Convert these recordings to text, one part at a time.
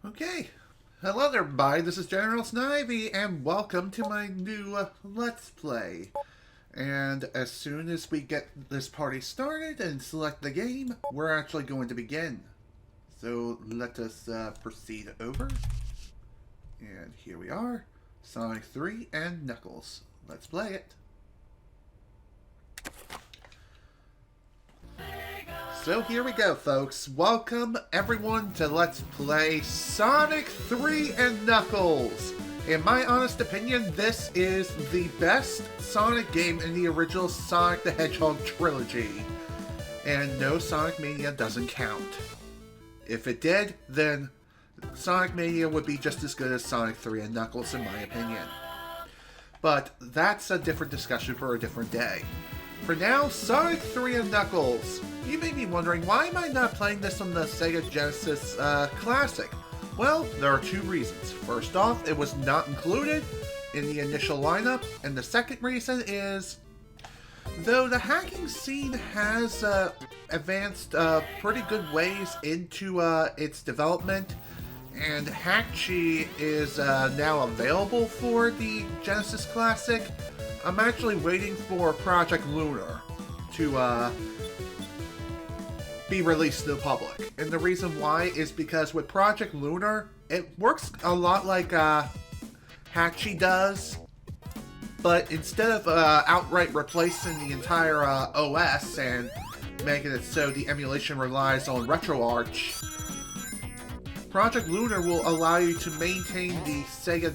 Okay, hello there everybody, this is General Snivy, and welcome to my new Let's Play. And as soon as we get this party started and select the game, we're actually going to begin. So let us proceed over. And here we are, Sonic 3 and Knuckles. Let's play it. So here we go, folks. Welcome everyone to Let's Play Sonic 3 and Knuckles. In my honest opinion, this is the best Sonic game in the original Sonic the Hedgehog trilogy. And no, Sonic Mania doesn't count. If it did, then Sonic Mania would be just as good as Sonic 3 and Knuckles in my opinion. But that's a different discussion for a different day. For now, Sonic 3 and Knuckles. You may be wondering, why am I not playing this on the Sega Genesis Classic? Well, there are two reasons. First off, it was not included in the initial lineup, and the second reason is, though the hacking scene has advanced pretty good ways into its development, and Hackchi is now available for the Genesis Classic, I'm actually waiting for Project Lunar to be released to the public. And the reason why is because with Project Lunar, it works a lot like Hackchi does, but instead of outright replacing the entire OS and making it so the emulation relies on RetroArch, Project Lunar will allow you to maintain the Sega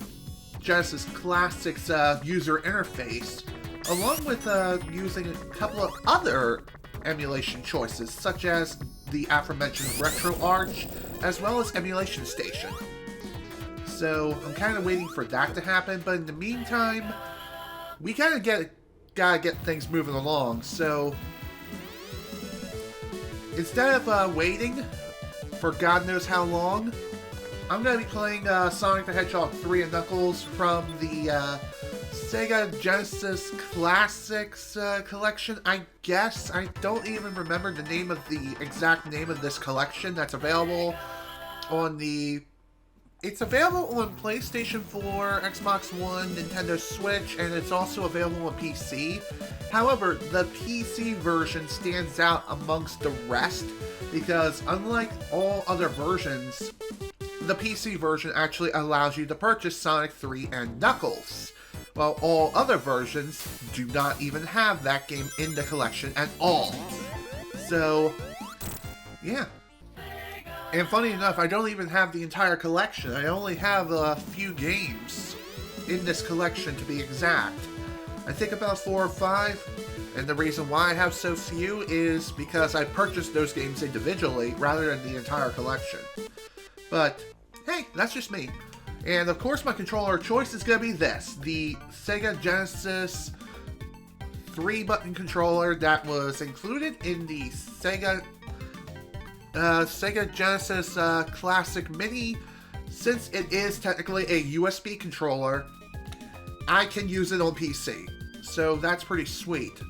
Genesis Classic's user interface, along with using a couple of other emulation choices, such as the aforementioned RetroArch, as well as Emulation Station. So I'm kind of waiting for that to happen, but in the meantime, we gotta get things moving along. So instead of waiting for God knows how long, I'm going to be playing Sonic the Hedgehog 3 and Knuckles from the Sega Genesis Classics collection, I guess. I don't even remember the name of the exact name of this collection that's available on the... It's available on PlayStation 4, Xbox One, Nintendo Switch, and it's also available on PC. However, the PC version stands out amongst the rest because unlike all other versions, the PC version actually allows you to purchase Sonic 3 and Knuckles, while all other versions do not even have that game in the collection at all. So, yeah. And funny enough, I don't even have the entire collection. I only have a few games in this collection to be exact. I think about 4 or 5, and the reason why I have so few is because I purchased those games individually rather than the entire collection. But hey, that's just me. And of course my controller of choice is going to be this, the Sega Genesis 3-button controller that was included in the Sega Genesis Classic Mini. Since it is technically a USB controller, I can use it on PC. So that's pretty sweet.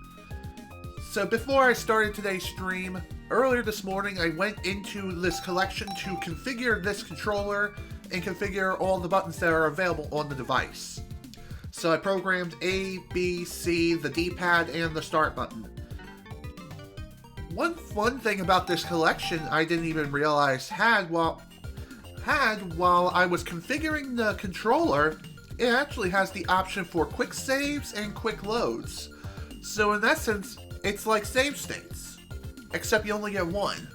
So before I started today's stream, earlier this morning I went into this collection to configure this controller and configure all the buttons that are available on the device. So I programmed A, B, C, the D-pad, and the start button. One fun thing about this collection I didn't even realize had, well, had while I was configuring the controller, it actually has the option for quick saves and quick loads. So in essence, it's like save states, except you only get one.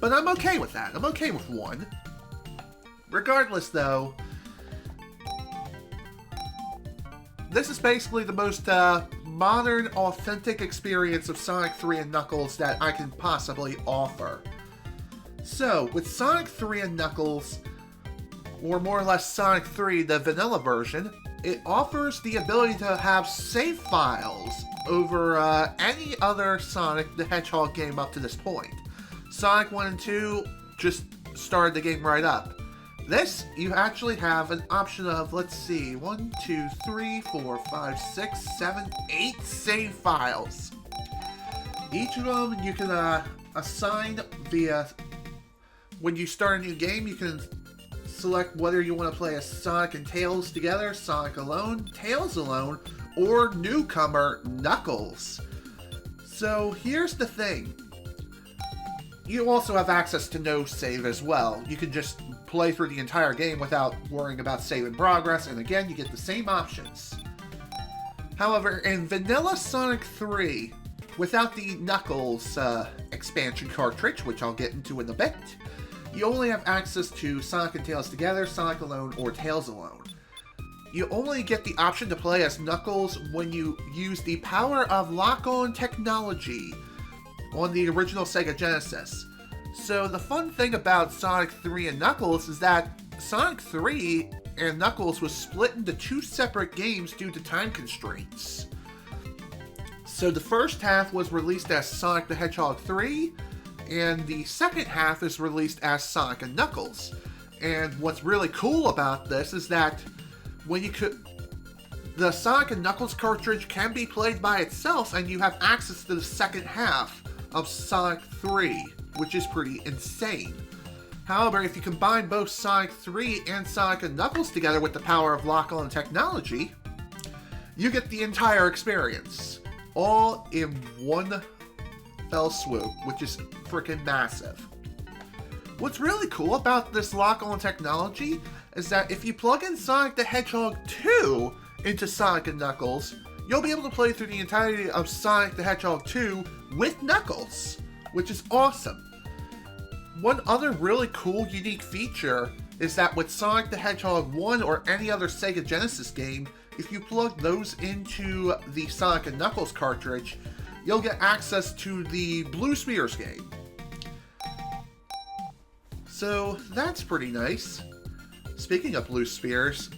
But I'm okay with that. I'm okay with one. Regardless though, this is basically the most modern, authentic experience of Sonic 3 and Knuckles that I can possibly offer. So, with Sonic 3 and Knuckles, or more or less Sonic 3, the vanilla version, it offers the ability to have save files over any other Sonic the Hedgehog game up to this point. Sonic 1 and 2 just started the game right up. This, you actually have an option of, let's see, 1, 2, 3, 4, 5, 6, 7, 8 save files. Each of them you can assign via... When you start a new game, you can select whether you want to play as Sonic and Tails together, Sonic alone, Tails alone, or newcomer Knuckles. So here's the thing. You also have access to no save as well. You can just play through the entire game without worrying about save in progress, and again, you get the same options. However, in vanilla Sonic 3, without the Knuckles expansion cartridge, which I'll get into in a bit, you only have access to Sonic and Tails together, Sonic alone, or Tails alone. You only get the option to play as Knuckles when you use the power of lock-on technology on the original Sega Genesis. So the fun thing about Sonic 3 and Knuckles is that Sonic 3 and Knuckles was split into two separate games due to time constraints. So the first half was released as Sonic the Hedgehog 3, and the second half is released as Sonic and Knuckles. And what's really cool about this is that when the Sonic and Knuckles cartridge can be played by itself, and you have access to the second half of Sonic 3, which is pretty insane. However, if you combine both Sonic 3 and Sonic and Knuckles together with the power of lock-on technology, you get the entire experience, all in one fell swoop, which is freaking massive. What's really cool about this lock-on technology is that if you plug in Sonic the Hedgehog 2 into Sonic and Knuckles, you'll be able to play through the entirety of Sonic the Hedgehog 2 with Knuckles, which is awesome. One other really cool, unique feature is that with Sonic the Hedgehog 1 or any other Sega Genesis game, if you plug those into the Sonic and Knuckles cartridge, you'll get access to the Blue Spheres game. So that's pretty nice. Speaking of Blue Spheres,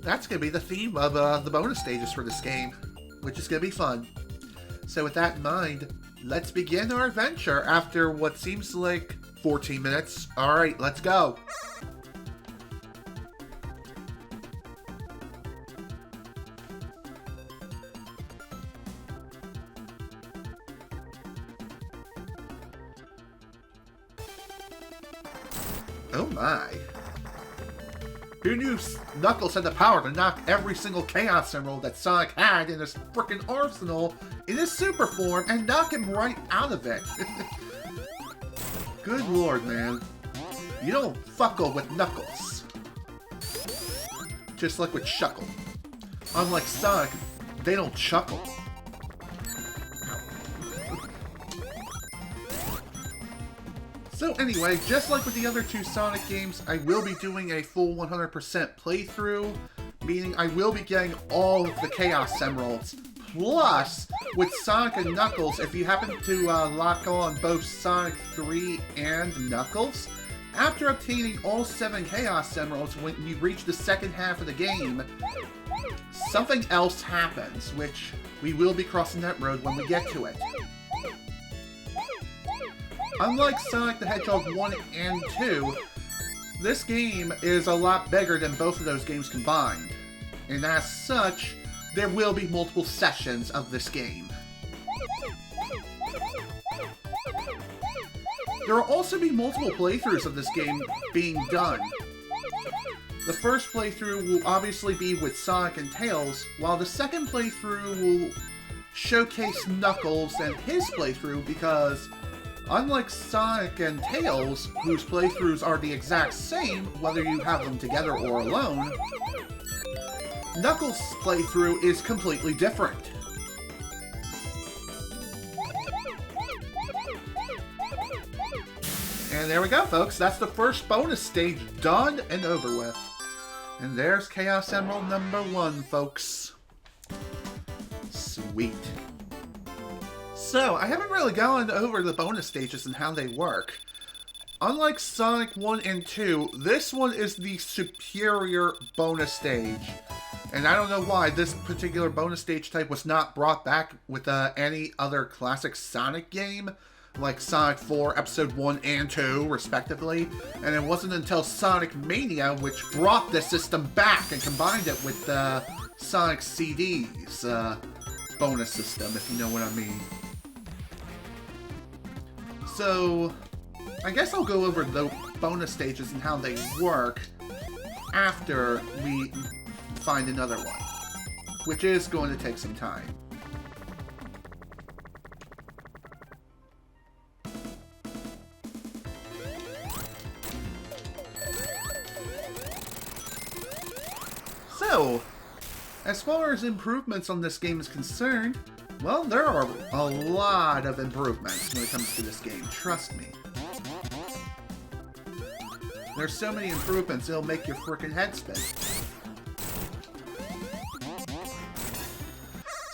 that's going to be the theme of the bonus stages for this game, which is going to be fun. So with that in mind, let's begin our adventure after what seems like 14 minutes. Alright, let's go! Oh my. Who knew Knuckles had the power to knock every single Chaos Emerald that Sonic had in his frickin' arsenal in his super form and knock him right out of it? Good lord, man. You don't fuckle with Knuckles. Just like with Shuckle. Unlike Sonic, they don't chuckle. So anyway, just like with the other two Sonic games, I will be doing a full 100% playthrough, meaning I will be getting all of the Chaos Emeralds. Plus, with Sonic and Knuckles, if you happen to lock on both Sonic 3 and Knuckles, after obtaining all 7 Chaos Emeralds, when you reach the second half of the game, something else happens, which we will be crossing that road when we get to it. Unlike Sonic the Hedgehog 1 and 2, this game is a lot bigger than both of those games combined, and as such, there will be multiple sessions of this game. There will also be multiple playthroughs of this game being done. The first playthrough will obviously be with Sonic and Tails, while the second playthrough will showcase Knuckles and his playthrough because Unlike Sonic and Tails, whose playthroughs are the exact same whether you have them together or alone, Knuckles' playthrough is completely different. And there we go, folks. That's the first bonus stage done and over with. And there's Chaos Emerald number 1, folks. Sweet. So, I haven't really gone over the bonus stages and how they work. Unlike Sonic 1 and 2, this one is the superior bonus stage. And I don't know why this particular bonus stage type was not brought back with any other classic Sonic game, like Sonic 4 Episode 1 and 2, respectively. And it wasn't until Sonic Mania which brought this system back and combined it with Sonic CD's bonus system, if you know what I mean. So, I guess I'll go over the bonus stages and how they work after we find another one, which is going to take some time. So, as far as improvements on this game is concerned, well, there are a lot of improvements when it comes to this game, trust me. There's so many improvements, it'll make your frickin' head spin.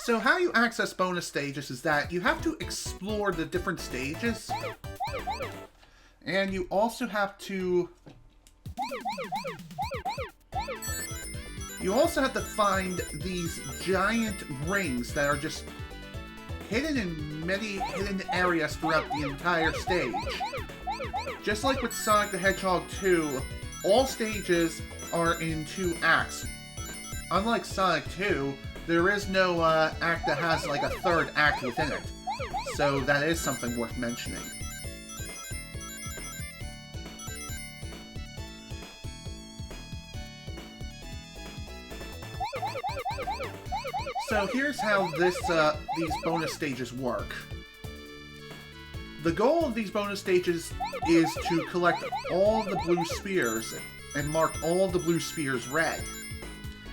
So how you access bonus stages is that you have to explore the different stages, and you also have to find these giant rings that are just hidden in many hidden areas throughout the entire stage. Just like with Sonic the Hedgehog 2, all stages are in 2 acts. Unlike Sonic 2, there is no act that has like a 3rd act within it. So that is something worth mentioning. So here's how these bonus stages work. The goal of these bonus stages is to collect all the blue spheres and mark all the blue spheres red.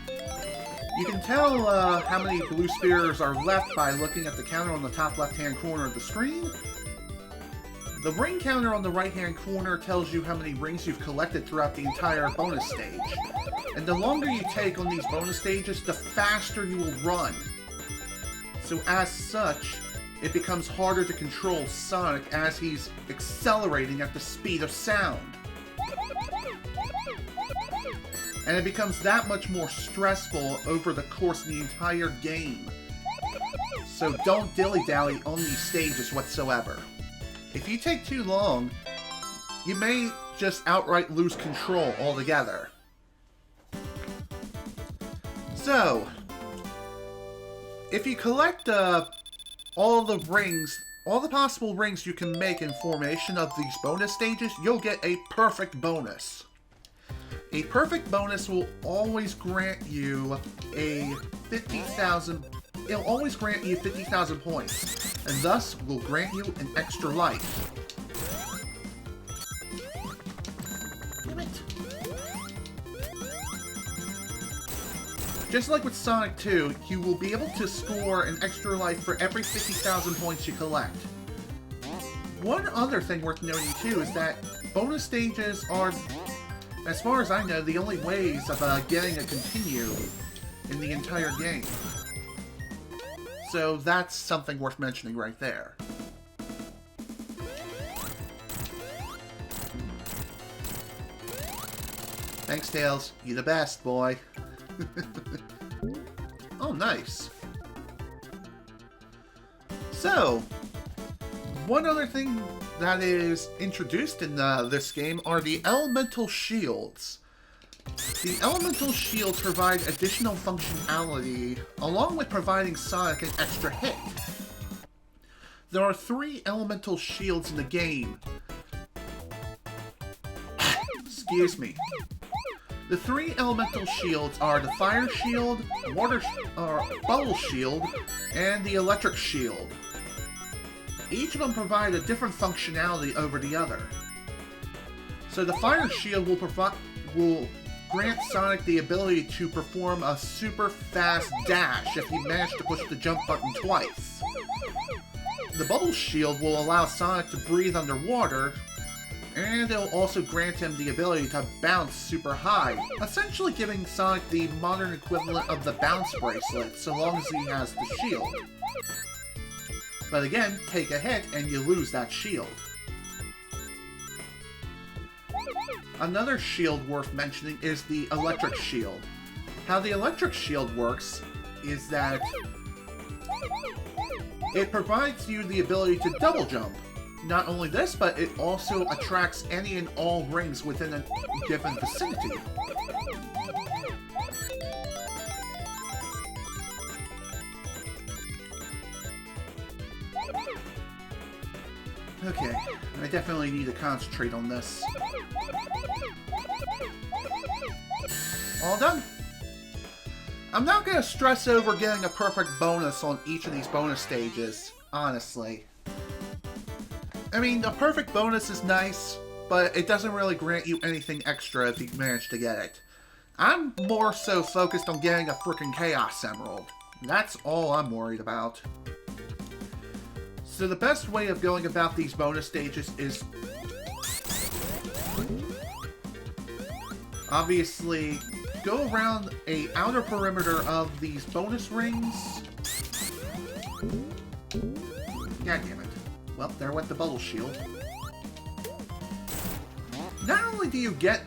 You can tell how many blue spheres are left by looking at the counter on the top left-hand corner of the screen. The ring counter on the right-hand corner tells you how many rings you've collected throughout the entire bonus stage. And the longer you take on these bonus stages, the faster you will run. So as such, it becomes harder to control Sonic as he's accelerating at the speed of sound. And it becomes that much more stressful over the course of the entire game. So don't dilly-dally on these stages whatsoever. If you take too long, you may just outright lose control altogether. So, if you collect all the rings, all the possible rings you can make in formation of these bonus stages, you'll get a perfect bonus. A perfect bonus will always grant you a 50,000. It'll always grant you 50,000 points, and thus will grant you an extra life. Damn it! Just like with Sonic 2, you will be able to score an extra life for every 50,000 points you collect. One other thing worth noting too is that bonus stages are, as far as I know, the only ways of getting a continue in the entire game. So that's something worth mentioning right there. Thanks, Tails. You the best, boy. Oh, nice. So, one other thing that is introduced in this game are the elemental shields. The elemental shields provide additional functionality, along with providing Sonic an extra hit. There are 3 elemental shields in the game. Excuse me. The 3 elemental shields are the fire shield, bubble shield, and the electric shield. Each of them provide a different functionality over the other. So the Fire Shield will grant Sonic the ability to perform a super fast dash if he managed to push the jump button twice. The Bubble Shield will allow Sonic to breathe underwater, and it'll also grant him the ability to bounce super high, essentially giving Sonic the modern equivalent of the bounce bracelet, so long as he has the shield. But again, take a hit and you lose that shield. Another shield worth mentioning is the Electric Shield. How the Electric Shield works is that it provides you the ability to double jump. Not only this, but it also attracts any and all rings within a given vicinity. Okay, I definitely need to concentrate on this. All done. I'm not going to stress over getting a perfect bonus on each of these bonus stages, honestly. I mean, a perfect bonus is nice, but it doesn't really grant you anything extra if you manage to get it. I'm more so focused on getting a freaking Chaos Emerald. That's all I'm worried about. So the best way of going about these bonus stages is obviously go around a outer perimeter of these bonus rings. God damn it. Well, there went the Bubble Shield. Not only do you get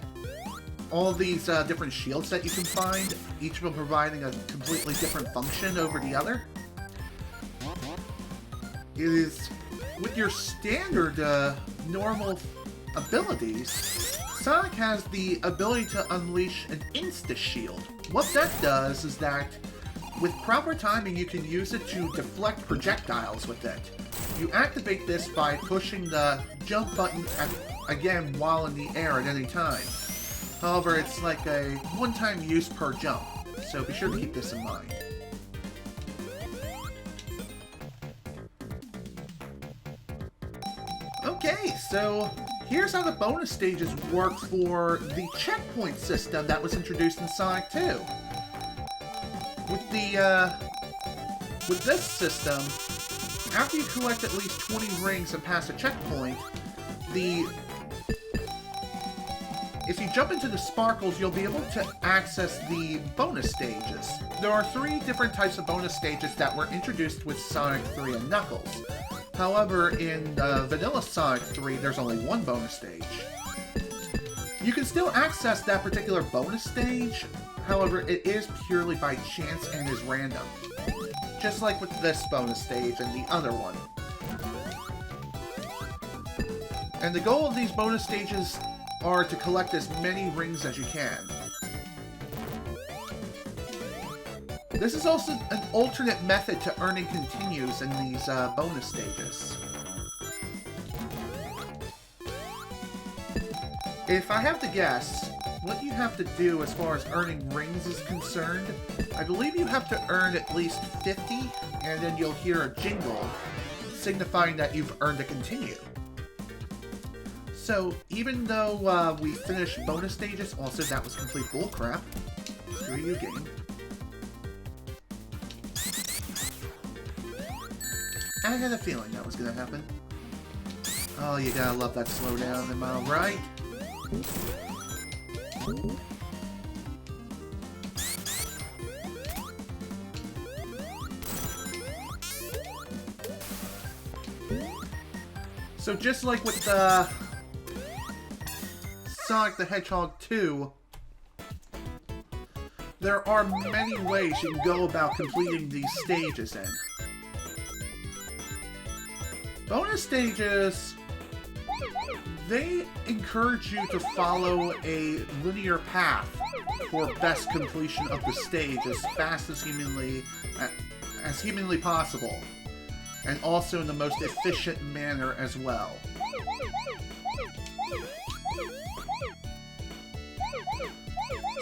all these different shields that you can find, each of them providing a completely different function over the other, it is with your standard normal abilities, Sonic has the ability to unleash an Insta-Shield. What that does is that with proper timing you can use it to deflect projectiles with it. You activate this by pushing the jump button again while in the air at any time. However, it's like a one-time use per jump, so be sure to keep this in mind. Okay, so here's how the bonus stages work for the checkpoint system that was introduced in Sonic 2. With this system, after you collect at least 20 rings and pass a checkpoint, if you jump into the sparkles, you'll be able to access the bonus stages. There are 3 different types of bonus stages that were introduced with Sonic 3 and Knuckles. However, in Vanilla Sonic 3, there's only 1 bonus stage. You can still access that particular bonus stage, however, it is purely by chance and is random. Just like with this bonus stage and the other one. And the goal of these bonus stages are to collect as many rings as you can. This is also an alternate method to earning continues in these bonus stages. If I have to guess, what you have to do as far as earning rings is concerned, I believe you have to earn at least 50, and then you'll hear a jingle signifying that you've earned a continue. So, even though we finished bonus stages, also that was complete bullcrap. Screw you, game. I had a feeling that was gonna happen. Oh, you gotta love that slowdown, am I right? So just like with Sonic the Hedgehog 2, there are many ways you can go about completing these stages in. Bonus stages, they encourage you to follow a linear path for best completion of the stage as fast as humanly possible, and also in the most efficient manner as well.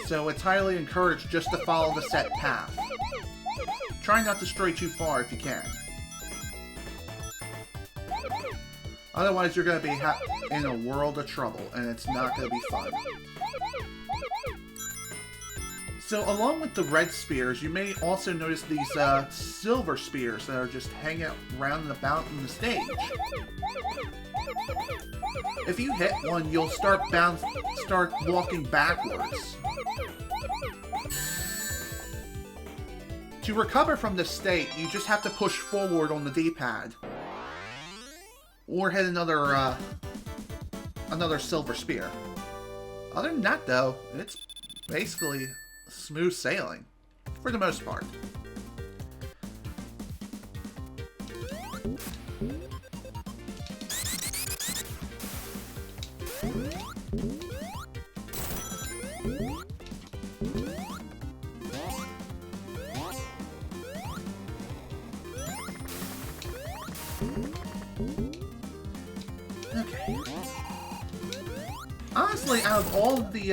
So it's highly encouraged just to follow the set path. Try not to stray too far if you can. Otherwise, you're going to be in a world of trouble, and it's not going to be fun. So, along with the red spears, you may also notice these silver spears that are just hanging out round and about in the stage. If you hit one, you'll start walking backwards. To recover from this state, you just have to push forward on the D-pad. Or hit another silver spear. Other than that, though, it's basically smooth sailing, for the most part. Okay. Honestly, out of all of the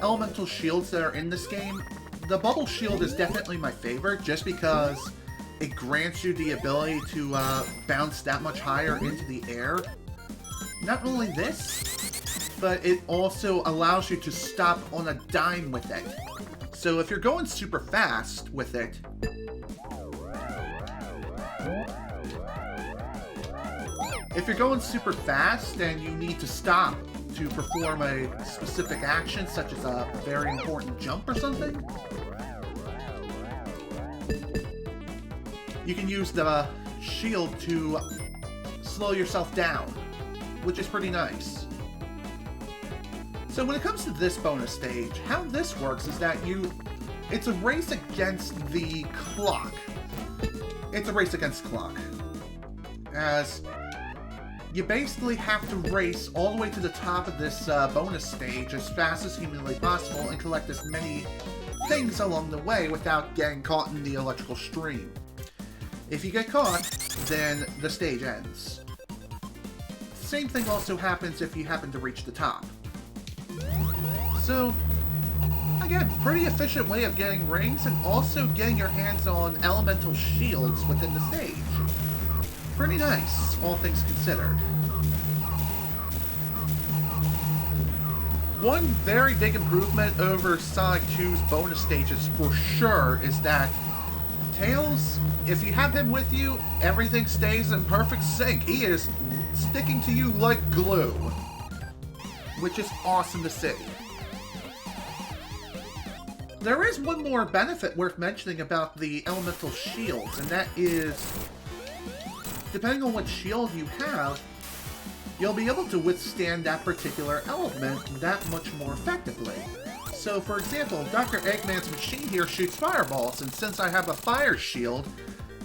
elemental shields that are in this game, the bubble shield is definitely my favorite, just because it grants you the ability to bounce that much higher into the air. Not only this, but it also allows you to stop on a dime with it. So if you're going super fast with it, and you need to stop to perform a specific action, such as a very important jump or something, you can use the shield to slow yourself down, which is pretty nice. So when it comes to this bonus stage, how this works is that it's a race against the clock. It's a race against clock. As you basically have to race all the way to the top of this bonus stage as fast as humanly possible and collect as many things along the way without getting caught in the electrical stream. If you get caught, then the stage ends. Same thing also happens if you happen to reach the top. So, again, pretty efficient way of getting rings and also getting your hands on elemental shields within the stage. Pretty nice, all things considered. One very big improvement over Sonic 2's bonus stages for sure is that Tails, if you have him with you, everything stays in perfect sync. He is sticking to you like glue, which is awesome to see. There is one more benefit worth mentioning about the elemental shields, and that is, depending on what shield you have, you'll be able to withstand that particular element that much more effectively. So, for example, Dr. Eggman's machine here shoots fireballs, and since I have a fire shield,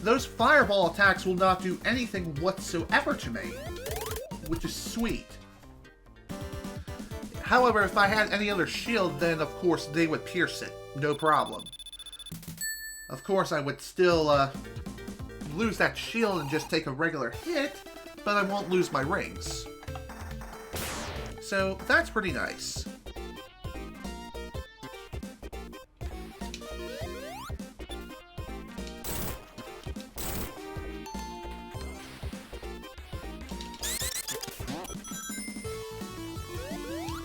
those fireball attacks will not do anything whatsoever to me, which is sweet. However, if I had any other shield, then of course they would pierce it, no problem. Of course, I would still lose that shield and just take a regular hit, but I won't lose my rings. So that's pretty nice.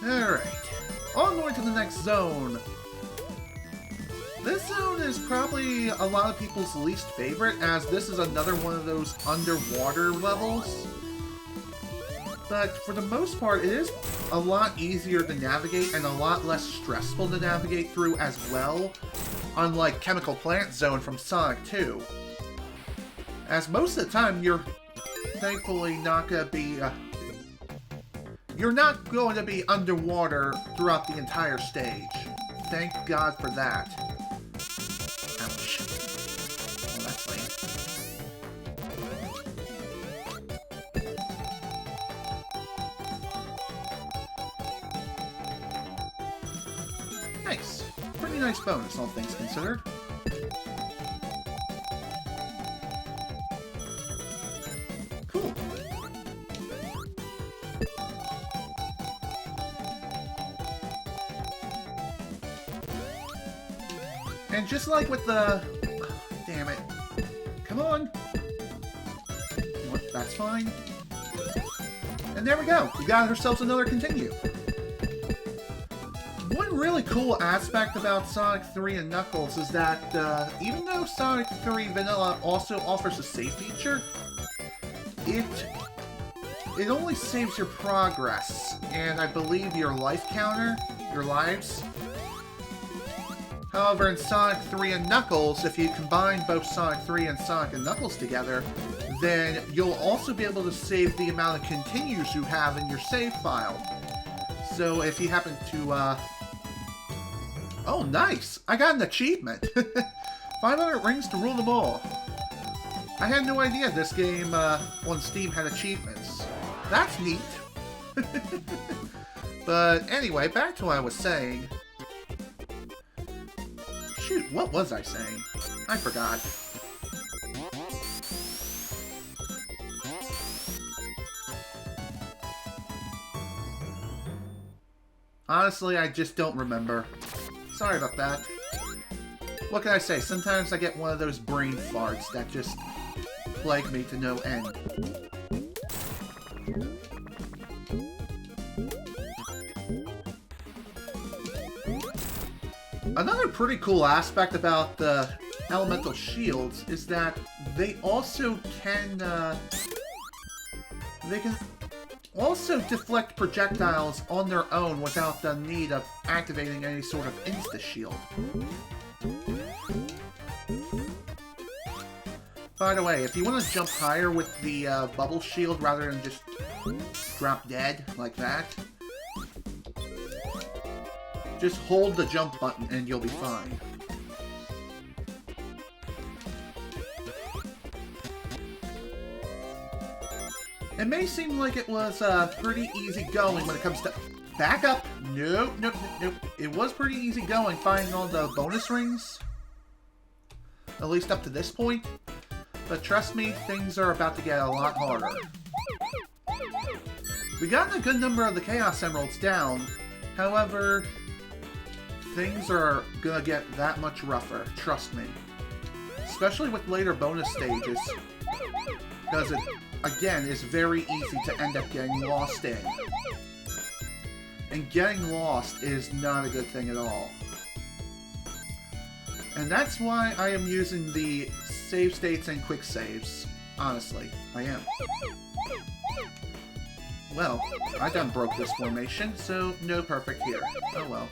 Alright, onward to the next zone. This zone is probably a lot of people's least favorite, as this is another one of those underwater levels. But for the most part, it is a lot easier to navigate and a lot less stressful to navigate through as well, unlike Chemical Plant Zone from Sonic 2. As most of the time, you're thankfully not going to be... you're not going to be underwater throughout the entire stage. Thank God for that. Ouch. Well, that's lame. Nice. Pretty nice bonus, all things considered. Cool. And just like with the... damn it. Come on! You know what? That's fine. And there we go. We got ourselves another continue. One really cool aspect about Sonic 3 and Knuckles is that even though Sonic 3 Vanilla also offers a save feature, it only saves your progress, and I believe your life counter, your lives. However, in Sonic 3 and Knuckles, if you combine both Sonic 3 and Sonic and Knuckles together, then you'll also be able to save the amount of continues you have in your save file. So if you happen to, Oh, nice! I got an achievement! 500 rings to rule them all. I had no idea this game on Steam had achievements. That's neat. But anyway, back to what I was saying. Shoot, what was I saying? I forgot. Honestly, I just don't remember. Sorry about that. What can I say? Sometimes I get one of those brain farts that just plague me to no end. Another pretty cool aspect about the elemental shields is that they also can also deflect projectiles on their own without the need of activating any sort of insta-shield. By the way, if you want to jump higher with the bubble shield rather than just drop dead like that, just hold the jump button and you'll be fine. It may seem like it was pretty easy going when it comes to... Back up! Nope, nope, nope. It was pretty easy going finding all the bonus rings. At least up to this point. But trust me, things are about to get a lot harder. We got a good number of the Chaos Emeralds down. However, things are gonna get that much rougher. Trust me. Especially with later bonus stages. Because it, again, is very easy to end up getting lost in. And getting lost is not a good thing at all. And that's why I am using the save states and quick saves. Honestly, I am. Well, I done broke this formation, so no perfect here. Oh well.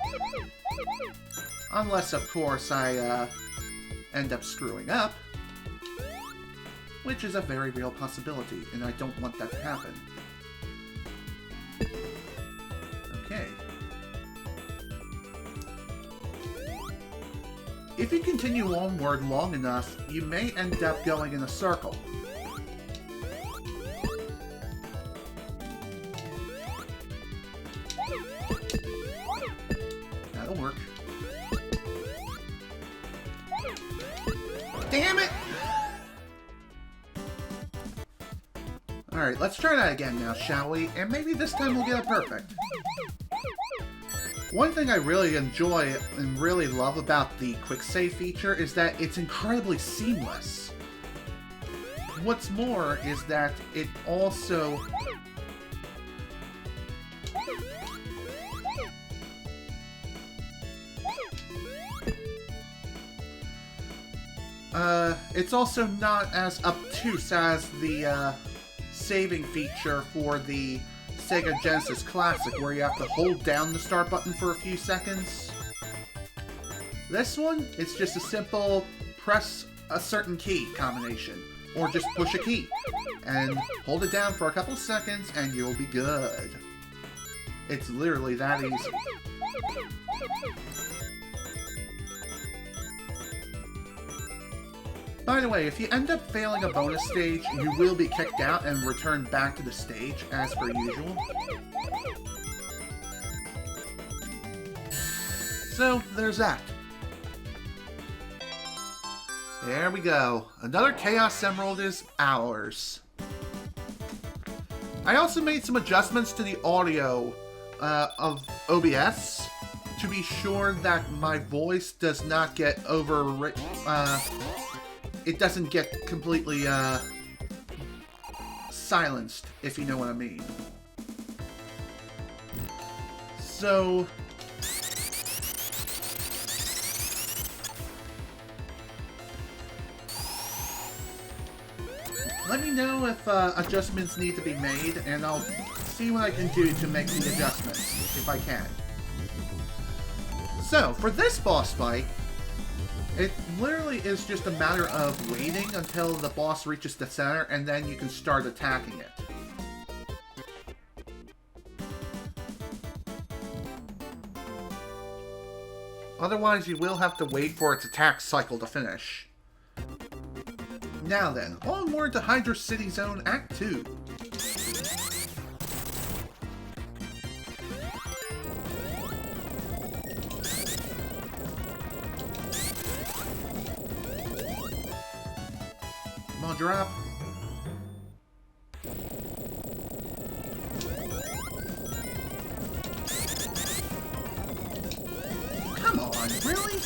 Unless, of course, I end up screwing up. Which is a very real possibility, and I don't want that to happen. Okay. If you continue onward long enough, you may end up going in a circle. That'll work. Damn it! Alright, let's try that again now, shall we? And maybe this time we'll get it perfect. One thing I really enjoy and really love about the quick save feature is that it's incredibly seamless. What's more is that it also... it's also not as obtuse as the, saving feature for the Sega Genesis Classic, where you have to hold down the start button for a few seconds. This one, it's just a simple press a certain key combination, or just push a key, and hold it down for a couple seconds, and you'll be good. It's literally that easy. By the way, if you end up failing a bonus stage, you will be kicked out and returned back to the stage, as per usual. So, there's that. There we go. Another Chaos Emerald is ours. I also made some adjustments to the audio of OBS to be sure that my voice does not get it doesn't get completely silenced, if you know what I mean. So... let me know if adjustments need to be made, and I'll see what I can do to make the adjustments, if I can. So, for this boss fight, it literally is just a matter of waiting until the boss reaches the center, and then you can start attacking it. Otherwise, you will have to wait for its attack cycle to finish. Now then, onward to Hydra City Zone Act 2. Come on, drop. Come on, really?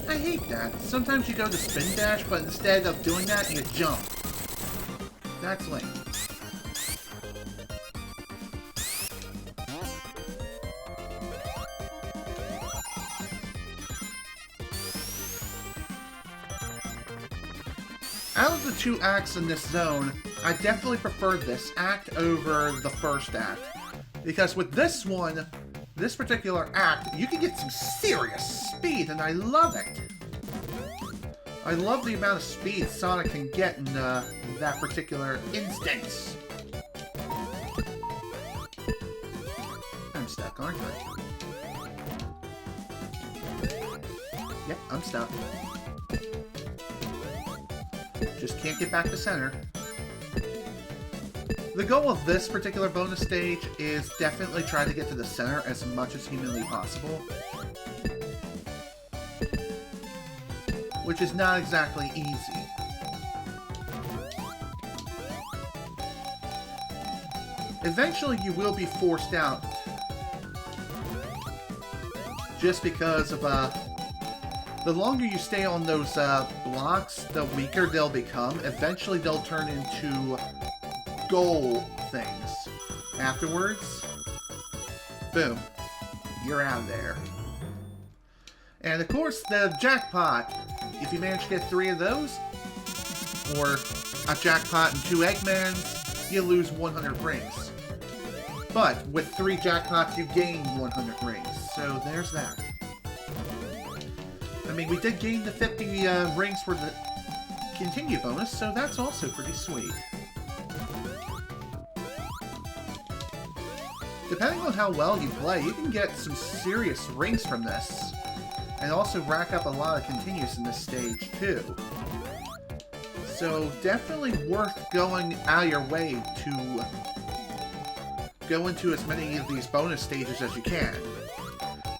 I hate that. Sometimes you go to spin dash, but instead of doing that, you jump. That's lame. Out of the two acts in this zone, I definitely prefer this act over the first act. Because with this one, this particular act, you can get some serious speed, and I love it. I love the amount of speed Sonic can get in that particular instance. I'm stuck, aren't I? Yep, I'm stuck. Just can't get back to center. The goal of this particular bonus stage is definitely try to get to the center as much as humanly possible. Which is not exactly easy. Eventually you will be forced out. Just because of, the longer you stay on those blocks, the weaker they'll become. Eventually they'll turn into goal things. Afterwards, boom, you're out of there. And of course, the jackpot. If you manage to get 3 of those, or a jackpot and 2 Eggmans, you lose 100 rings. But with 3 jackpots, you gain 100 rings. So there's that. I mean, we did gain the 50 rings for the continue bonus, so that's also pretty sweet. Depending on how well you play, you can get some serious rings from this. And also rack up a lot of continues in this stage, too. So, definitely worth going out of your way to go into as many of these bonus stages as you can.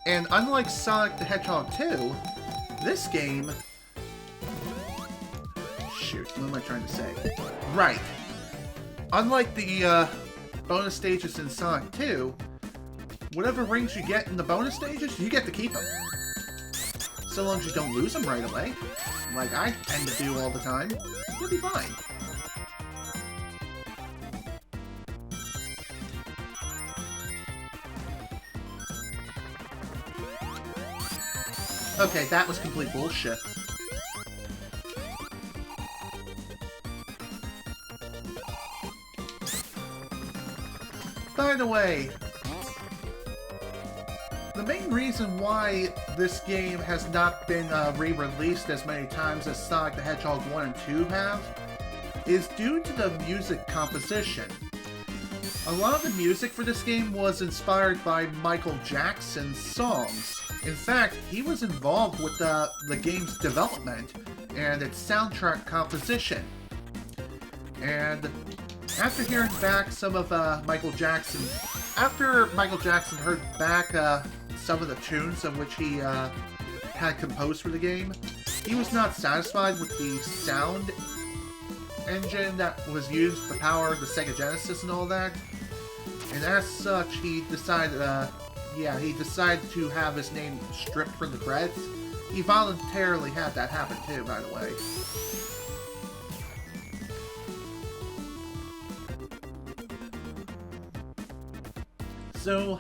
And unlike Sonic the Hedgehog 2, this game... shoot, what am I trying to say? Right. Unlike the bonus stages in Sonic 2, whatever rings you get in the bonus stages, you get to keep them. So long as you don't lose them right away, like I tend to do all the time, you'll be fine. Okay, that was complete bullshit. By the way, the main reason why this game has not been re-released as many times as Sonic the Hedgehog 1 and 2 have is due to the music composition. A lot of the music for this game was inspired by Michael Jackson's songs. In fact, he was involved with the game's development and its soundtrack composition. And after hearing back some of after Michael Jackson heard back some of the tunes of which he had composed for the game, he was not satisfied with the sound engine that was used to power the Sega Genesis and all that. And as such, he decided to have his name stripped from the credits. He voluntarily had that happen too, by the way. So,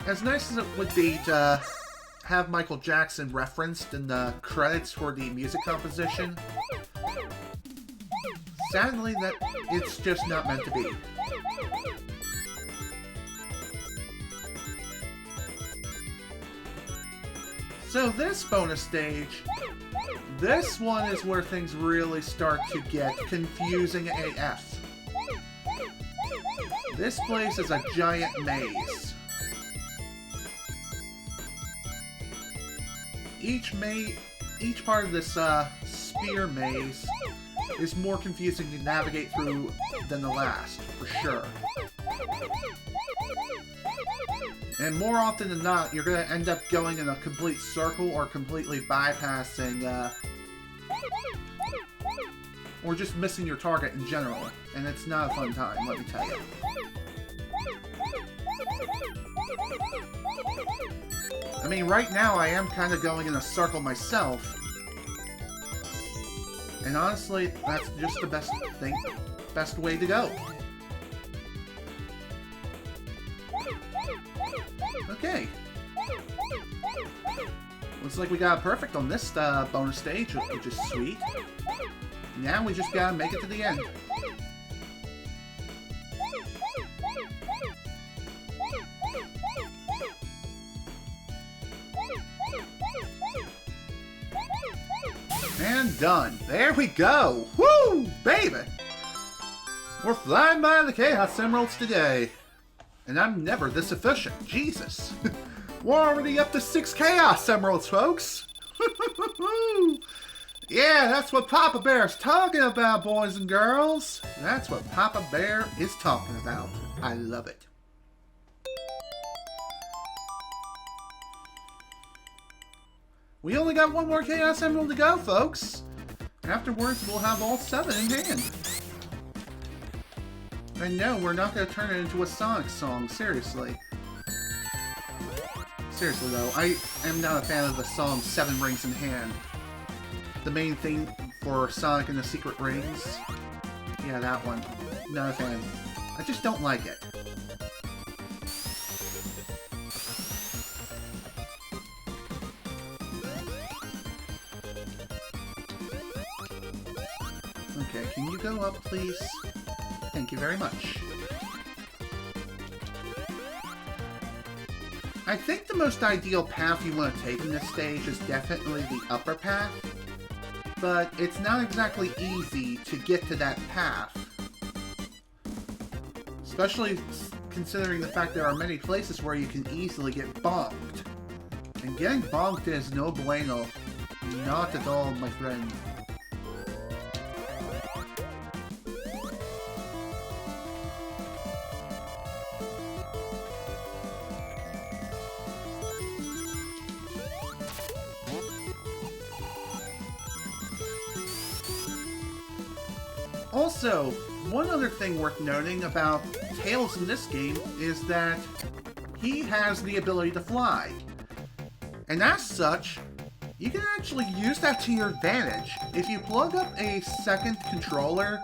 As nice as it would be to have Michael Jackson referenced in the credits for the music composition, sadly, that it's just not meant to be. So this bonus stage, this one is where things really start to get confusing AF. This place is a giant maze. Each part of this spear maze is more confusing to navigate through than the last, for sure. And more often than not, you're going to end up going in a complete circle or completely bypassing, or just missing your target in general. And it's not a fun time, let me tell you. I mean, right now I am kind of going in a circle myself. And honestly, that's just the best way to go. Okay. Looks like we got perfect on this bonus stage, which is sweet. Now we just gotta make it to the end. And done. There we go. Woo, baby. We're flying by the Chaos Emeralds today. And I'm never this efficient. Jesus. We're already up to 6 Chaos Emeralds, folks. Yeah, that's what Papa Bear's talking about, boys and girls. That's what Papa Bear is talking about. I love it. We only got one more Chaos Emerald to go, folks. Afterwards, we'll have all 7 in hand. And no, we're not going to turn it into a Sonic song, seriously. Seriously, though, I am not a fan of the song 7 Rings in Hand. The main thing for Sonic and the Secret Rings. Yeah, that one. Not a fan. I just don't like it. Okay, can you go up, please? Thank you very much. I think the most ideal path you want to take in this stage is definitely the upper path, but it's not exactly easy to get to that path. Especially considering the fact there are many places where you can easily get bonked. And getting bonked is no bueno. Not at all, my friend. Also, one other thing worth noting about Tails in this game is that he has the ability to fly. And as such, you can actually use that to your advantage. If you plug up a second controller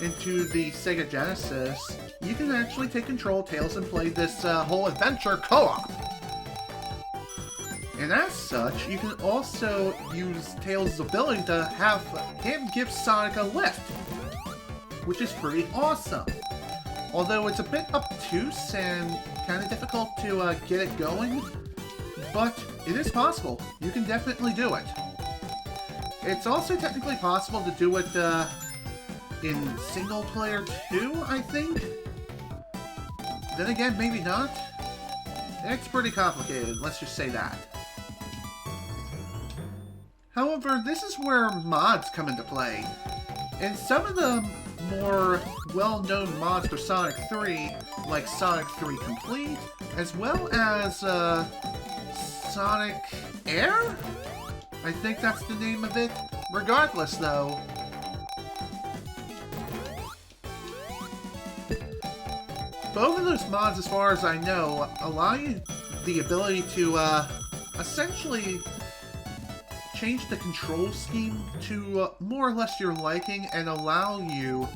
into the Sega Genesis, you can actually take control of Tails and play this whole adventure co-op. And as such, you can also use Tails' ability to have him give Sonic a lift, which is pretty awesome. Although it's a bit obtuse and kind of difficult to get it going, but it is possible. You can definitely do it. It's also technically possible to do it in single player too, I think. Then again, maybe not. It's pretty complicated, let's just say that. However, this is where mods come into play. And some of the more well-known mods for Sonic 3, like Sonic 3 Complete, as well as Sonic Air? I think that's the name of it. Regardless, though, both of those mods, as far as I know, allow you the ability to essentially change the control scheme to more or less your liking and allow you...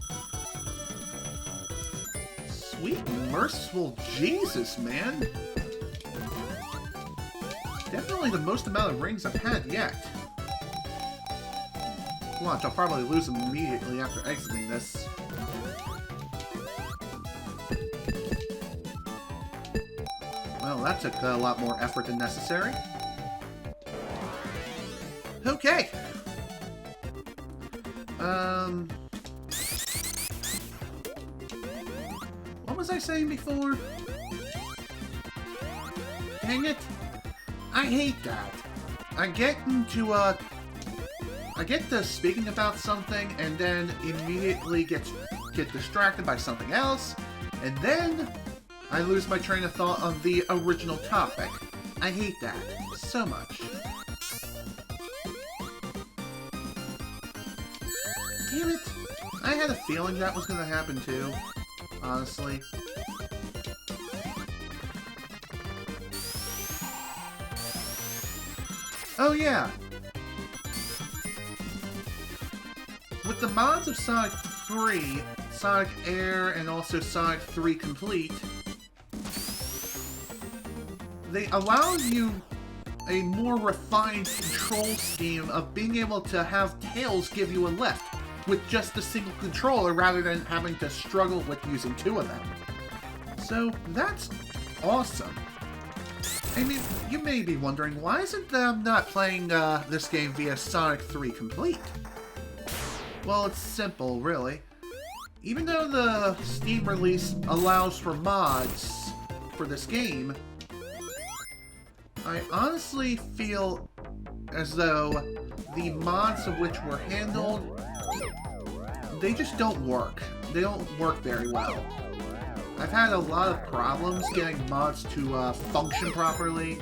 Sweet merciful Jesus, man! Definitely the most amount of rings I've had yet. Watch, I'll probably lose them immediately after exiting this. Well, that took a lot more effort than necessary. Okay. What was I saying before? Dang it. I hate that. I get to speaking about something and then immediately get distracted by something else, and then I lose my train of thought on the original topic. I hate that so much. Damn it. I had a feeling that was going to happen too, honestly. Oh yeah. With the mods of Sonic 3, Sonic Air, and also Sonic 3 Complete, they allow you a more refined control scheme of being able to have Tails give you a lift with just a single controller rather than having to struggle with using two of them. So that's awesome. I mean, you may be wondering, why isn't them not playing this game via Sonic 3 Complete? Well, it's simple, really. Even though the Steam release allows for mods for this game, I honestly feel as though the mods of which were handled, they just don't work. They don't work very well. I've had a lot of problems getting mods to function properly,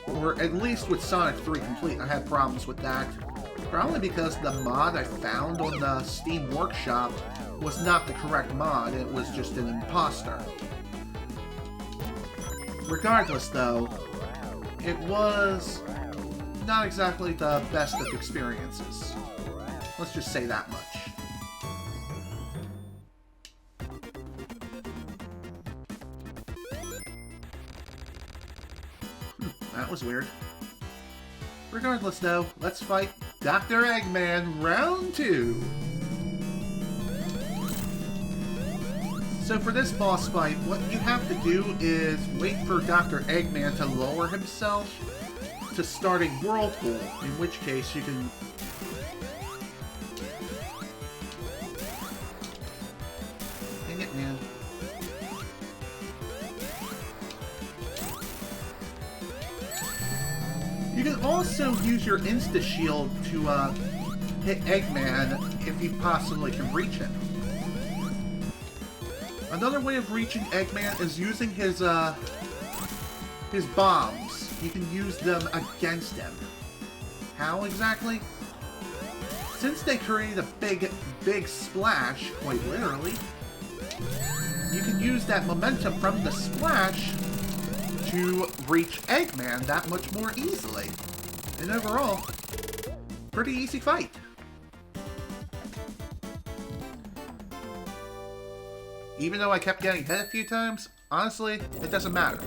or at least with Sonic 3 Complete, I had problems with that. Probably because the mod I found on the Steam Workshop was not the correct mod, it was just an imposter. Regardless though, it was not exactly the best of experiences. Let's just say that much. That was weird. Regardless though, let's fight Dr. Eggman Round 2! So for this boss fight, what you have to do is wait for Dr. Eggman to lower himself to start a whirlpool, in which case you can... Dang it, man. You can also use your Insta-Shield to hit Eggman if you possibly can reach him. Another way of reaching Eggman is using his bombs. You can use them against him. How exactly? Since they create a big splash, quite literally, you can use that momentum from the splash to reach Eggman that much more easily. And overall, pretty easy fight. Even though I kept getting hit a few times, honestly, it doesn't matter.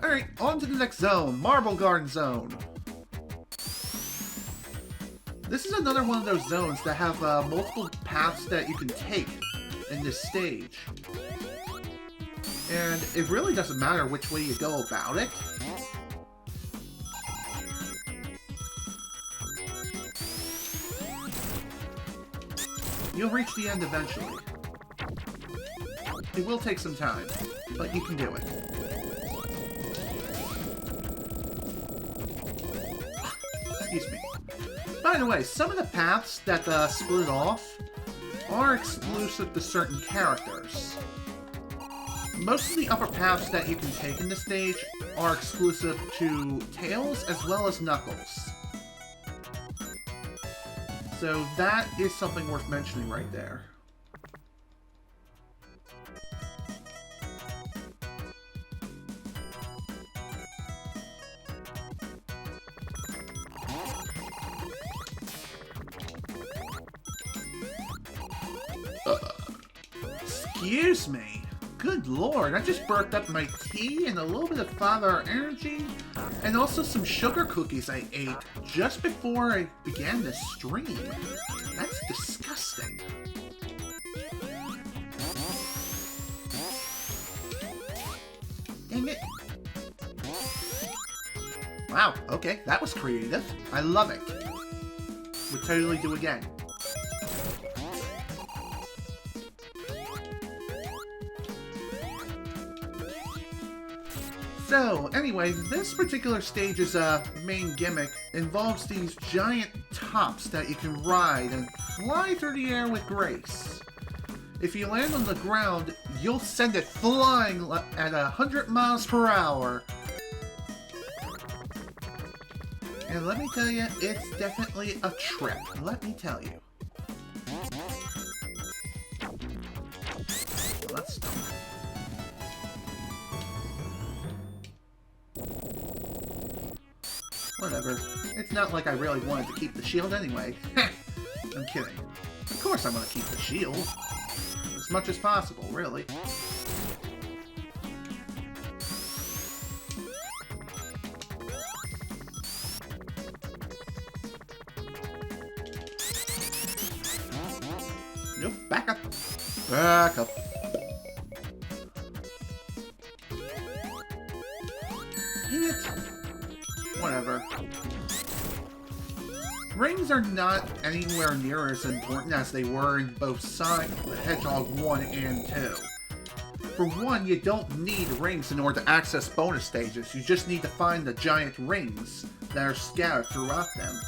Alright, on to the next zone, Marble Garden Zone. This is another one of those zones that have multiple paths that you can take in this stage. And it really doesn't matter which way you go about it. You'll reach the end eventually. It will take some time, but you can do it. Excuse me. By the way, some of the paths that split off are exclusive to certain characters. Most of the upper paths that you can take in this stage are exclusive to Tails as well as Knuckles. So that is something worth mentioning right there. Excuse me. good lord, I just burped up my tea and a little bit of 5-hour energy, and also some sugar cookies I ate just before I began this stream. That's disgusting. Dang it. Wow, okay, that was creative. I love it. Would totally do again. So, anyway, this particular stage's main gimmick involves these giant tops that you can ride and fly through the air with grace. If you land on the ground, you'll send it flying at 100 miles per hour. And let me tell you, it's definitely a trip. Let me tell you. Let's stop. Whatever. It's not like I really wanted to keep the shield anyway. I'm kidding. Of course I'm going to keep the shield. As much as possible, really. Nope, back up. Back up. Dang it. Whatever. Rings are not anywhere near as important as they were in both Sonic the Hedgehog 1 and 2. For one, you don't need rings in order to access bonus stages. You just need to find the giant rings that are scattered throughout them.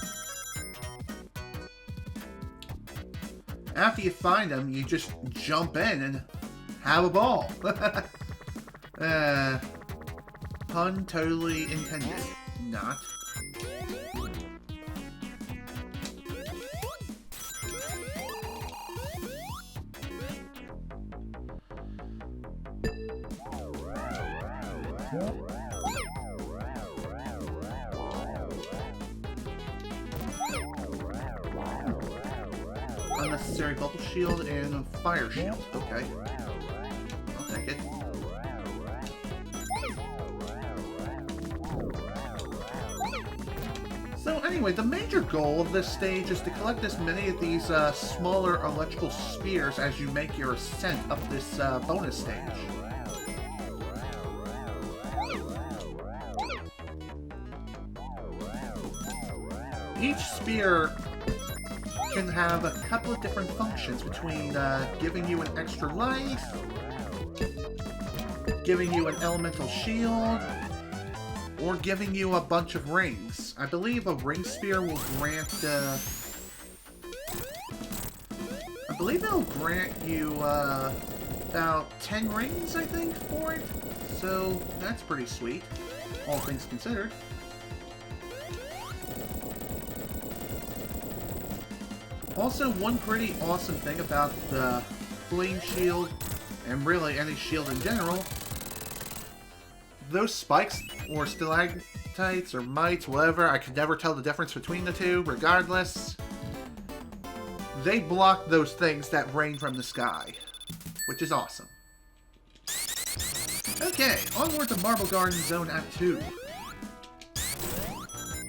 After you find them, you just jump in and have a ball. Pun totally intended. Not. Unnecessary bubble shield and a fire shield. Okay. I'll take it. So anyway, the major goal of this stage is to collect as many of these smaller electrical spheres as you make your ascent up this bonus stage. Each sphere can have a couple of different functions between giving you an extra life, giving you an elemental shield, or giving you a bunch of rings. I believe a ring sphere will grant, I believe it'll grant you, about 10 rings, I think, for it. So, that's pretty sweet, all things considered. Also, one pretty awesome thing about the flame shield, and really any shield in general, those spikes, or stalactites, or mites, whatever, I could never tell the difference between the two, regardless. They block those things that rain from the sky, which is awesome. Okay, onward to Marble Garden Zone Act 2.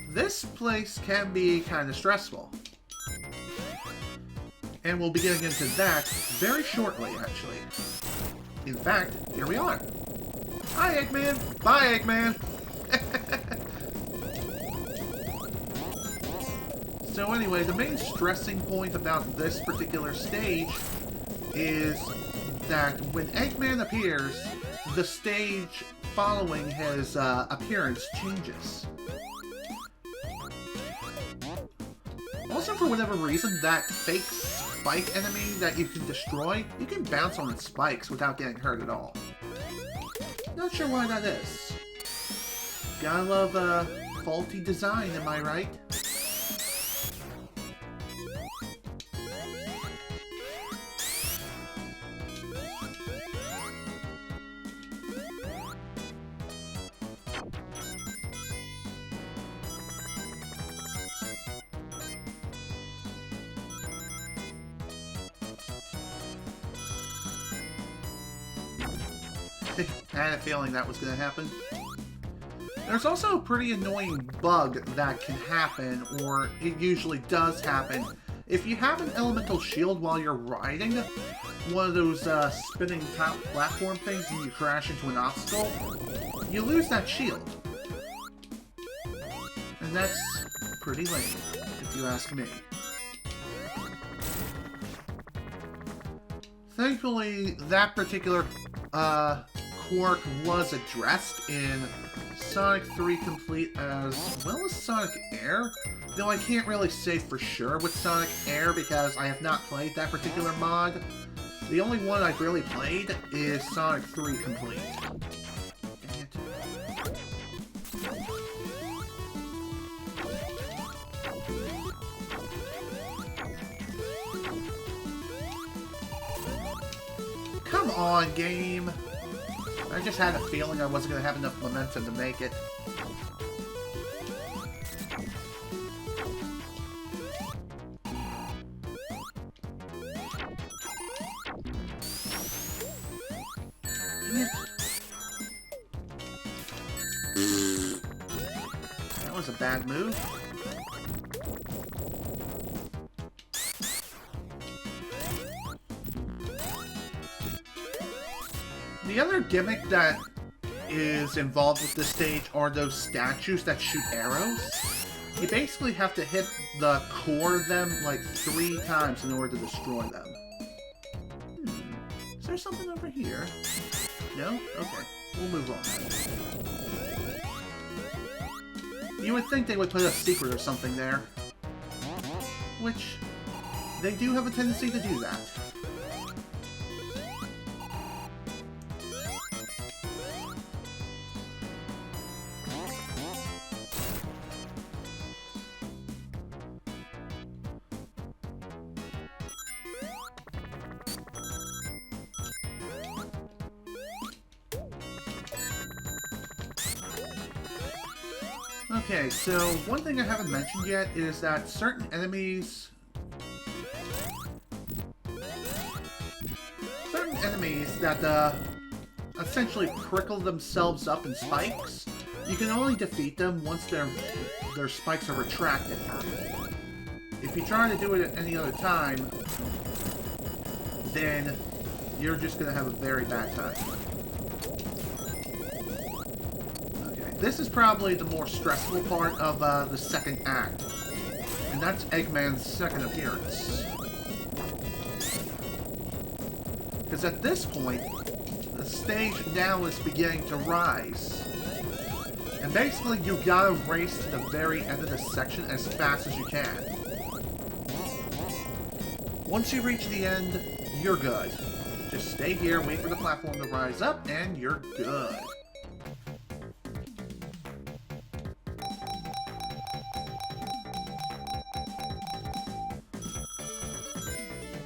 This place can be kind of stressful. And we'll be getting into that very shortly, actually. In fact, here we are. Hi, Eggman! Bye, Eggman! So anyway, the main stressing point about this particular stage is that when Eggman appears, the stage following his appearance changes. Also, for whatever reason, that fake spike enemy that you can destroy, you can bounce on its spikes without getting hurt at all. Not sure why that is. Gotta love faulty design, am I right? I had a feeling that was going to happen. There's also a pretty annoying bug that can happen, or it usually does happen. If you have an elemental shield while you're riding one of those spinning top platform things and you crash into an obstacle, you lose that shield. And that's pretty lame, if you ask me. Thankfully, that particular quirk was addressed in Sonic 3 Complete as well as Sonic Air, though I can't really say for sure with Sonic Air because I have not played that particular mod. The only one I've really played is Sonic 3 Complete. Dang it. Come on, game! I just had a feeling I wasn't going to have enough momentum to make it. Dang it. That was a bad move. The other gimmick that is involved with this stage are those statues that shoot arrows. You basically have to hit the core of them like 3 times in order to destroy them. Is there something over here? No? Okay. We'll move on. You would think they would put a secret or something there. Which, they do have a tendency to do that. Okay, so one thing I haven't mentioned yet is that certain enemies that essentially prickle themselves up in spikes, you can only defeat them once their spikes are retracted. If you try to do it at any other time, then you're just going to have a very bad time. This is probably the more stressful part of the second act, and that's Eggman's second appearance. Because at this point, the stage now is beginning to rise. And basically, you gotta race to the very end of this section as fast as you can. Once you reach the end, you're good. Just stay here, wait for the platform to rise up, and you're good.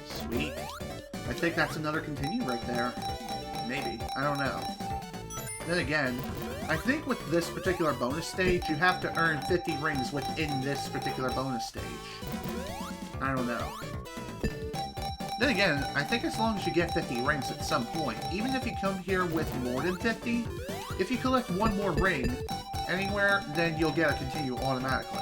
Sweet. I think that's another continue right there. Maybe. I don't know. Then again, I think with this particular bonus stage, you have to earn 50 rings within this particular bonus stage. I don't know. Then again, I think as long as you get 50 rings at some point, even if you come here with more than 50, if you collect one more ring anywhere, then you'll get a continue automatically.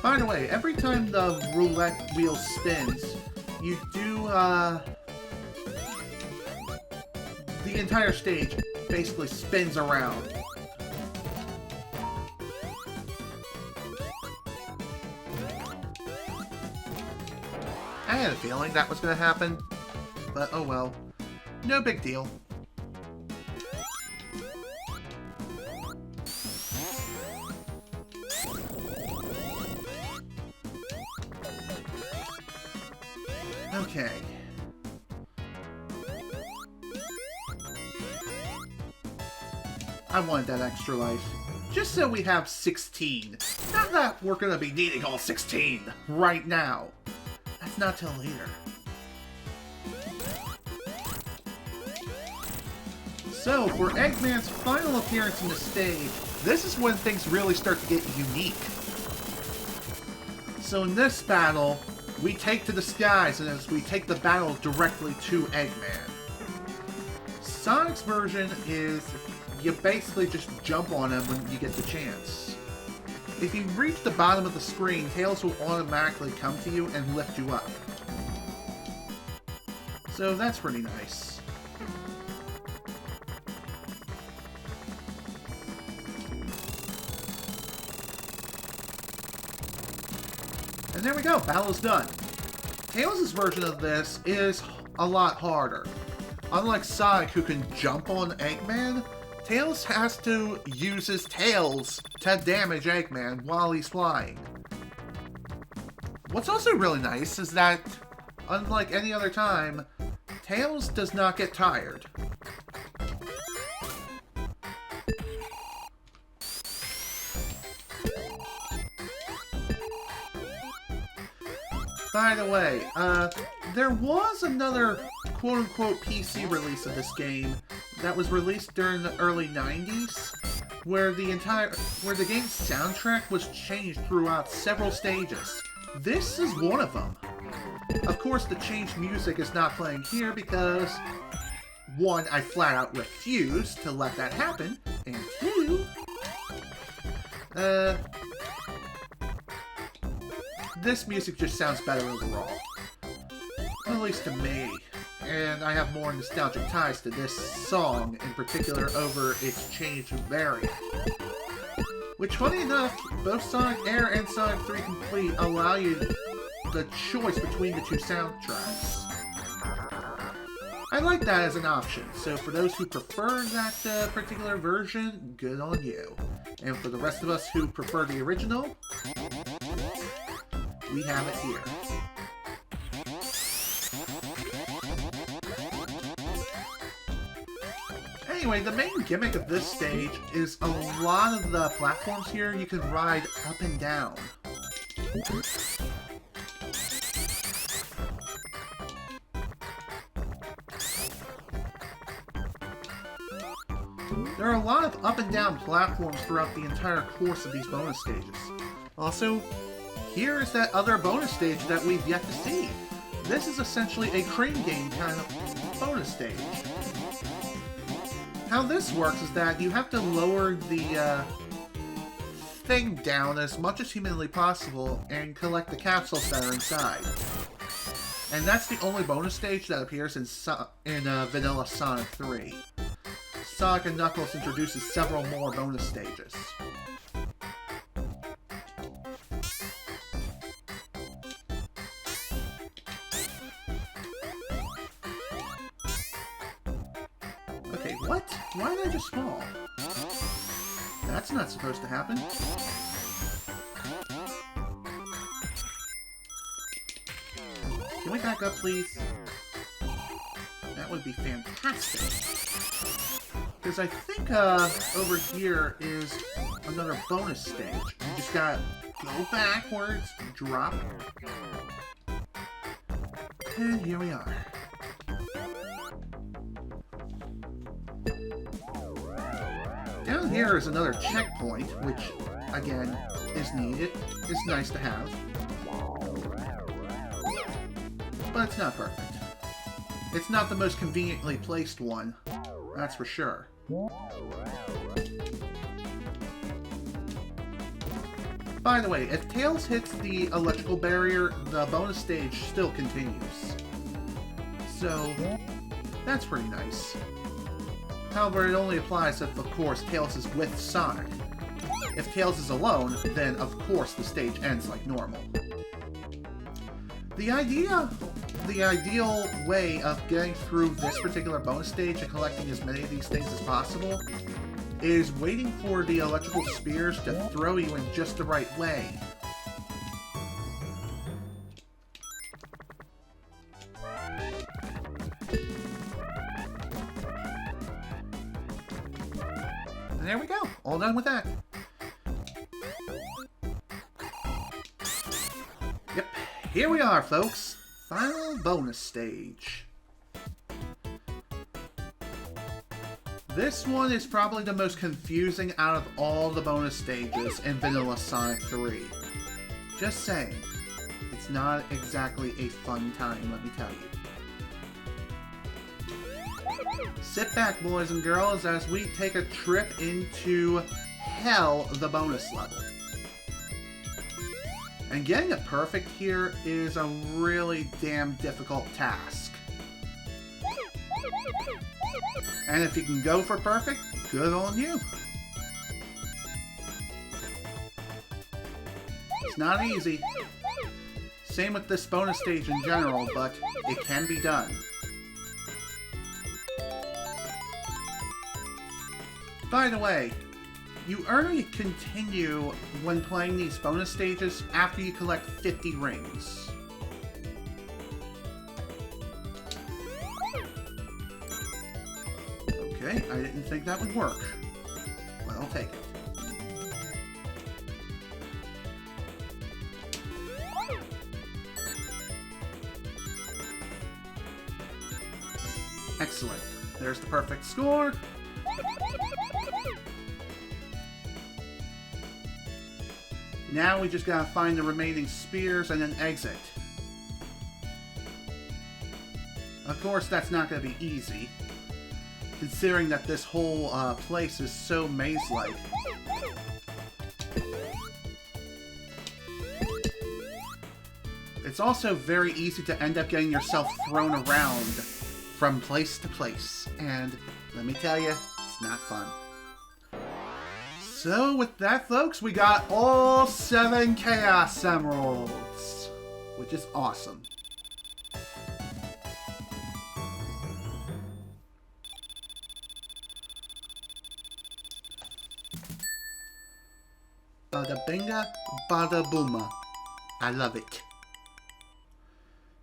By the way, every time the roulette wheel spins, you do, the entire stage basically spins around. I had a feeling that was going to happen, but oh well. No big deal. Okay. I wanted that extra life. Just so we have 16. Not that we're gonna be needing all 16 right now. That's not till later. So, for Eggman's final appearance in the stage, this is when things really start to get unique. So in this battle, we take to the skies, and as we take the battle directly to Eggman. Sonic's version is, you basically just jump on him when you get the chance. If you reach the bottom of the screen, Tails will automatically come to you and lift you up. So that's pretty nice. And there we go, battle's done. Tails' version of this is a lot harder. Unlike Sonic, who can jump on Eggman, Tails has to use his tails to damage Eggman while he's flying. What's also really nice is that, unlike any other time, Tails does not get tired. By the way, there was another quote-unquote PC release of this game that was released during the early 90s, where the game's soundtrack was changed throughout several stages. This is one of them. Of course, the changed music is not playing here because, one, I flat out refuse to let that happen, and two, this music just sounds better overall. At least to me. And I have more nostalgic ties to this song, in particular over its changed variant. Which, funny enough, both Sonic Air and Sonic 3 Complete allow you the choice between the two soundtracks. I like that as an option, so for those who prefer that particular version, good on you. And for the rest of us who prefer the original, we have it here. Anyway, the main gimmick of this stage is a lot of the platforms here you can ride up and down. There are a lot of up and down platforms throughout the entire course of these bonus stages. Also, here is that other bonus stage that we've yet to see. This is essentially a crane game kind of bonus stage. How this works is that you have to lower the thing down as much as humanly possible and collect the capsules that are inside. And that's the only bonus stage that appears in Vanilla Sonic 3. Sonic and Knuckles introduces several more bonus stages. Okay, what? Why did I just fall? That's not supposed to happen. Can we back up, please? That would be fantastic. Because I think over here is another bonus stage. You just gotta go backwards, drop, and here we are. Down here is another checkpoint, which, again, is needed. It's nice to have. But it's not perfect. It's not the most conveniently placed one, that's for sure. By the way, if Tails hits the electrical barrier, the bonus stage still continues. So, that's pretty nice. However, it only applies if, of course, Tails is with Sonic. If Tails is alone, then, of course, the stage ends like normal. The ideal way of getting through this particular bonus stage and collecting as many of these things as possible is waiting for the electrical spears to throw you in just the right way. And there we go, all done with that. Yep, here we are, folks. Final bonus stage. This one is probably the most confusing out of all the bonus stages in Vanilla Sonic 3. Just saying, it's not exactly a fun time, let me tell you. Sit back, boys and girls, as we take a trip into Hell, the bonus level. And getting it perfect here is a really damn difficult task. And if you can go for perfect, good on you. It's not easy. Same with this bonus stage in general, but it can be done. By the way, you only continue when playing these bonus stages after you collect 50 rings. Okay, I didn't think that would work. Well, I'll take it. Excellent. There's the perfect score. Now we just gotta find the remaining spears and then exit. Of course, that's not gonna be easy, considering that this whole place is so maze-like. It's also very easy to end up getting yourself thrown around from place to place, and let me tell you, it's not fun. So with that, folks, we got all 7 Chaos Emeralds, which is awesome. Bada binga, bada booma. I love it.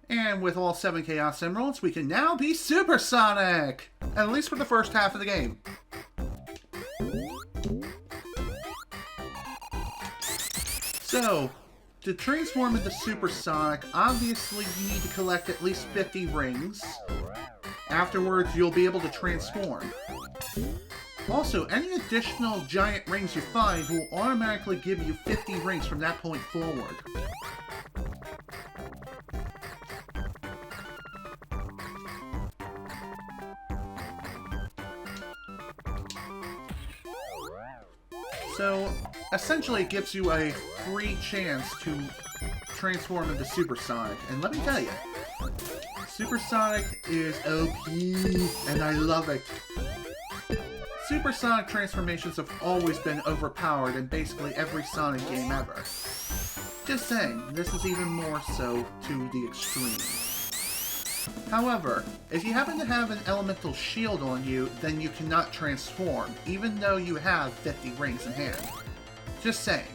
And with all 7 Chaos Emeralds, we can now be Super Sonic! At least for the first half of the game. So, to transform into Super Sonic, obviously you need to collect at least 50 rings. Afterwards, you'll be able to transform. Also, any additional giant rings you find will automatically give you 50 rings from that point forward. So, essentially it gives you a free chance to transform into Super Sonic. And let me tell you, Super Sonic is OP, and I love it. Super Sonic transformations have always been overpowered in basically every Sonic game ever. Just saying, this is even more so to the extreme. However, if you happen to have an elemental shield on you, then you cannot transform, even though you have 50 rings in hand. Just saying.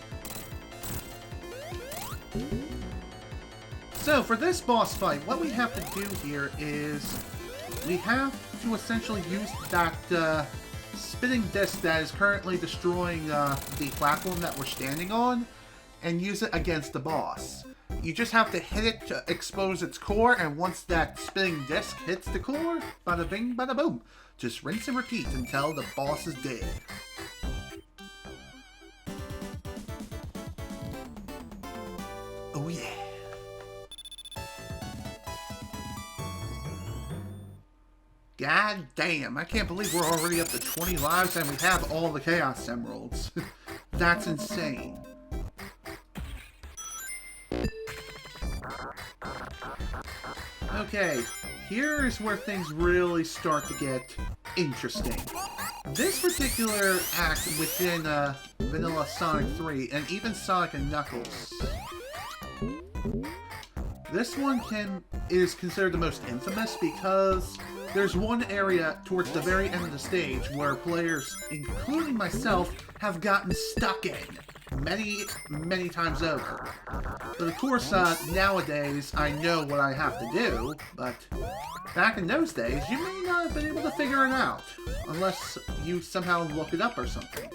So, for this boss fight, what we have to do here is we have to essentially use that spinning disc that is currently destroying the platform that we're standing on, and use it against the boss. You just have to hit it to expose its core, and once that spinning disc hits the core, bada bing, bada boom. Just rinse and repeat until the boss is dead. Oh yeah. God damn, I can't believe we're already up to 20 lives and we have all the Chaos Emeralds. That's insane. Okay, here is where things really start to get interesting. This particular act within Vanilla Sonic 3, and even Sonic and Knuckles, this one is considered the most infamous because there's one area towards the very end of the stage where players, including myself, have gotten stuck in many times over. But of course, nowadays, I know what I have to do, but back in those days, you may not have been able to figure it out, unless you somehow look it up or something.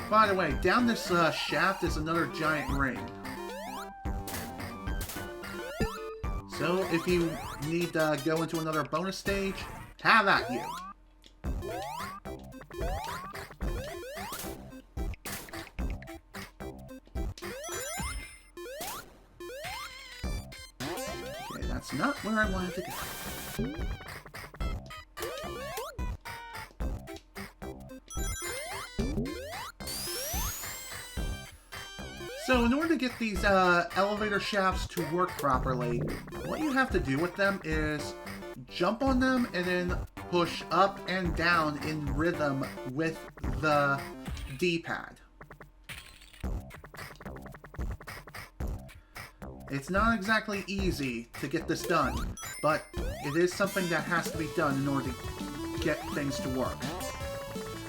By the way, down this shaft is another giant ring. So, if you need to go into another bonus stage, have at you. Okay, that's not where I wanted to go. So in order to get these elevator shafts to work properly, what you have to do with them is jump on them and then push up and down in rhythm with the D-pad. It's not exactly easy to get this done, but it is something that has to be done in order to get things to work.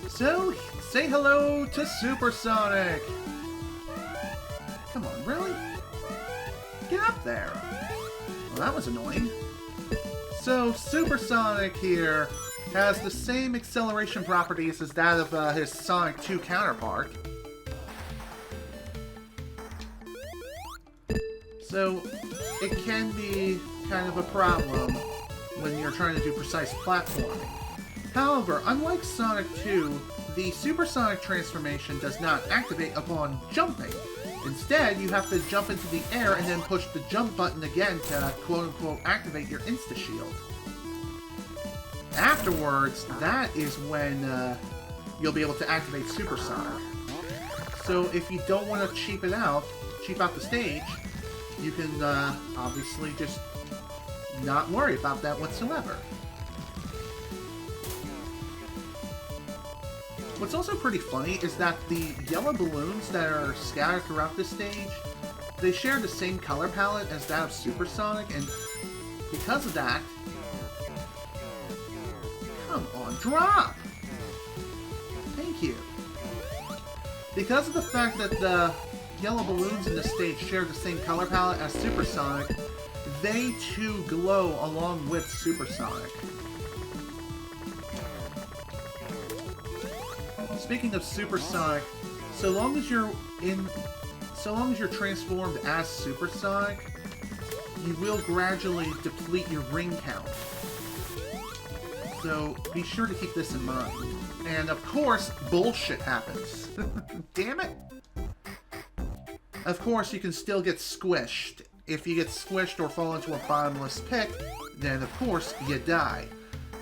So, say hello to Supersonic! Come on, really? Get up there! Well, that was annoying. So, Supersonic here has the same acceleration properties as that of his Sonic 2 counterpart. So, it can be kind of a problem when you're trying to do precise platforming. However, unlike Sonic 2, the Supersonic transformation does not activate upon jumping. Instead, you have to jump into the air and then push the jump button again to quote-unquote activate your insta-shield. Afterwards, that is when you'll be able to activate Supersonic. So if you don't want to cheap out the stage, you can obviously just not worry about that whatsoever. What's also pretty funny is that the yellow balloons that are scattered throughout this stage, they share the same color palette as that of Supersonic, and because of that... Come on, drop! Thank you. Because of the fact that the yellow balloons in the stage share the same color palette as Supersonic, they too glow along with Supersonic. Speaking of Supersonic, so long as you're transformed as Supersonic, you will gradually deplete your ring count. So be sure to keep this in mind. And of course, bullshit happens. Damn it! Of course, you can still get squished. If you get squished or fall into a bottomless pit, then of course you die,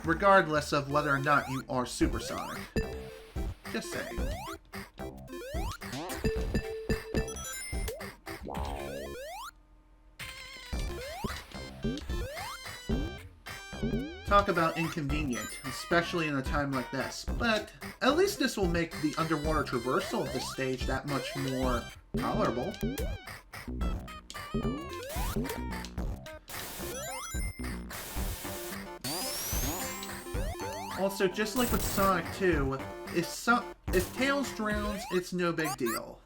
regardless of whether or not you are Supersonic. Just saying. Talk about inconvenient, especially in a time like this. But at least this will make the underwater traversal of this stage that much more tolerable. Also, just like with Sonic 2, if Tails drowns, it's no big deal.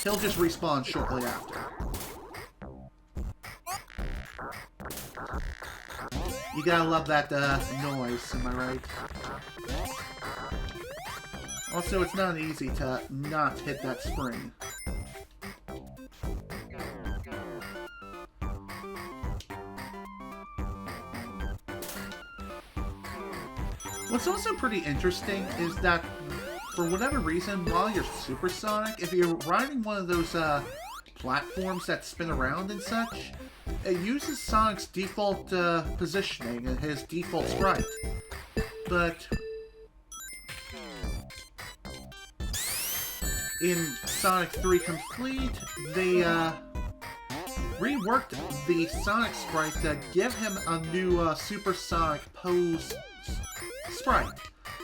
He'll just respawn shortly after. You gotta love that noise, am I right? Also, it's not easy to not hit that spring. What's also pretty interesting is that, for whatever reason, while you're Supersonic, if you're riding one of those platforms that spin around and such, it uses Sonic's default positioning and his default sprite. But in Sonic 3 Complete, they reworked the Sonic sprite to give him a new Supersonic pose sprite,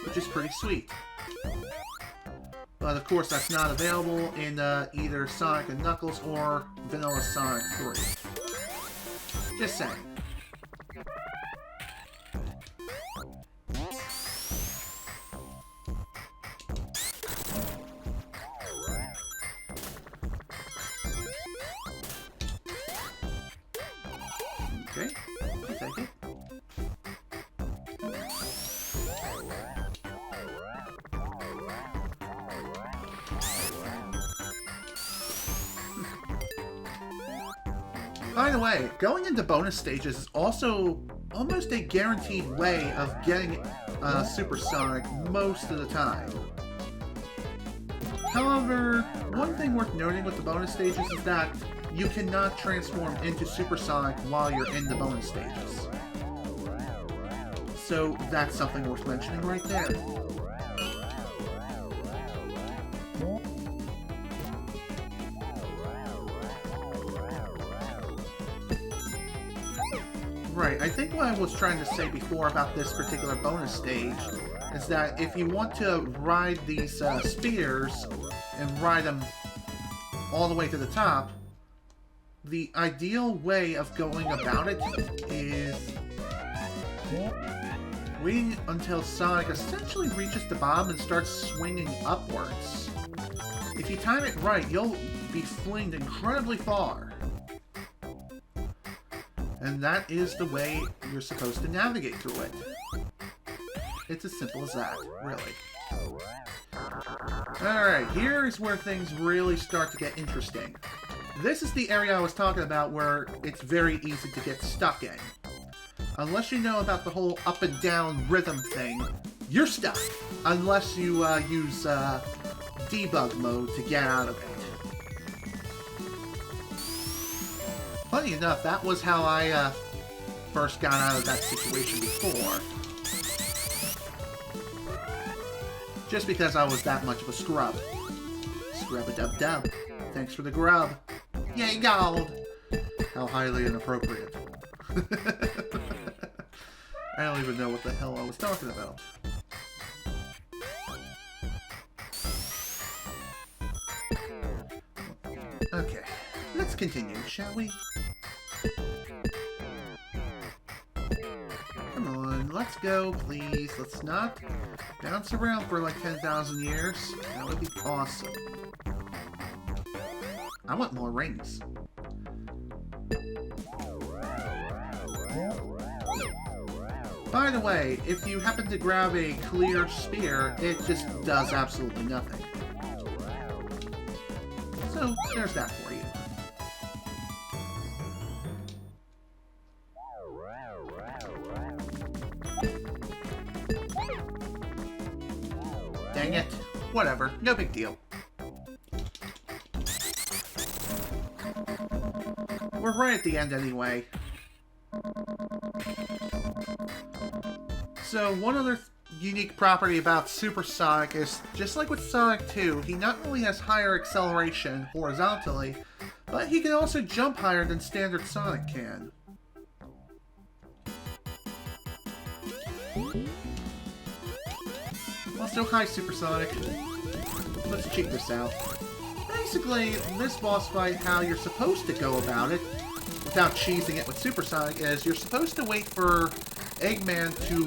which is pretty sweet. But of course, that's not available in either Sonic and Knuckles or Vanilla Sonic 3. Just saying. Okay, I'll take it. By the way, going into bonus stages is also almost a guaranteed way of getting Supersonic most of the time. However, one thing worth noting with the bonus stages is that you cannot transform into Supersonic while you're in the bonus stages. So that's something worth mentioning right there. Right, I think what I was trying to say before about this particular bonus stage is that if you want to ride these spears and ride them all the way to the top, the ideal way of going about it is waiting until Sonic essentially reaches the bottom and starts swinging upwards. If you time it right, you'll be flinged incredibly far. And that is the way you're supposed to navigate through it. It's as simple as that, really. Alright, here is where things really start to get interesting. This is the area I was talking about where it's very easy to get stuck in. Unless you know about the whole up and down rhythm thing, you're stuck. Unless you use debug mode to get out of it. Funny enough, that was how I first got out of that situation before. Just because I was that much of a scrub. Scrub-a-dub-dub. Thanks for the grub. Yay, gold! How highly inappropriate. I don't even know what the hell I was talking about. Okay, let's continue, shall we? Come on, let's go, please. Let's not bounce around for like 10,000 years. That would be awesome. I want more rings. By the way, if you happen to grab a clear spear, it just does absolutely nothing. So, there's that for you. Dang it. Whatever. No big deal. We're right at the end anyway. So, one other unique property about Super Sonic is, just like with Sonic 2, he not only has higher acceleration horizontally, but he can also jump higher than standard Sonic can. Also, hi Super Sonic. Let's check this out. Basically, this boss fight, how you're supposed to go about it, without cheesing it with Super Sonic, is you're supposed to wait for Eggman to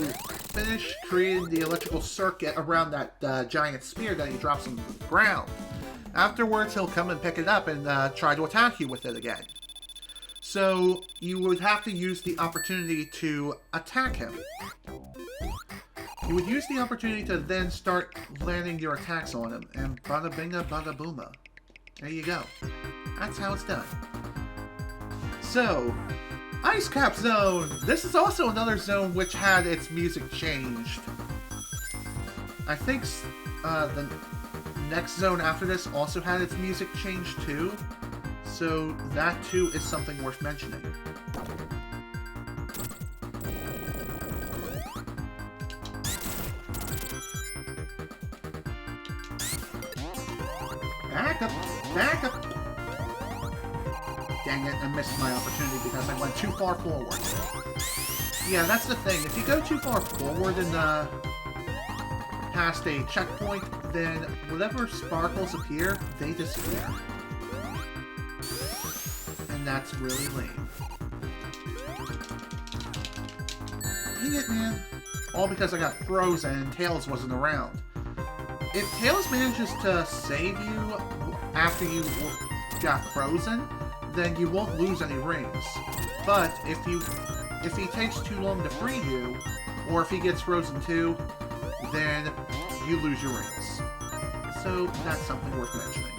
finish creating the electrical circuit around that giant spear that he drops on the ground. Afterwards, he'll come and pick it up and try to attack you with it again. So, you would have to use the opportunity to attack him. You would use the opportunity to then start landing your attacks on him, and bada binga bada booma. There you go. That's how it's done. So, Ice Cap Zone! This is also another zone which had its music changed. I think the next zone after this also had its music changed too. So that too is something worth mentioning. Back up! Back up! Dang it, I missed my opportunity because I went too far forward. Yeah, that's the thing. If you go too far forward and past a checkpoint, then whatever sparkles appear, they disappear. And that's really lame. Dang it, man. All because I got frozen and Tails wasn't around. If Tails manages to save you after you got frozen, then you won't lose any rings. But if he takes too long to free you, or if he gets frozen too, then you lose your rings. So that's something worth mentioning.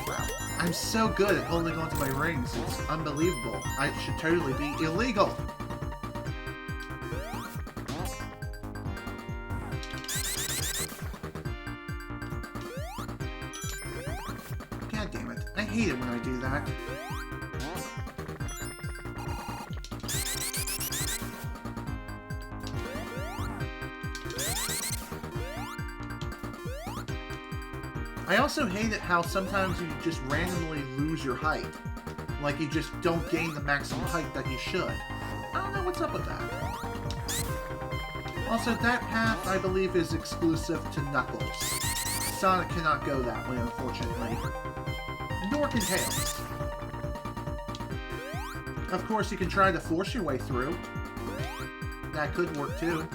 Wow, I I'm so good at holding onto my rings. It's unbelievable. I should totally be illegal. God damn it. I hate it when I do that. I also hate it how sometimes you just randomly lose your height. Like you just don't gain the maximum height that you should. I don't know what's up with that. Also, that path, I believe, is exclusive to Knuckles. Sonic cannot go that way, unfortunately. Nor can Tails. Of course, you can try to force your way through. That could work, too.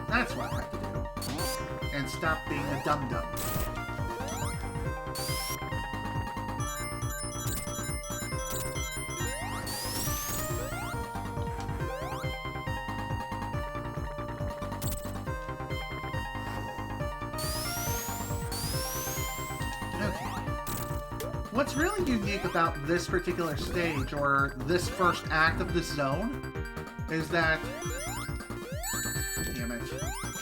That's what I have to do. And stop being a dum-dum. Okay. What's really unique about this particular stage, or this first act of this zone, is that... Damn it.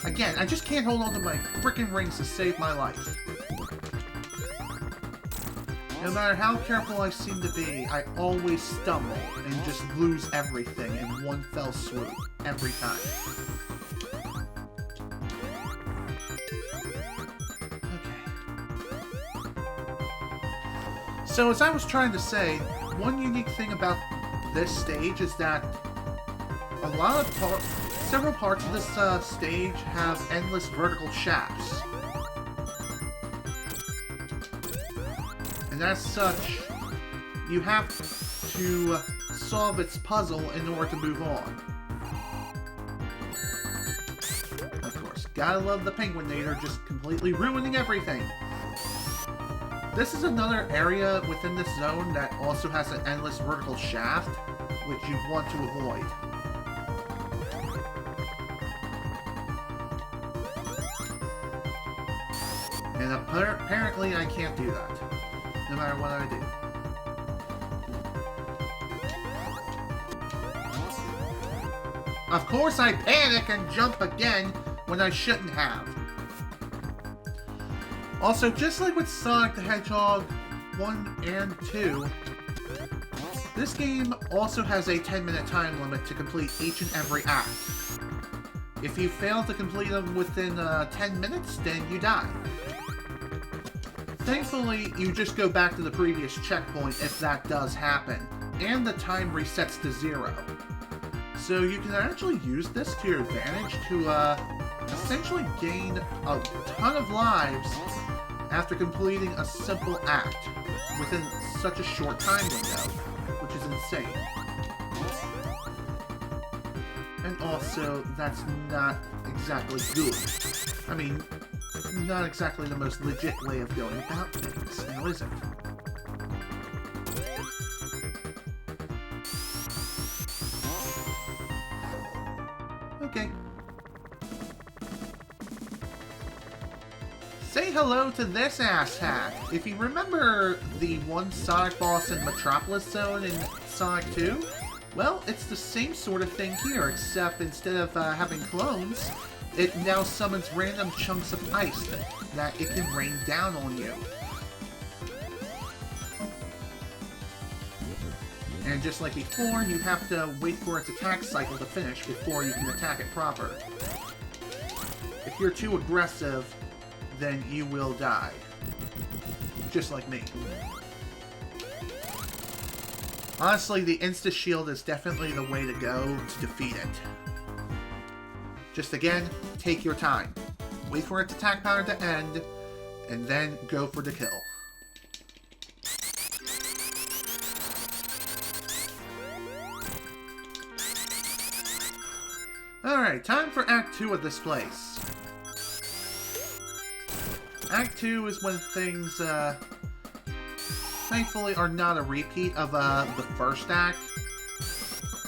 Again, I just can't hold on to my frickin' rings to save my life. No matter how careful I seem to be, I always stumble and just lose everything in one fell swoop. Every time. Okay. So as I was trying to say, one unique thing about this stage is that a lot of several parts of this stage have endless vertical shafts. And as such, you have to solve its puzzle in order to move on. Of course, gotta love the Penguinator just completely ruining everything. This is another area within this zone that also has an endless vertical shaft, which you want to avoid. And apparently I can't do that, no matter what I do. Of course I panic and jump again when I shouldn't have. Also, just like with Sonic the Hedgehog 1 and 2, this game also has a 10-minute time limit to complete each and every act. If you fail to complete them within 10 minutes, then you die. Thankfully, you just go back to the previous checkpoint if that does happen, and the time resets to 0. So you can actually use this to your advantage to essentially gain a ton of lives after completing a simple act within such a short time window, which is insane. And also, that's not exactly good. I mean, not exactly the most legit way of going about things, now is it? Okay. Say hello to this asshat. If you remember the one Sonic boss in Metropolis Zone in Sonic 2, well, it's the same sort of thing here, except instead of having clones, it now summons random chunks of ice that it can rain down on you. And just like before, you have to wait for its attack cycle to finish before you can attack it proper. If you're too aggressive, then you will die. Just like me. Honestly, the insta-shield is definitely the way to go to defeat it. Just again, take your time. Wait for its attack power to end, and then go for the kill. Alright, time for Act 2 of this place. Act 2 is when things thankfully, are not a repeat of the first act,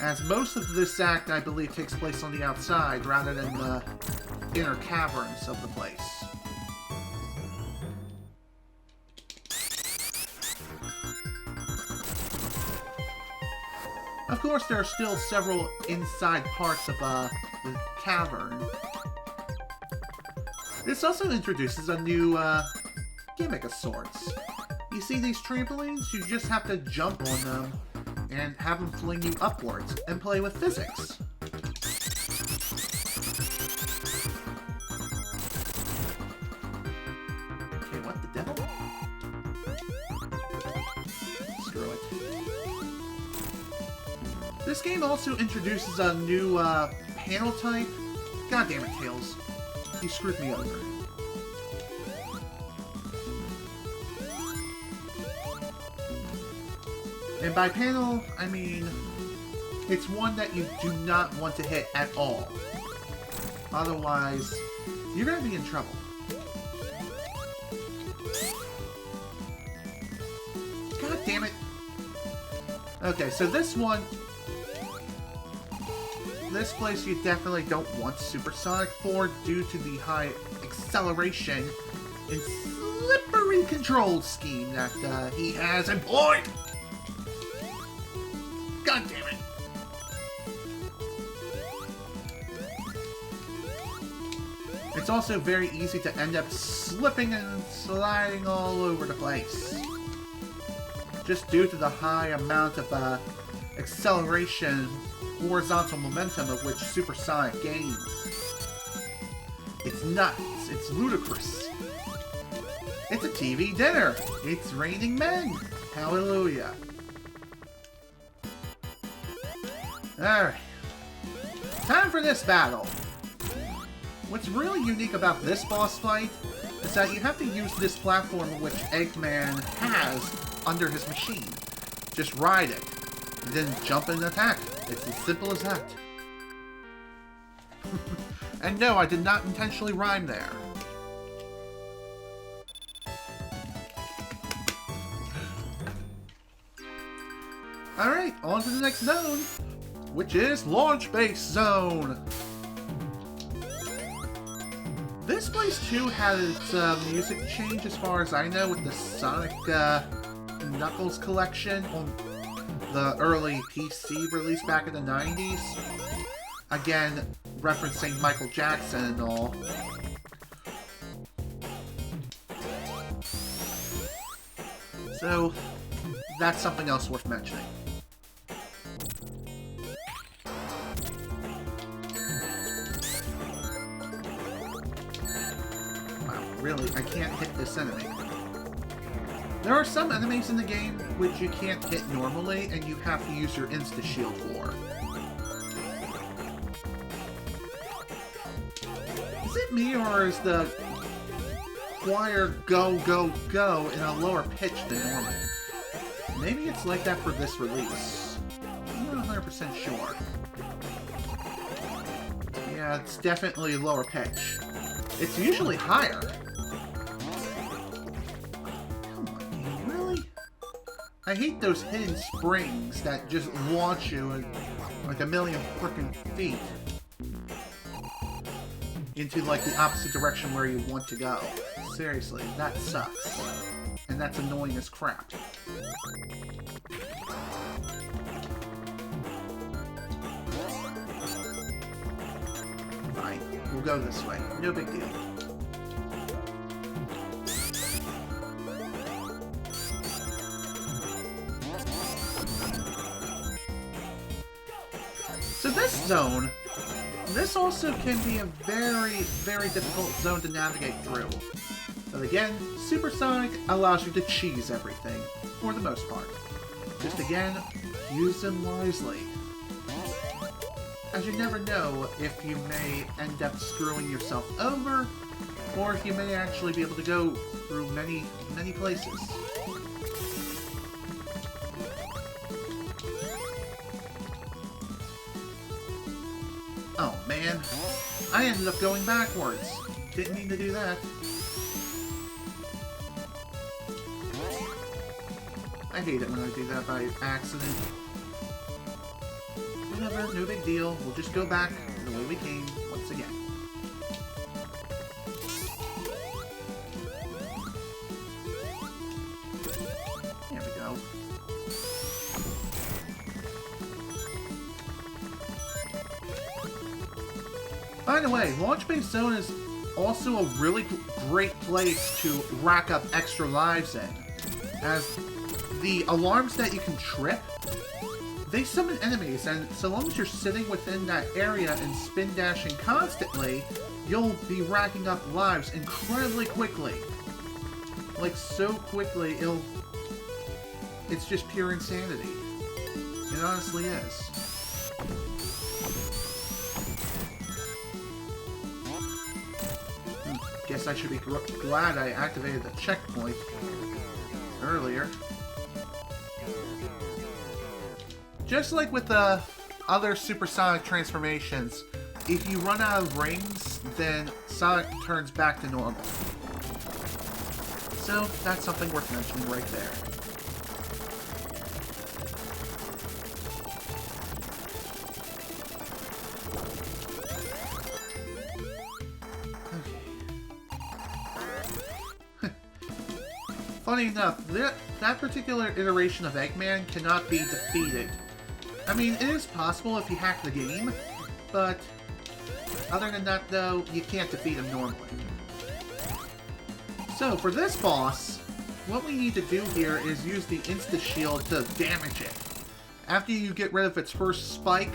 as most of this act, I believe, takes place on the outside rather than the inner caverns of the place. Of course, there are still several inside parts of the cavern. This also introduces a new gimmick of sorts. You see these trampolines? You just have to jump on them and have them fling you upwards and play with physics. Okay, what the devil? Screw it. This game also introduces a new panel type. God damn it, Tails. You screwed me over. And by panel, I mean it's one that you do not want to hit at all. Otherwise, you're going to be in trouble. God damn it. Okay, so this one... This place you definitely don't want Supersonic for due to the high acceleration and slippery control scheme that he has employed! God damn it! It's also very easy to end up slipping and sliding all over the place. Just due to the high amount of acceleration, horizontal momentum of which Supersonic gains. It's nuts. It's ludicrous. It's a TV dinner. It's raining men. Hallelujah. Alright. Time for this battle. What's really unique about this boss fight is that you have to use this platform which Eggman has under his machine. Just ride it, and then jump and attack. It's as simple as that. And no, I did not intentionally rhyme there. Alright, on to the next zone, which is Launch Base Zone. This place too had its music change as far as I know with the Sonic Knuckles collection on the early PC release back in the 90s. Again, referencing Michael Jackson and all. So, that's something else worth mentioning. Wow, really, I can't hit this enemy. There are some enemies in the game which you can't hit normally, and you have to use your insta-shield for. Is it me, or is the choir go, go, go in a lower pitch than normal? Maybe it's like that for this release. I'm not 100% sure. Yeah, it's definitely lower pitch. It's usually higher. I hate those hidden springs that just launch you like a million frickin' feet into like the opposite direction where you want to go. Seriously, that sucks. And that's annoying as crap. Fine, we'll go this way. No big deal. So this zone, this also can be a very, very difficult zone to navigate through. But again, Supersonic allows you to cheese everything, for the most part. Just again, use them wisely. As you never know if you may end up screwing yourself over, or if you may actually be able to go through many, many places. Oh man, I ended up going backwards. Didn't mean to do that. I hate it when I do that by accident. Whatever, no big deal. We'll just go back the way we came once again. There we go. By the way, Launch Base Zone is also a really great place to rack up extra lives in, as the alarms that you can trip, they summon enemies, and so long as you're sitting within that area and spin dashing constantly, you'll be racking up lives incredibly quickly. Like, so quickly, it's just pure insanity. It honestly is. Guess I should be glad I activated the checkpoint earlier. Just like with the other supersonic transformations, if you run out of rings, then Sonic turns back to normal. So that's something worth mentioning right there. Funny enough, that particular iteration of Eggman cannot be defeated. I mean, it is possible if you hack the game, but other than that, though, you can't defeat him normally. So, for this boss, what we need to do here is use the Insta-Shield to damage it. After you get rid of its first spike,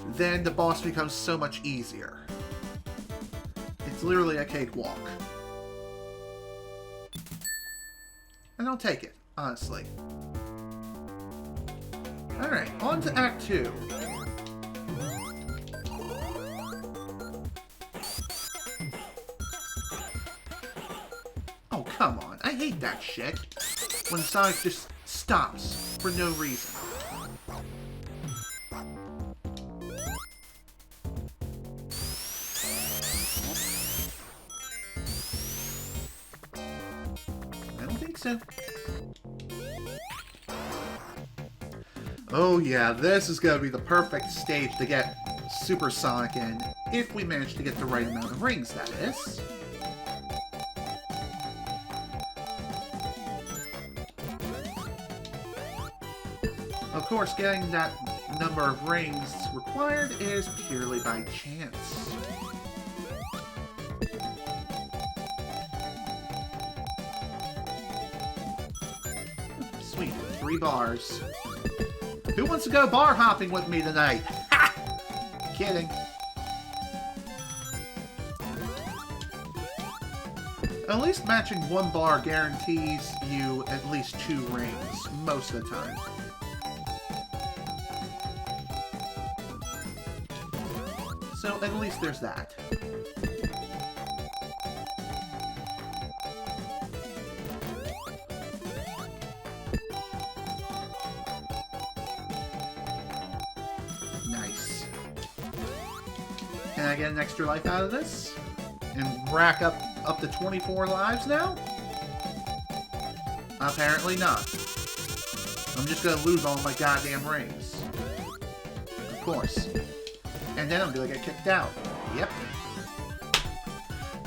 then the boss becomes so much easier. It's literally a cakewalk. And I'll take it, honestly. Alright, on to Act 2. Oh, come on. I hate that shit. When Sonic just stops for no reason. So. Oh yeah, this is going to be the perfect stage to get Super Sonic in, if we manage to get the right amount of rings, that is. Of course, getting that number of rings required is purely by chance. Sweet, 3 bars. Who wants to go bar hopping with me tonight? Ha! Kidding. At least matching 1 bar guarantees you at least 2 rings, most of the time. So at least there's that. Can I get an extra life out of this? And rack up to 24 lives now? Apparently not. I'm just gonna lose all my goddamn rings. Of course. And then I'm gonna get kicked out. Yep.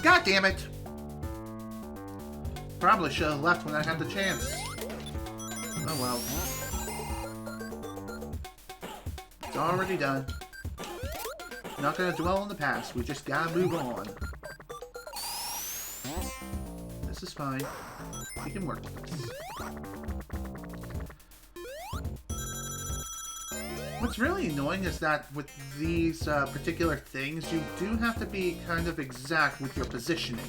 God damn it! Probably should have left when I had the chance. Oh well. It's already done. Not gonna dwell on the past, we just gotta move on. This is fine. We can work with this. What's really annoying is that with these particular things, you do have to be kind of exact with your positioning.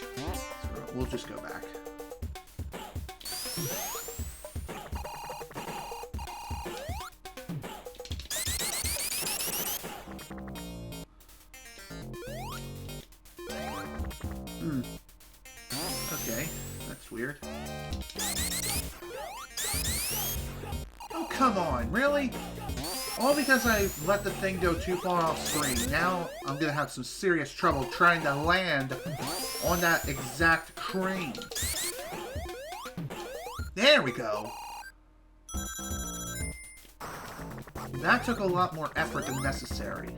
So we'll just go back. Okay, that's weird. Oh, come on, really? All because I let the thing go too far off screen. Now I'm gonna have some serious trouble trying to land on that exact crane. There we go. That took a lot more effort than necessary,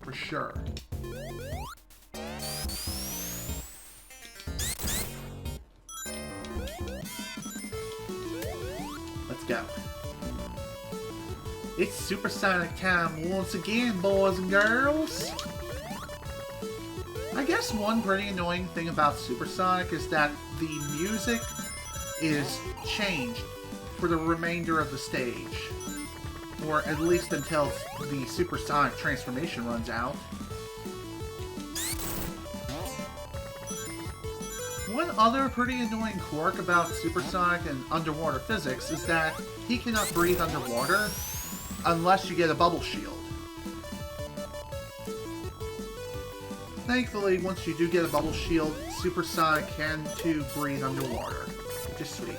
for sure. Let's go. It's supersonic time once again, boys and girls. I guess one pretty annoying thing about Supersonic is that the music is changed for the remainder of the stage. Or at least until the supersonic transformation runs out. One other pretty annoying quirk about supersonic and underwater physics is that he cannot breathe underwater unless you get a bubble shield. Thankfully, once you do get a bubble shield, Supersonic can too breathe underwater, which is sweet.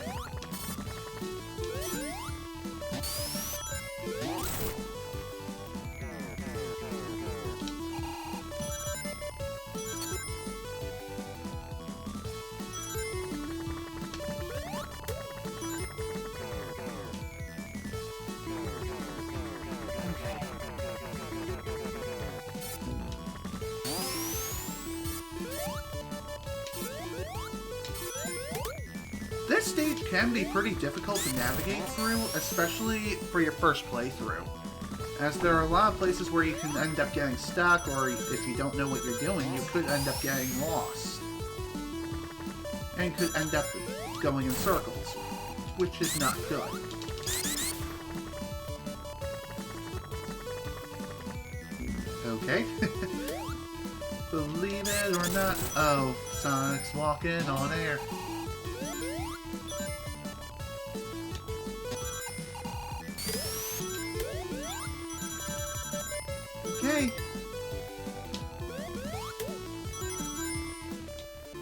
This stage can be pretty difficult to navigate through, especially for your first playthrough, as there are a lot of places where you can end up getting stuck, or if you don't know what you're doing, you could end up getting lost. And could end up going in circles, which is not good. Okay. Believe it or not, oh, Sonic's walking on air. Okay.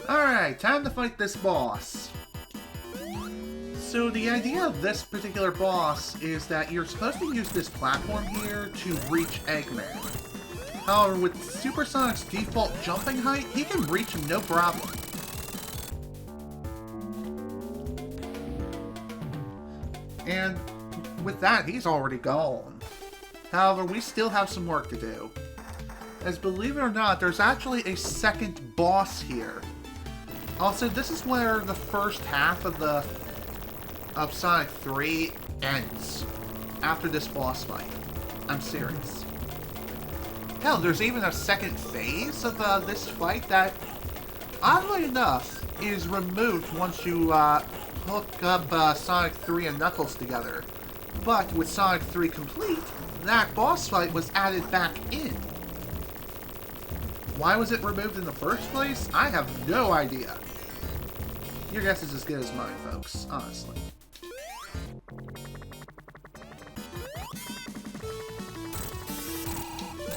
Alright, time to fight this boss. So the idea of this particular boss is that you're supposed to use this platform here to reach Eggman. However, with Supersonic's default jumping height, he can reach him no problem. And with that, he's already gone. However, we still have some work to do. As believe it or not, there's actually a second boss here. Also, this is where the first half of Sonic 3 ends. After this boss fight. I'm serious. Hell, there's even a second phase of this fight that, oddly enough, is removed once you hook up Sonic 3 and Knuckles together. But with Sonic 3 complete, that boss fight was added back in. Why was it removed in the first place? I have no idea. Your guess is as good as mine, folks, honestly.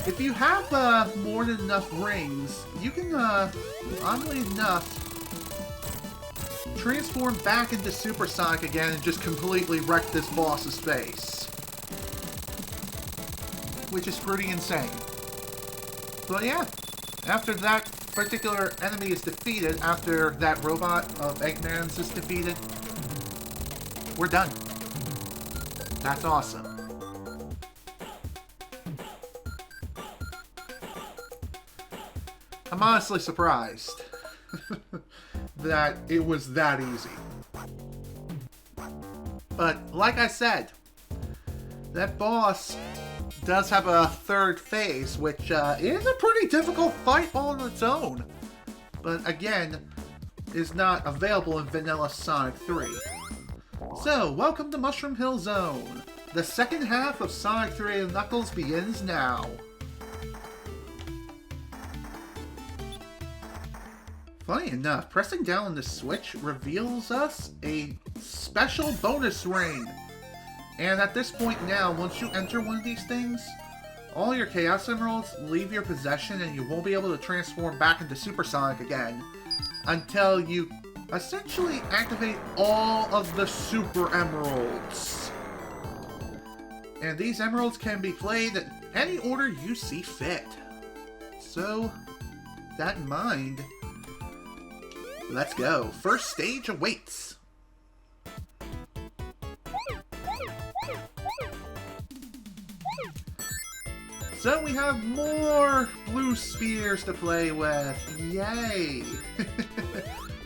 If you have more than enough rings, you can, oddly enough, transform back into Supersonic again and just completely wreck this boss's face. Which is pretty insane. But yeah, after that particular enemy is defeated, after that robot of Eggman's is defeated, we're done. That's awesome. I'm honestly surprised that it was that easy. But like I said, that boss does have a third phase, which is a pretty difficult fight all on its own. But again, is not available in vanilla Sonic 3. So, welcome to Mushroom Hill Zone. The second half of Sonic 3 and Knuckles begins now. Funny enough, pressing down on the switch reveals us a special bonus ring. And at this point now, once you enter one of these things, all your Chaos Emeralds leave your possession and you won't be able to transform back into Supersonic again until you essentially activate all of the Super Emeralds. And these emeralds can be played in any order you see fit. So, that in mind, let's go. First stage awaits. So we have more blue spheres to play with. Yay!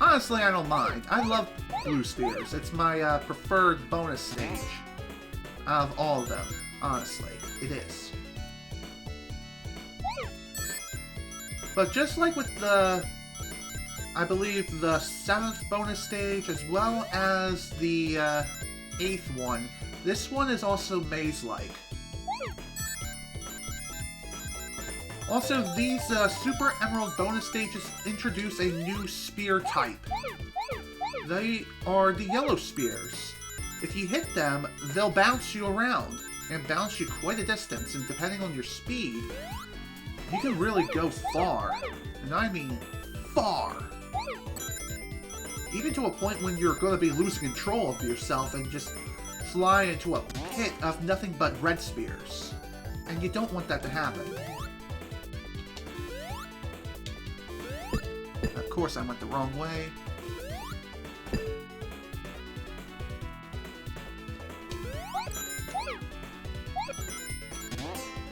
Honestly, I don't mind. I love blue spheres. It's my preferred bonus stage of all of them. Honestly, it is. But just like with the, I believe, the 7th bonus stage as well as the 8th one, this one is also maze-like. Also, these Super Emerald bonus stages introduce a new spear type. They are the yellow spears. If you hit them, they'll bounce you around, and bounce you quite a distance, and depending on your speed, you can really go far. And I mean far. Even to a point when you're going to be losing control of yourself and just fly into a pit of nothing but red spears. And you don't want that to happen. Of course, I went the wrong way.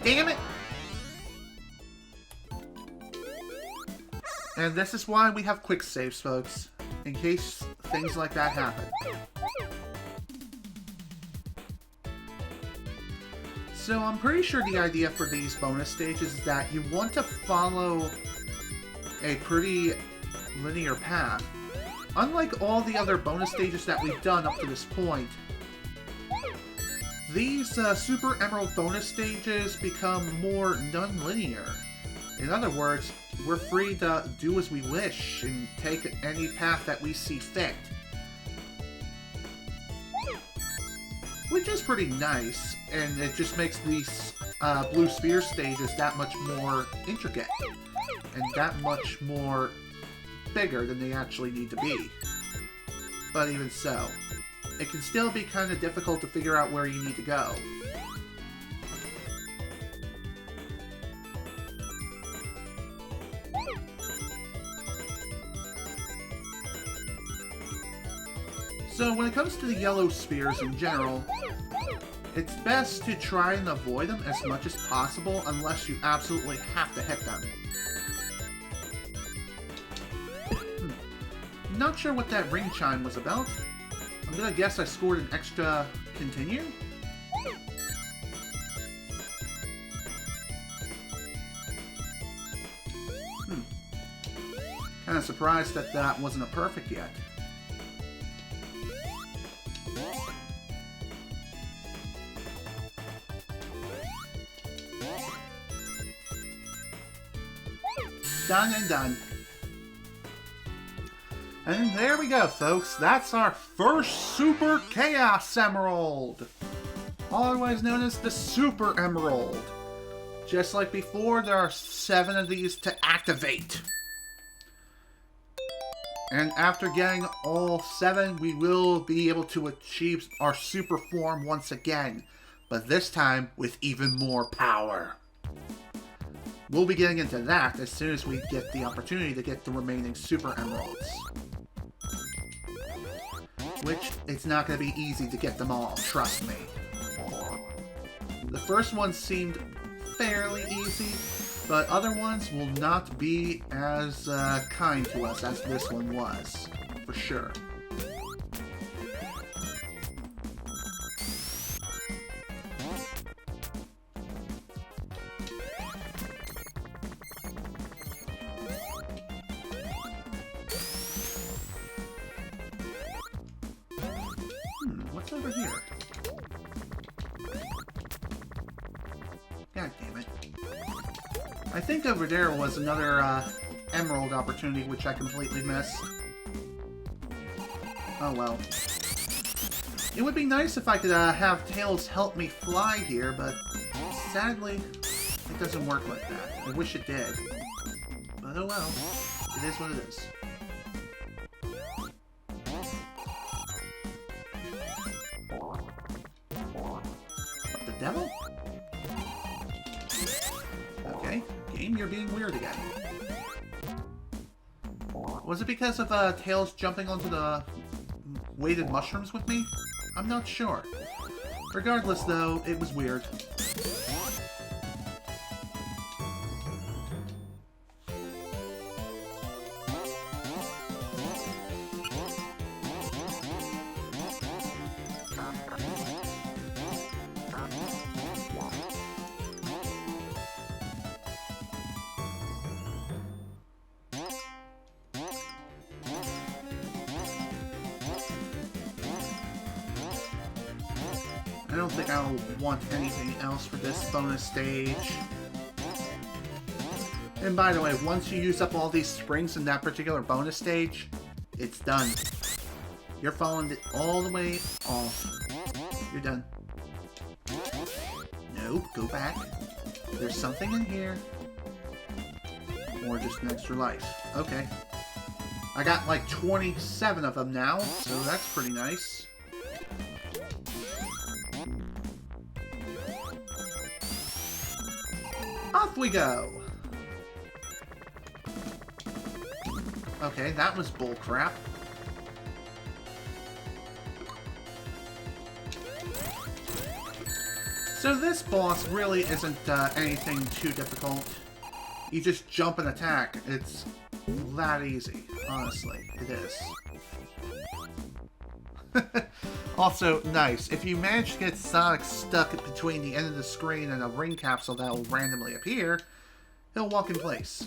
Damn it! And this is why we have quick saves, folks. In case things like that happen. So I'm pretty sure the idea for these bonus stages is that you want to follow a pretty linear path. Unlike all the other bonus stages that we've done up to this point, these Super Emerald bonus stages become more non-linear. In other words, we're free to do as we wish and take any path that we see fit. Which is pretty nice, and it just makes these blue sphere stages that much more intricate and that much more bigger than they actually need to be. But even so, it can still be kind of difficult to figure out where you need to go. So when it comes to the yellow spheres in general, it's best to try and avoid them as much as possible unless you absolutely have to hit them. Not sure what that ring chime was about. I'm gonna guess I scored an extra continue? Kinda surprised that that wasn't a perfect yet. Done and done. And there we go, folks. That's our first Super Chaos Emerald. Otherwise known as the Super Emerald. Just like before, there are 7 of these to activate. And after getting all 7, we will be able to achieve our super form once again. But this time with even more power. We'll be getting into that as soon as we get the opportunity to get the remaining Super Emeralds. Which, it's not going to be easy to get them all, trust me. The first one seemed fairly easy, but other ones will not be as kind to us as this one was, for sure. What's over here? God damn it. I think over there was another emerald opportunity which I completely missed. Oh well. It would be nice if I could have Tails help me fly here, but sadly, it doesn't work like that. I wish it did. But oh well. It is what it is. devil? Okay, game, you're being weird again. Was it because of Tails jumping onto the weighted mushrooms with me? I'm not sure. Regardless, though, it was weird. I don't think I'll want anything else for this bonus stage. And by the way, once you use up all these springs in that particular bonus stage, it's done. You're falling it all the way off. You're done. No, go back. There's something in here. Or just an extra life. Okay. I got like 27 of them now, so that's pretty nice. Off we go! Okay, that was bullcrap. So this boss really isn't anything too difficult. You just jump and attack. It's that easy, honestly. It is. Also, nice. If you manage to get Sonic stuck between the end of the screen and a ring capsule that will randomly appear, he'll walk in place.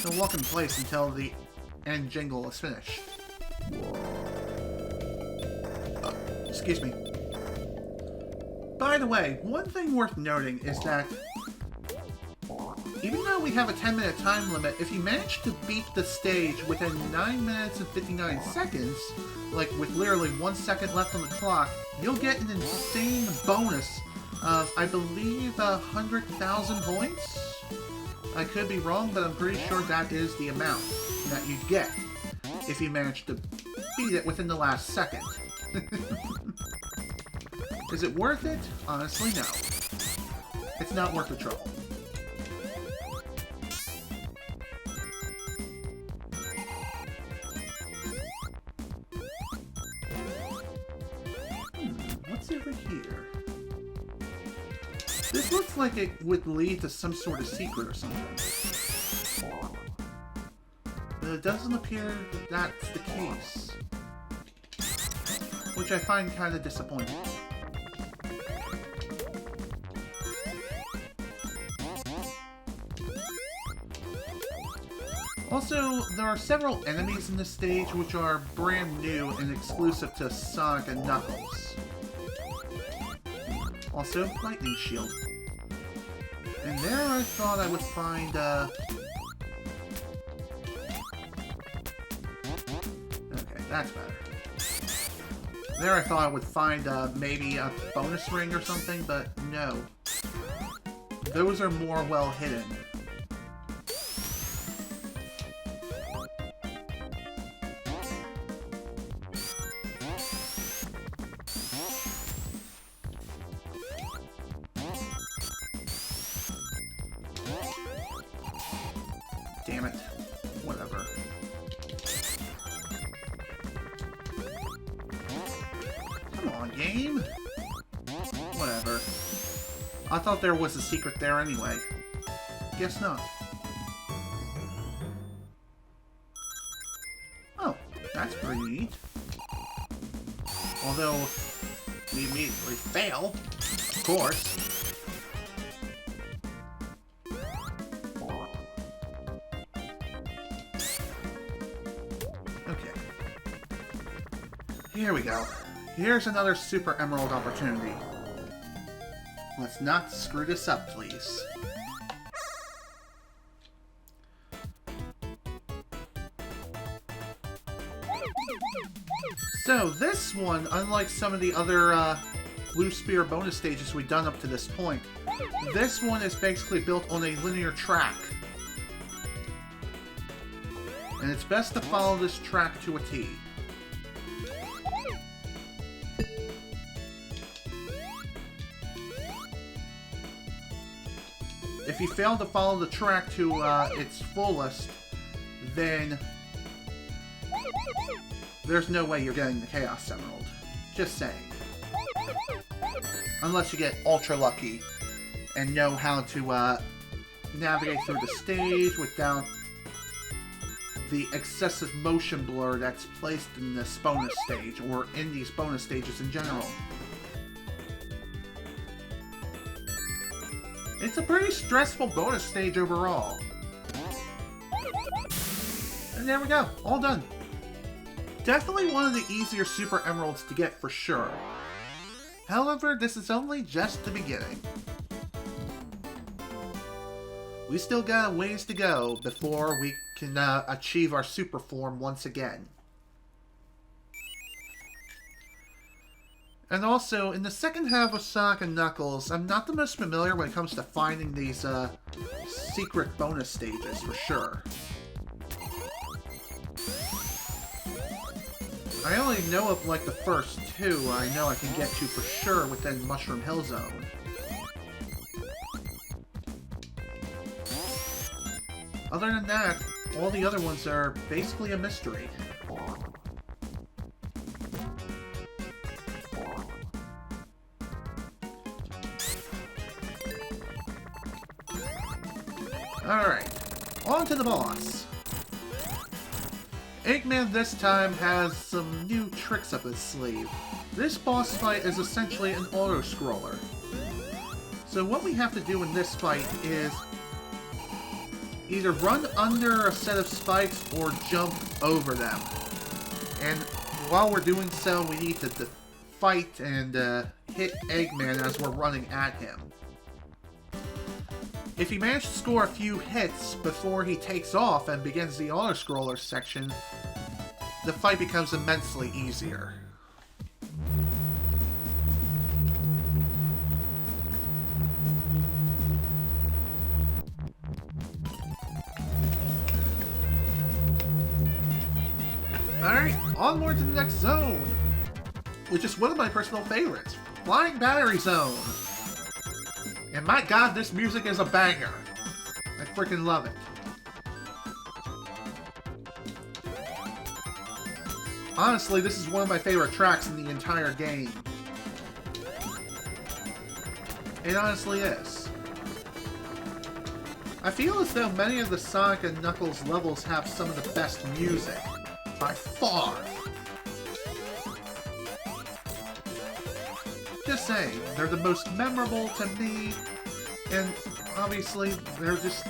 He'll walk in place until the end jingle is finished. Excuse me. By the way, one thing worth noting is that even though we have a 10-minute time limit, if you manage to beat the stage within 9 minutes and 59 seconds, like with literally 1 second left on the clock, you'll get an insane bonus of, I believe, 100,000 points? I could be wrong, but I'm pretty sure that is the amount that you get if you manage to beat it within the last second. Is it worth it? Honestly, no. It's not worth the trouble. What's over here? This looks like it would lead to some sort of secret or something. But it doesn't appear that that's the case. Which I find kind of disappointing. Also, there are several enemies in this stage which are brand new and exclusive to Sonic and Knuckles. Also, Lightning Shield. And there I thought I would find, okay, that's better. There I thought I would find, maybe a bonus ring or something, but no. Those are more well hidden. Damn it. Whatever. Come on, game. Whatever. I thought there was a secret there anyway. Guess not. Oh, that's pretty neat. Although, we immediately fail, of course. Here we go. Here's another Super Emerald opportunity. Let's not screw this up, please. So, this one, unlike some of the other Blue Spear bonus stages we've done up to this point, this one is basically built on a linear track. And it's best to follow this track to a T. If you fail to follow the track to its fullest, then there's no way you're getting the Chaos Emerald. Just saying. Unless you get ultra lucky and know how to navigate through the stage without the excessive motion blur that's placed in this bonus stage, or in these bonus stages in general. It's a pretty stressful bonus stage overall. And there we go, all done. Definitely one of the easier Super Emeralds to get for sure. However, this is only just the beginning. We still got a ways to go before we can achieve our super form once again. And also, in the second half of Sonic and Knuckles, I'm not the most familiar when it comes to finding these secret bonus stages, for sure. I only know of like the first two I know I can get to for sure within Mushroom Hill Zone. Other than that, all the other ones are basically a mystery. Alright, on to the boss. Eggman this time has some new tricks up his sleeve. This boss fight is essentially an auto-scroller. So what we have to do in this fight is either run under a set of spikes or jump over them. And while we're doing so, we need to fight and hit Eggman as we're running at him. If you manage to score a few hits before he takes off and begins the auto-scroller section, the fight becomes immensely easier. Alright, onward to the next zone, which is one of my personal favorites, Flying Battery Zone. And my god, this music is a banger. I freaking love it. Honestly, this is one of my favorite tracks in the entire game. It honestly is. I feel as though many of the Sonic and Knuckles levels have some of the best music. By far. Just saying, they're the most memorable to me, and obviously they're just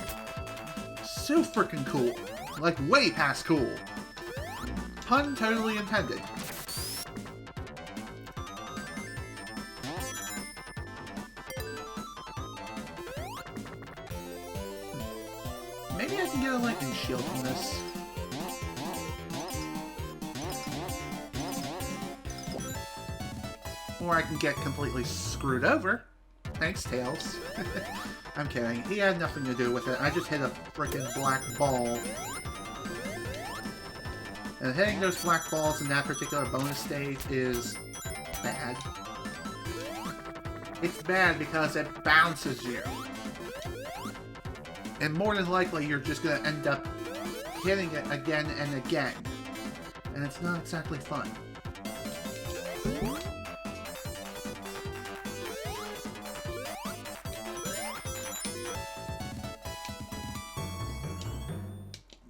so freaking cool. Like, way past cool. Pun totally intended. Maybe I can get a lightning shield from this. Or I can get completely screwed over. Thanks, Tails. I'm kidding. He had nothing to do with it. I just hit a frickin' black ball. And hitting those black balls in that particular bonus stage is bad. It's bad because it bounces you. And more than likely, you're just going to end up hitting it again and again. And it's not exactly fun.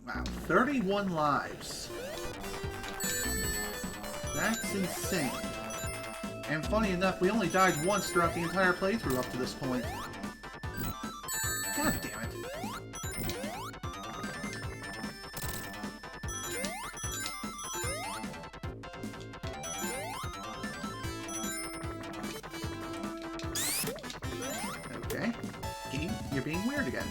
Wow, 31 lives. That's insane. And funny enough, we only died once throughout the entire playthrough up to this point. God damn it. Okay. Game, you're being weird again.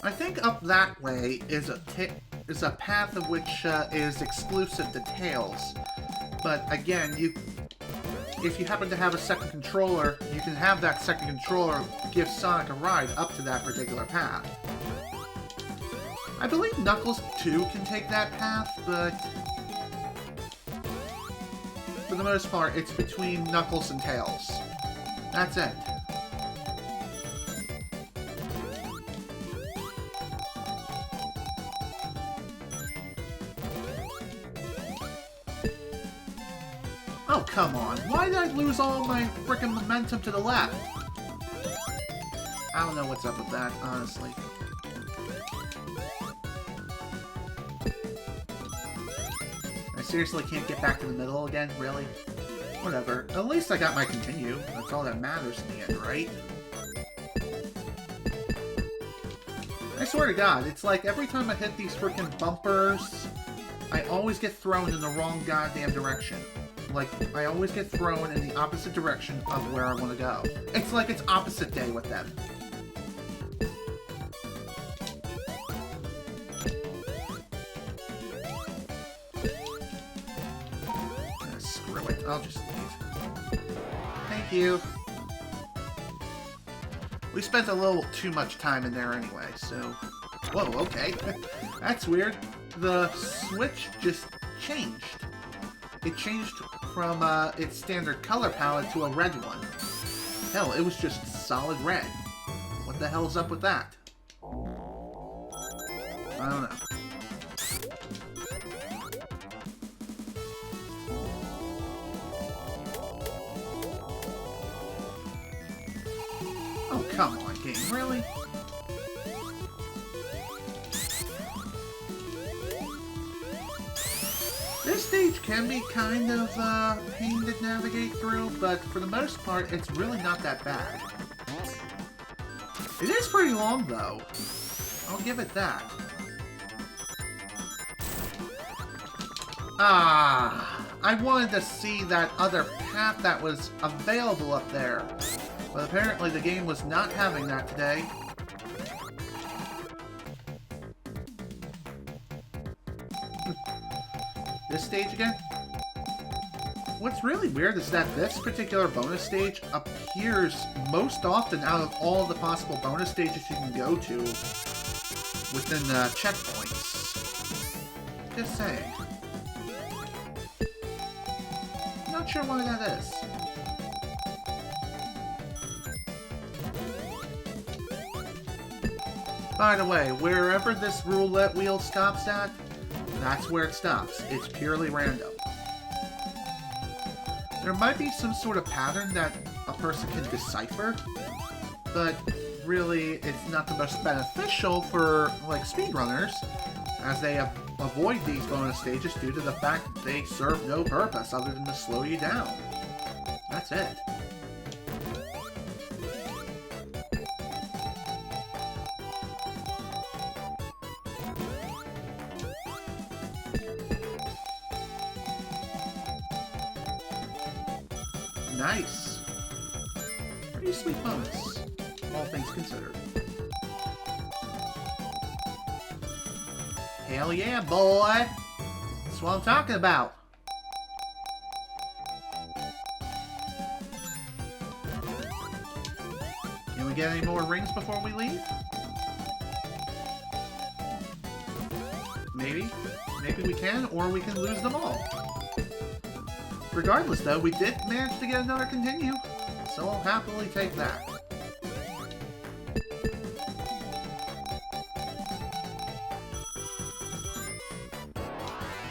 I think up that way is a path of which is exclusive to Tails, but again, if you happen to have a second controller, you can have that second controller give Sonic a ride up to that particular path. I believe Knuckles too can take that path, but for the most part, it's between Knuckles and Tails. That's it. Oh, come on. Why did I lose all my frickin' momentum to the left? I don't know what's up with that, honestly. I seriously can't get back to the middle again, really? Whatever. At least I got my continue. That's all that matters in the end, right? I swear to God, it's like every time I hit these freaking bumpers, I always get thrown in the wrong goddamn direction. Like, I always get thrown in the opposite direction of where I want to go. It's like it's opposite day with them. Screw it. I'll just leave. Thank you. We spent a little too much time in there anyway, so... Whoa, okay. That's weird. The switch just changed. It changed from its standard color palette to a red one. Hell, it was just solid red. What the hell's up with that? I don't know. Oh, come on, game. Really? This stage can be kind of pain to navigate through, but for the most part, it's really not that bad. It is pretty long, though. I'll give it that. Ah, I wanted to see that other path that was available up there, but apparently the game was not having that today. This stage again? What's really weird is that this particular bonus stage appears most often out of all the possible bonus stages you can go to within checkpoints. Just saying. Not sure why that is. By the way, wherever this roulette wheel stops at, that's where it stops. It's purely random. There might be some sort of pattern that a person can decipher, but really it's not the most beneficial for, like, speedrunners, as they avoid these bonus stages due to the fact that they serve no purpose other than to slow you down. That's it. Nice. Pretty sweet bonus, all things considered. Hell yeah, boy! That's what I'm talking about. Can we get any more rings before we leave? Maybe. Maybe we can, or we can lose them all. Regardless, though, we did manage to get another continue, so I'll happily take that.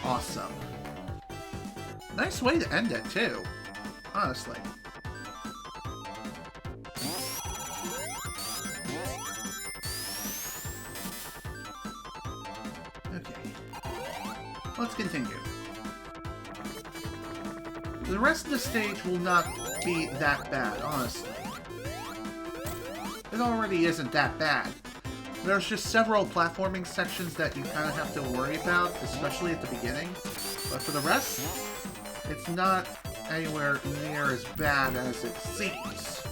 Awesome. Nice way to end it, too. Honestly. Okay. Let's continue. The rest of the stage will not be that bad, honestly. It already isn't that bad. There's just several platforming sections that you kind of have to worry about, especially at the beginning. But for the rest, it's not anywhere near as bad as it seems.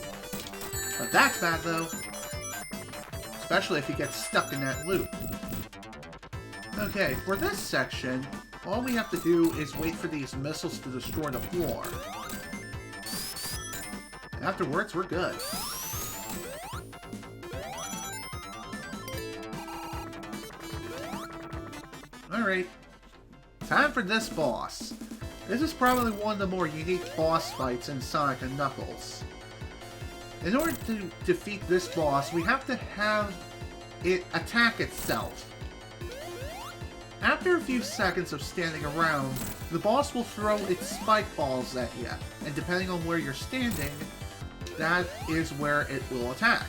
But that's bad, though. Especially if you get stuck in that loop. Okay, for this section, all we have to do is wait for these missiles to destroy the floor. Afterwards, we're good. Alright. Time for this boss. This is probably one of the more unique boss fights in Sonic and Knuckles. In order to defeat this boss, we have to have it attack itself. After a few seconds of standing around, the boss will throw its spike balls at you, and depending on where you're standing, that is where it will attack.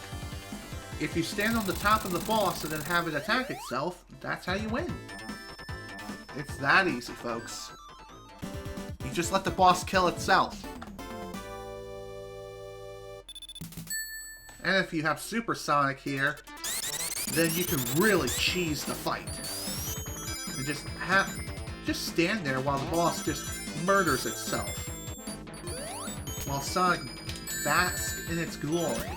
If you stand on the top of the boss and then have it attack itself, that's how you win. It's that easy, folks. You just let the boss kill itself. And if you have Super Sonic here, then you can really cheese the fight. And just stand there while the boss just murders itself. While Sonic basks in its glory.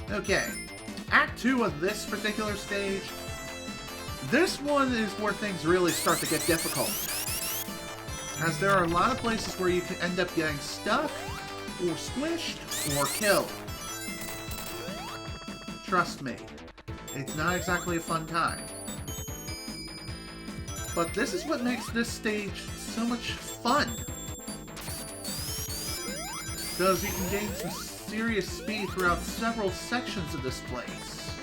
Okay, Act 2 of this particular stage, this one is where things really start to get difficult. As there are a lot of places where you can end up getting stuck, or squished, or killed. Trust me, it's not exactly a fun time. But this is what makes this stage so much fun. Because you can gain some serious speed throughout several sections of this place.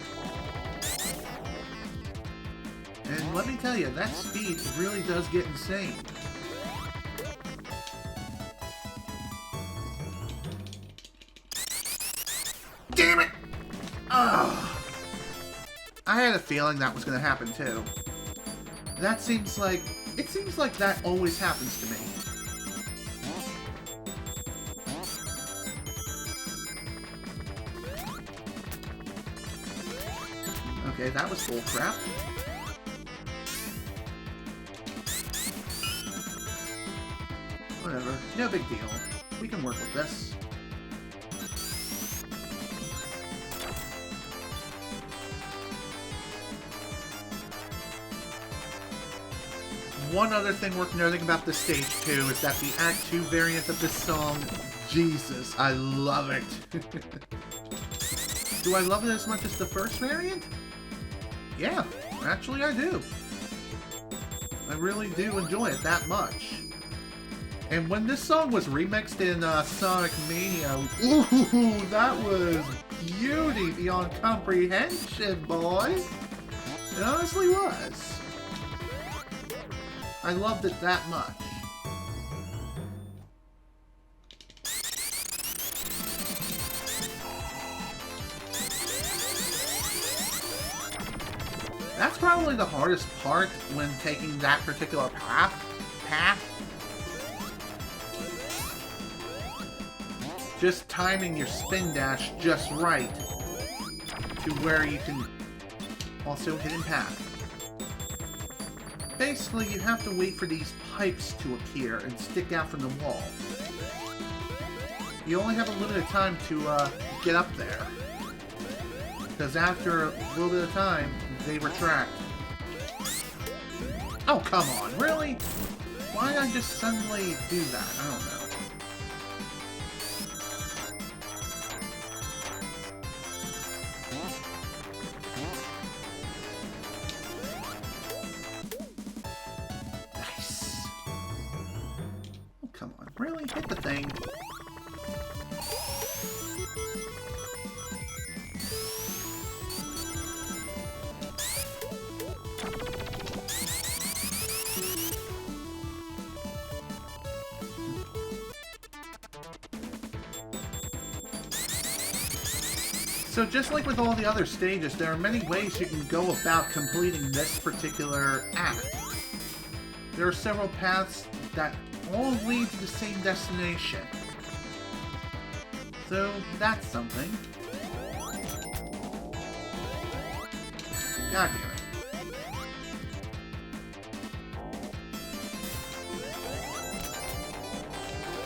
And let me tell you, that speed really does get insane. Damn it! Ugh. I had a feeling that was going to happen too. It seems like that always happens to me. Okay, that was bull crap. Whatever, no big deal. We can work with this. One other thing worth noting about this stage too is that the Act 2 variant of this song, Jesus, I love it. Do I love it as much as the first variant? Yeah, actually I do. I really do enjoy it that much. And when this song was remixed in Sonic Mania, ooh, that was beauty beyond comprehension, boys. It honestly was. I loved it that much. That's probably the hardest part when taking that particular path. Just timing your spin dash just right to where you can also hit impact. Basically, you have to wait for these pipes to appear and stick out from the wall. You only have a limited time to get up there. Because after a little bit of time, they retract. Oh, come on, really? Why did I just suddenly do that? I don't know. Nice. Oh, come on, really? Hit the thing. So just like with all the other stages, there are many ways you can go about completing this particular act. There are several paths that all lead to the same destination. So that's something. God damn it.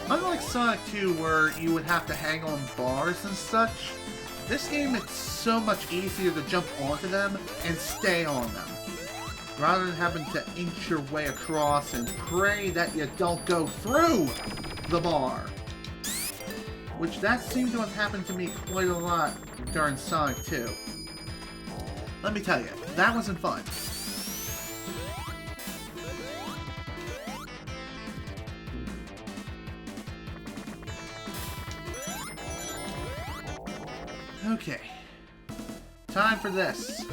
Unlike Sonic 2, where you would have to hang on bars and such, This game, it's so much easier to jump onto them and stay on them, rather than having to inch your way across and pray that you don't go through the bar. Which that seemed to have happened to me quite a lot during Sonic 2. Let me tell you, that wasn't fun. Okay, time for this.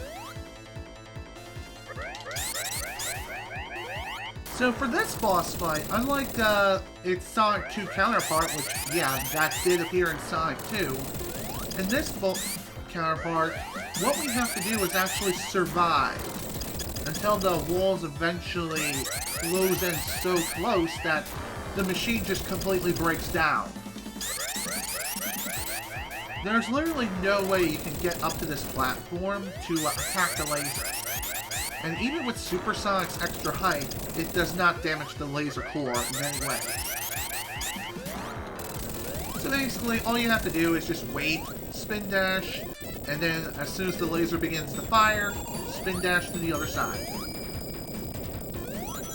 So for this boss fight, unlike its Sonic 2 counterpart, which, yeah, that did appear in Sonic 2, in this counterpart, what we have to do is actually survive until the walls eventually close in so close that the machine just completely breaks down. There's literally no way you can get up to this platform to attack the laser. And even with Supersonic's extra height, it does not damage the laser core in any way. So basically, all you have to do is just wait, spin dash, and then as soon as the laser begins to fire, spin dash to the other side.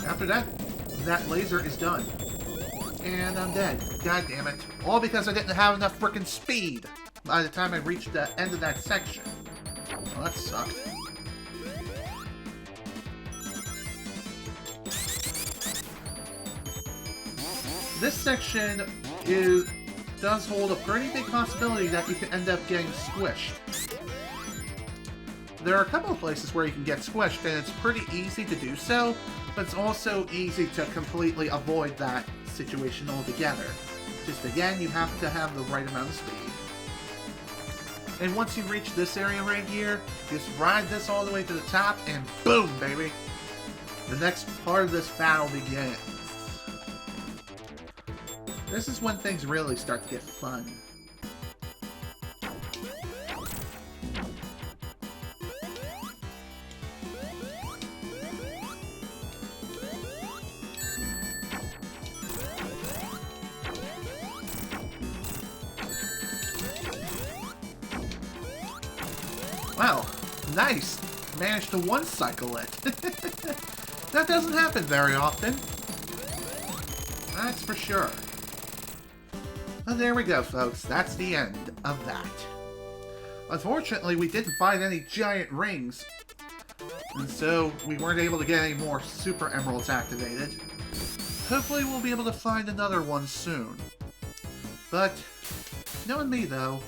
After that, that laser is done. And I'm dead. God damn it. All because I didn't have enough frickin' speed by the time I reached the end of that section. Well, that sucked. This section does hold a pretty big possibility that you can end up getting squished. There are a couple of places where you can get squished, and it's pretty easy to do so, but it's also easy to completely avoid that situation altogether. Just again, you have to have the right amount of speed. And once you reach this area right here, just ride this all the way to the top, and boom, baby! The next part of this battle begins. This is when things really start to get fun. Wow, nice! Managed to one-cycle it. That doesn't happen very often. That's for sure. Well, there we go, folks. That's the end of that. Unfortunately, we didn't find any giant rings, and so we weren't able to get any more Super Emeralds activated. Hopefully, we'll be able to find another one soon. But, knowing me, though,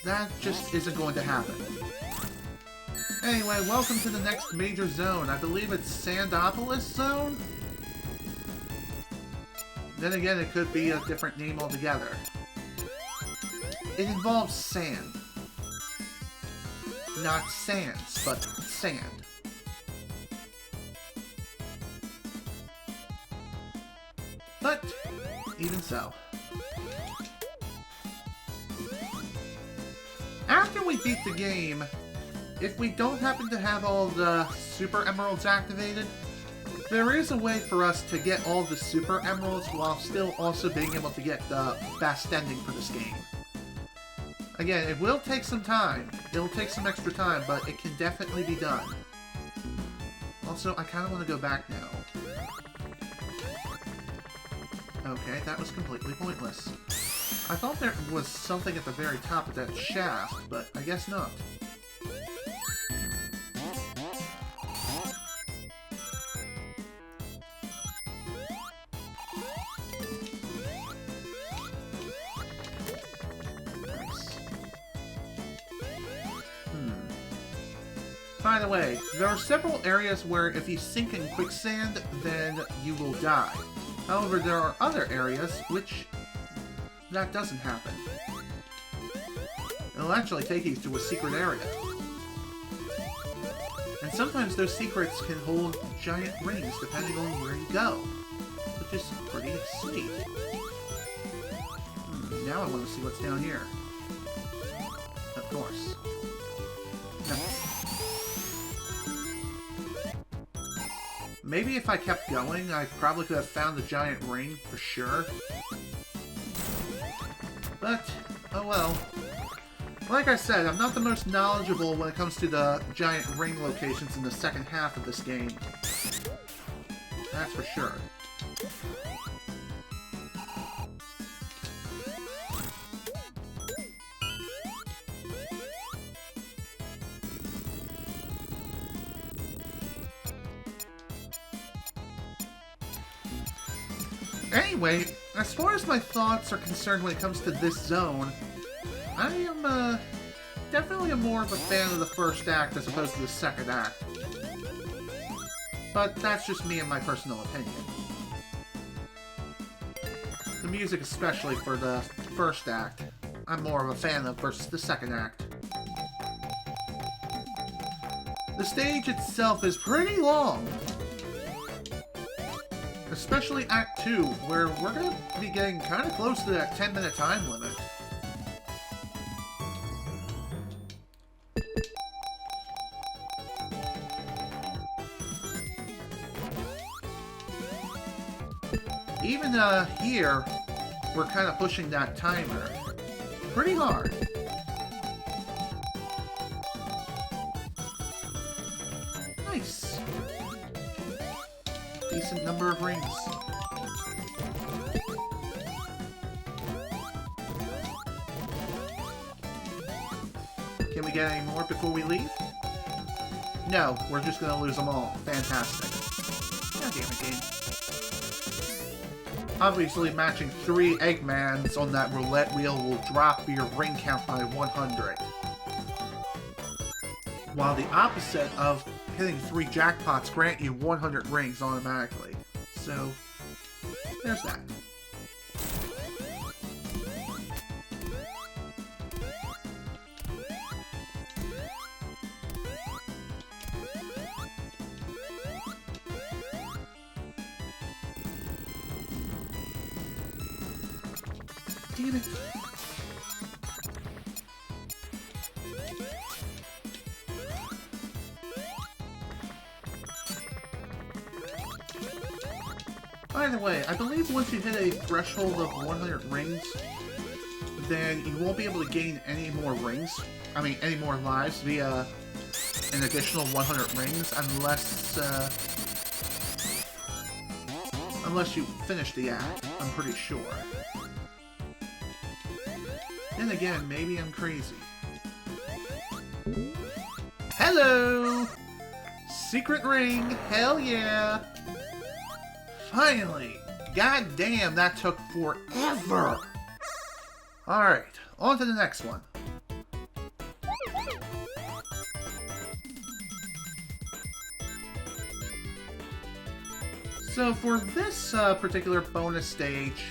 that just isn't going to happen. Anyway, welcome to the next major zone. I believe it's Sandopolis Zone? Then again, it could be a different name altogether. It involves sand. Not sands, but sand. But, even so. After we beat the game, if we don't happen to have all the Super Emeralds activated, there is a way for us to get all the Super Emeralds while still also being able to get the best ending for this game. Again, it will take some time. It'll take some extra time, but it can definitely be done. Also, I kind of want to go back now. Okay, that was completely pointless. I thought there was something at the very top of that shaft, but I guess not. By the way, there are several areas where if you sink in quicksand, then you will die. However, there are other areas which that doesn't happen. It'll actually take you to a secret area. And sometimes those secrets can hold giant rings depending on where you go, which is pretty sweet. Now I want to see what's down here. Of course. Nothing. Maybe if I kept going, I probably could have found the giant ring for sure. But, oh well. Like I said, I'm not the most knowledgeable when it comes to the giant ring locations in the second half of this game. That's for sure. Anyway, as far as my thoughts are concerned when it comes to this zone, I am definitely more of a fan of the first act as opposed to the second act. But that's just me and my personal opinion. The music especially for the first act, I'm more of a fan of versus the second act. The stage itself is pretty long. Especially Act 2, where we're going to be getting kind of close to that 10-minute time limit. Even here, we're kind of pushing that timer pretty hard. Nice. Decent number of rings. Can we get any more before we leave? No, we're just gonna lose them all. Fantastic. God damn it, game. Obviously, matching 3 Eggmans on that roulette wheel will drop your ring count by 100. While the opposite of hitting 3 jackpots grant you 100 rings automatically. So, there's that. Damn it. By the way, I believe once you hit a threshold of 100 rings, then you won't be able to gain any more rings. I mean, any more lives via an additional 100 rings unless you finish the act, I'm pretty sure. Then again, maybe I'm crazy. Hello! Secret ring! Hell yeah! Finally! God damn, that took forever! Alright, on to the next one. So for this particular bonus stage,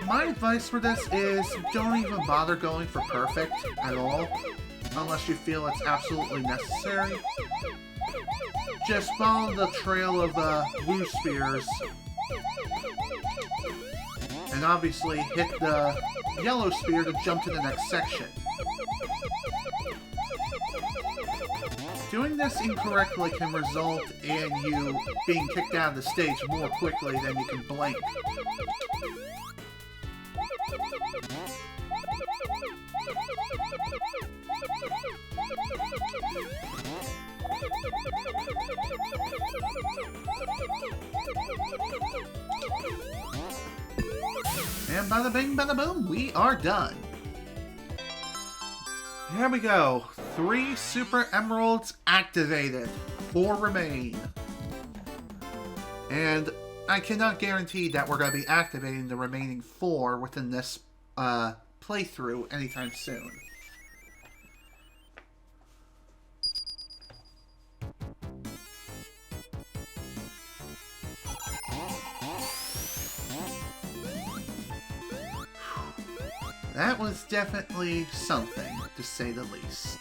my advice for this is don't even bother going for perfect at all, unless you feel it's absolutely necessary. Just follow the trail of blue spears, and obviously hit the yellow spear to jump to the next section. Doing this incorrectly can result in you being kicked out of the stage more quickly than you can blink. And bada bing, bada boom, we are done. Here we go. 3 Super Emeralds activated. 4 remain. And I cannot guarantee that we're going to be activating the remaining 4 within this playthrough anytime soon. That was definitely something, to say the least.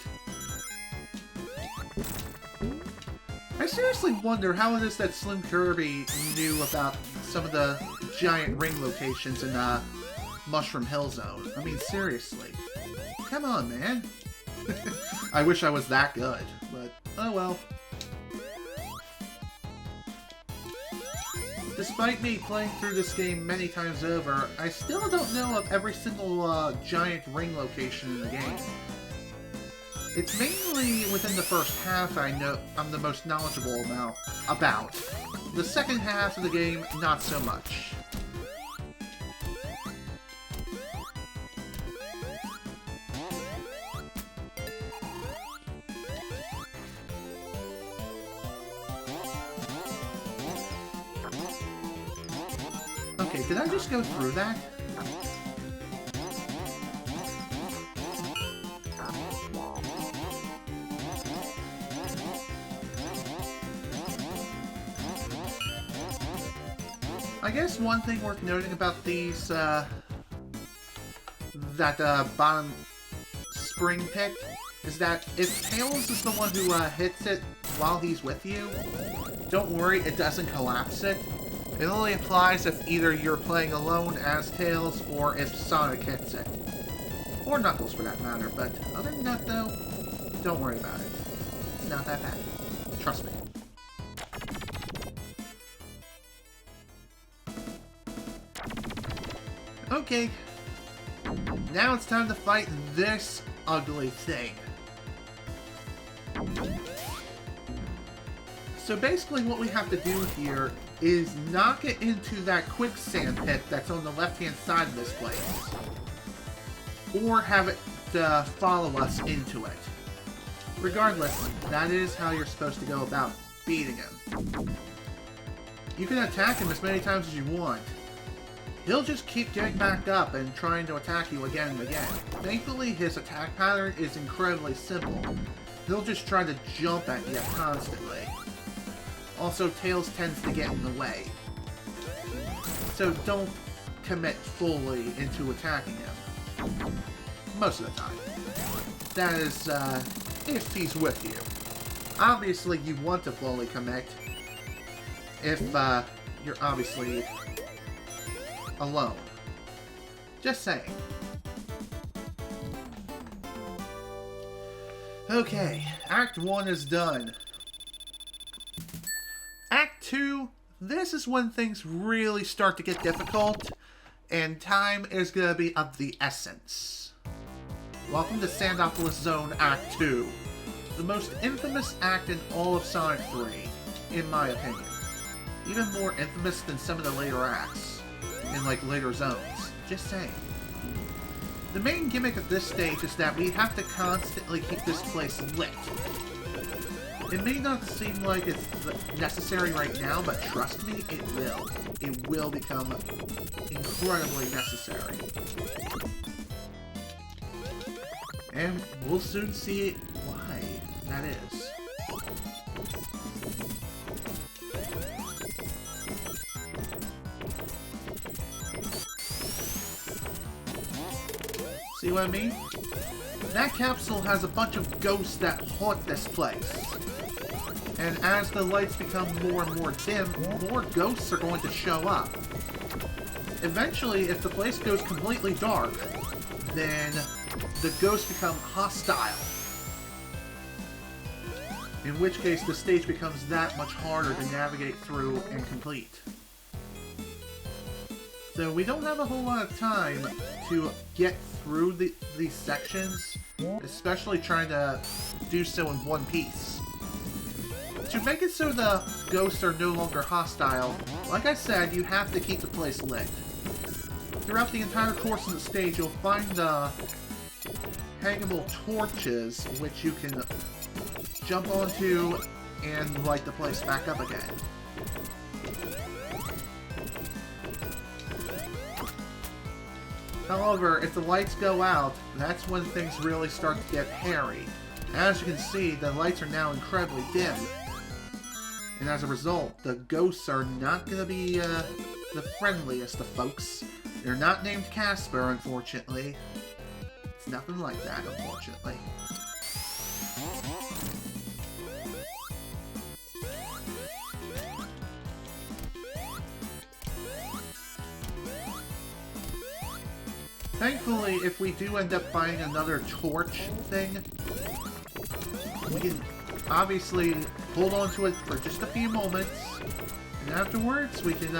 I seriously wonder how it is that Slim Kirby knew about some of the giant ring locations in Mushroom Hill Zone. I mean, seriously. Come on, man. I wish I was that good, but oh well. Despite me playing through this game many times over, I still don't know of every single giant ring location in the game. It's mainly within the first half I know I'm the most knowledgeable about. The second half of the game, not so much. Okay, did I just go through that? I guess one thing worth noting about these, that bottom spring pick is that if Tails is the one who hits it while he's with you, don't worry, it doesn't collapse it. It only applies if either you're playing alone as Tails or if Sonic hits it. Or Knuckles for that matter, but other than that though, don't worry about it. It's not that bad. Trust me. Okay, now it's time to fight this ugly thing. So basically what we have to do here is knock it into that quicksand pit that's on the left-hand side of this place. Or have it follow us into it. Regardless, that is how you're supposed to go about beating him. You can attack him as many times as you want. He'll just keep getting back up and trying to attack you again and again. Thankfully, his attack pattern is incredibly simple. He'll just try to jump at you constantly. Also, Tails tends to get in the way. So don't commit fully into attacking him. Most of the time. That is, if he's with you. Obviously, you want to fully commit if, you're obviously alone. Just saying. Okay, Act 1 is done. Act 2, this is when things really start to get difficult, and time is going to be of the essence. Welcome to Sandopolis Zone Act 2, the most infamous act in all of Sonic 3, in my opinion. Even more infamous than some of the later acts, in like later zones. Just saying. The main gimmick of this stage is that we have to constantly keep this place lit. It may not seem like it's necessary right now, but trust me, it will. It will become incredibly necessary. And we'll soon see why that is. See what I mean? That capsule has a bunch of ghosts that haunt this place. And as the lights become more and more dim, more ghosts are going to show up. Eventually, if the place goes completely dark, then the ghosts become hostile. In which case, the stage becomes that much harder to navigate through and complete. So we don't have a whole lot of time to get through these sections, especially trying to do so in one piece. To make it so the ghosts are no longer hostile, like I said, you have to keep the place lit. Throughout the entire course of the stage, you'll find the hangable torches, which you can jump onto and light the place back up again. However, if the lights go out, that's when things really start to get hairy. As you can see, the lights are now incredibly dim. And as a result, the ghosts are not going to be the friendliest of folks. They're not named Casper, unfortunately. It's nothing like that, unfortunately. Thankfully, if we do end up finding another torch thing, we can obviously hold on to it for just a few moments, And afterwards, we can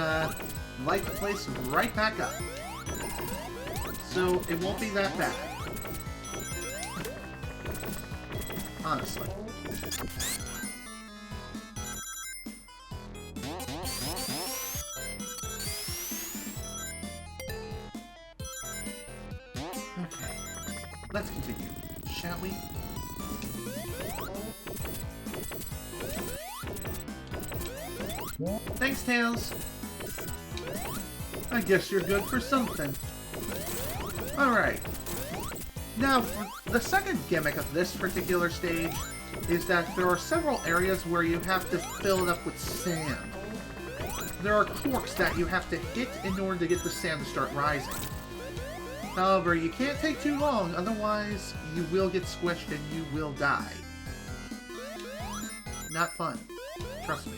light the place right back up. So it won't be that bad. Honestly. Okay. Let's continue, shall we? Thanks, Tails. I guess you're good for something. Alright. Now, for the second gimmick of this particular stage is that there are several areas where you have to fill it up with sand. There are corks that you have to hit in order to get the sand to start rising. However, you can't take too long, otherwise you will get squished and you will die. Not fun. Trust me.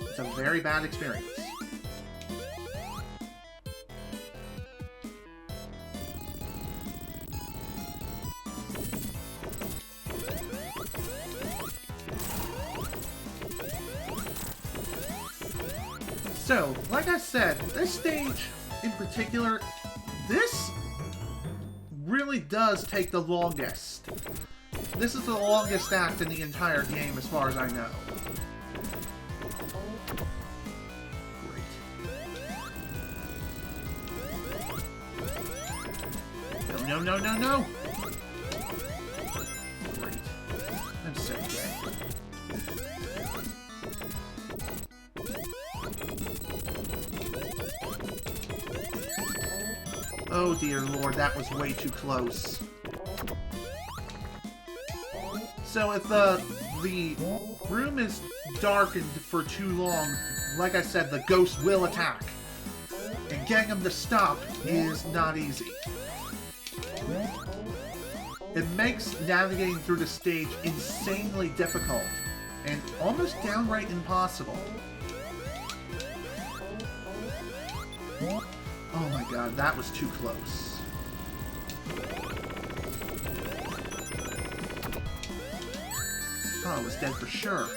It's a very bad experience. So, like I said, this stage in particular, this really does take the longest. This is the longest act in the entire game as far as I know. Great. No, no, no, no, no! Great. I'm so dead. Oh dear lord, that was way too close. So if the room is darkened for too long, like I said, the ghost will attack. And getting them to stop is not easy. It makes navigating through the stage insanely difficult, and almost downright impossible. Oh my god, that was too close. Oh, I was dead for sure.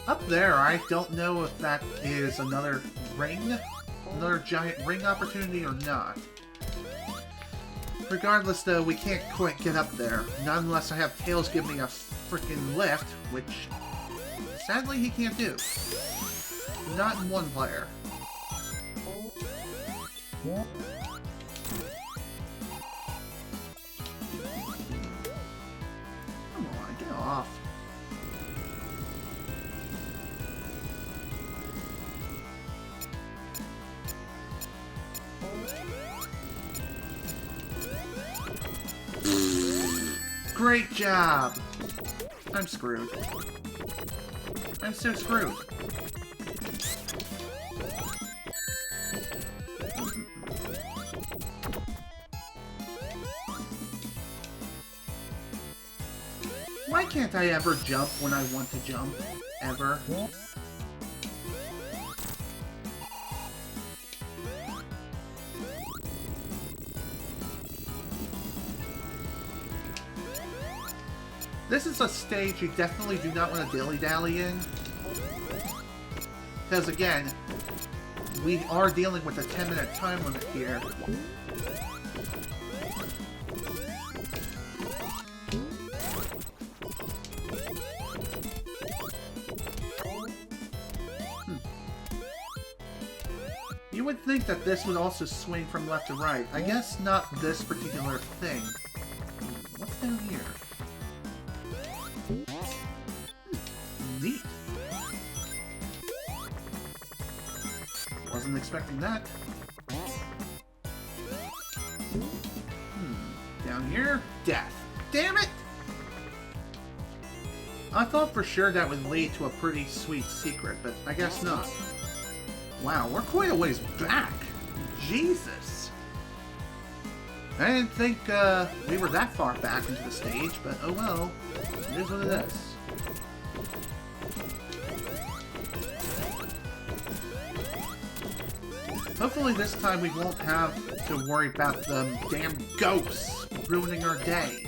Up there, I don't know if that is another ring? Another giant ring opportunity or not. Regardless, though, we can't quite get up there. Not unless I have Tails give me a freaking lift, which, sadly, he can't do. Not in one player. Come on, get off. Great job! I'm screwed. I'm so screwed. Why can't I ever jump when I want to jump? Ever? This is a stage you definitely do not want to dilly-dally in. Because again, we are dealing with a 10-minute time limit here. You would think that this would also swing from left to right. I guess not this particular thing. What's down here? Neat. Wasn't expecting that. Down here, death. Damn it! I thought for sure that would lead to a pretty sweet secret, but I guess not. Wow, we're quite a ways back. Jesus. I didn't think we were that far back into the stage, but oh well. It is what it is. Hopefully this time we won't have to worry about the damn ghosts ruining our day.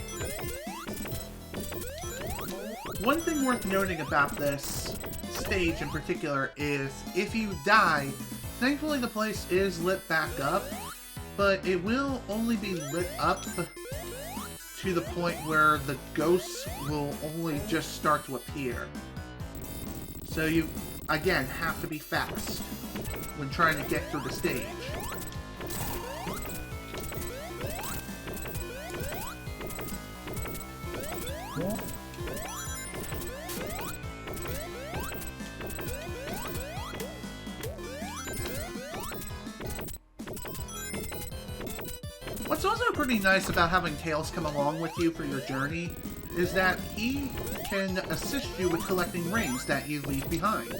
One thing worth noting about this stage in particular is if you die, thankfully the place is lit back up, but it will only be lit up to the point where the ghosts will only just start to appear. So you, again, have to be fast when trying to get through the stage. What's also pretty nice about having Tails come along with you for your journey is that he can assist you with collecting rings that you leave behind.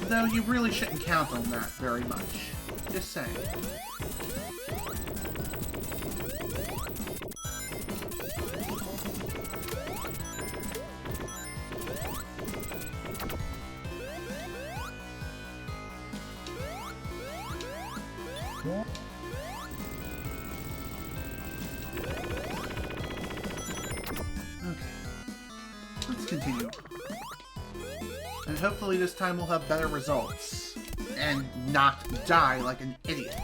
Though you really shouldn't count on that very much. Just saying. Continue. And hopefully this time we'll have better results. And not die like an idiot.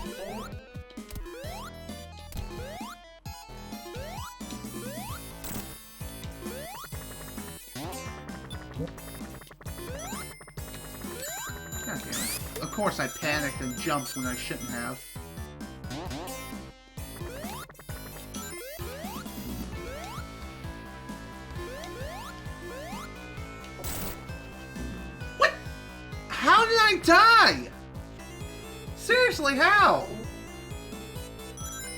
God damn it. Of course I panicked and jumped when I shouldn't have. How did I die? Seriously, how?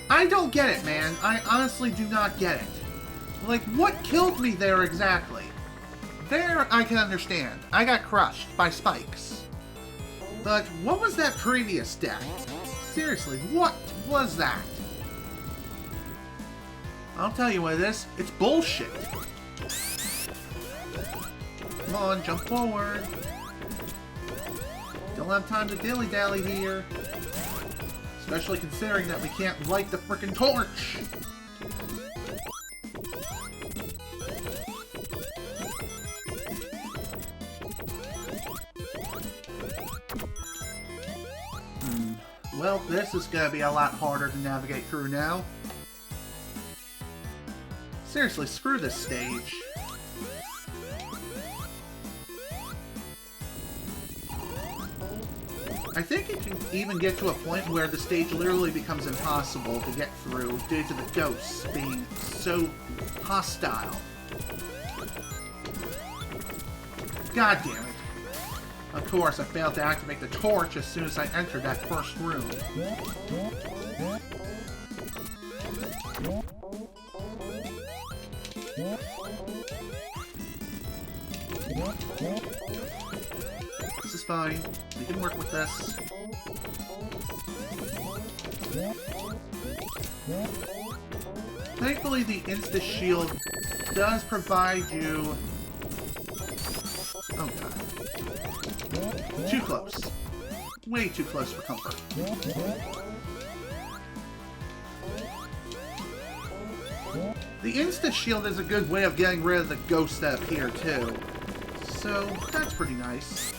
I don't get it, man. I honestly do not get it. Like, what killed me there exactly? There, I can understand. I got crushed by spikes. But what was that previous death? Seriously, what was that? I'll tell you what it is. It's bullshit. Come on, jump forward. Don't have time to dilly-dally here. Especially considering that we can't light the frickin' torch. Well, this is gonna be a lot harder to navigate through now. Seriously, screw this stage. I think it can even get to a point where the stage literally becomes impossible to get through due to the ghosts being so hostile. God damn it. Of course, I failed to activate the torch as soon as I entered that first room. This is fine. We can work with this. Thankfully, the insta-shield does provide you... Oh god. Too close. Way too close for comfort. The insta-shield is a good way of getting rid of the ghosts that appear, too. So, that's pretty nice.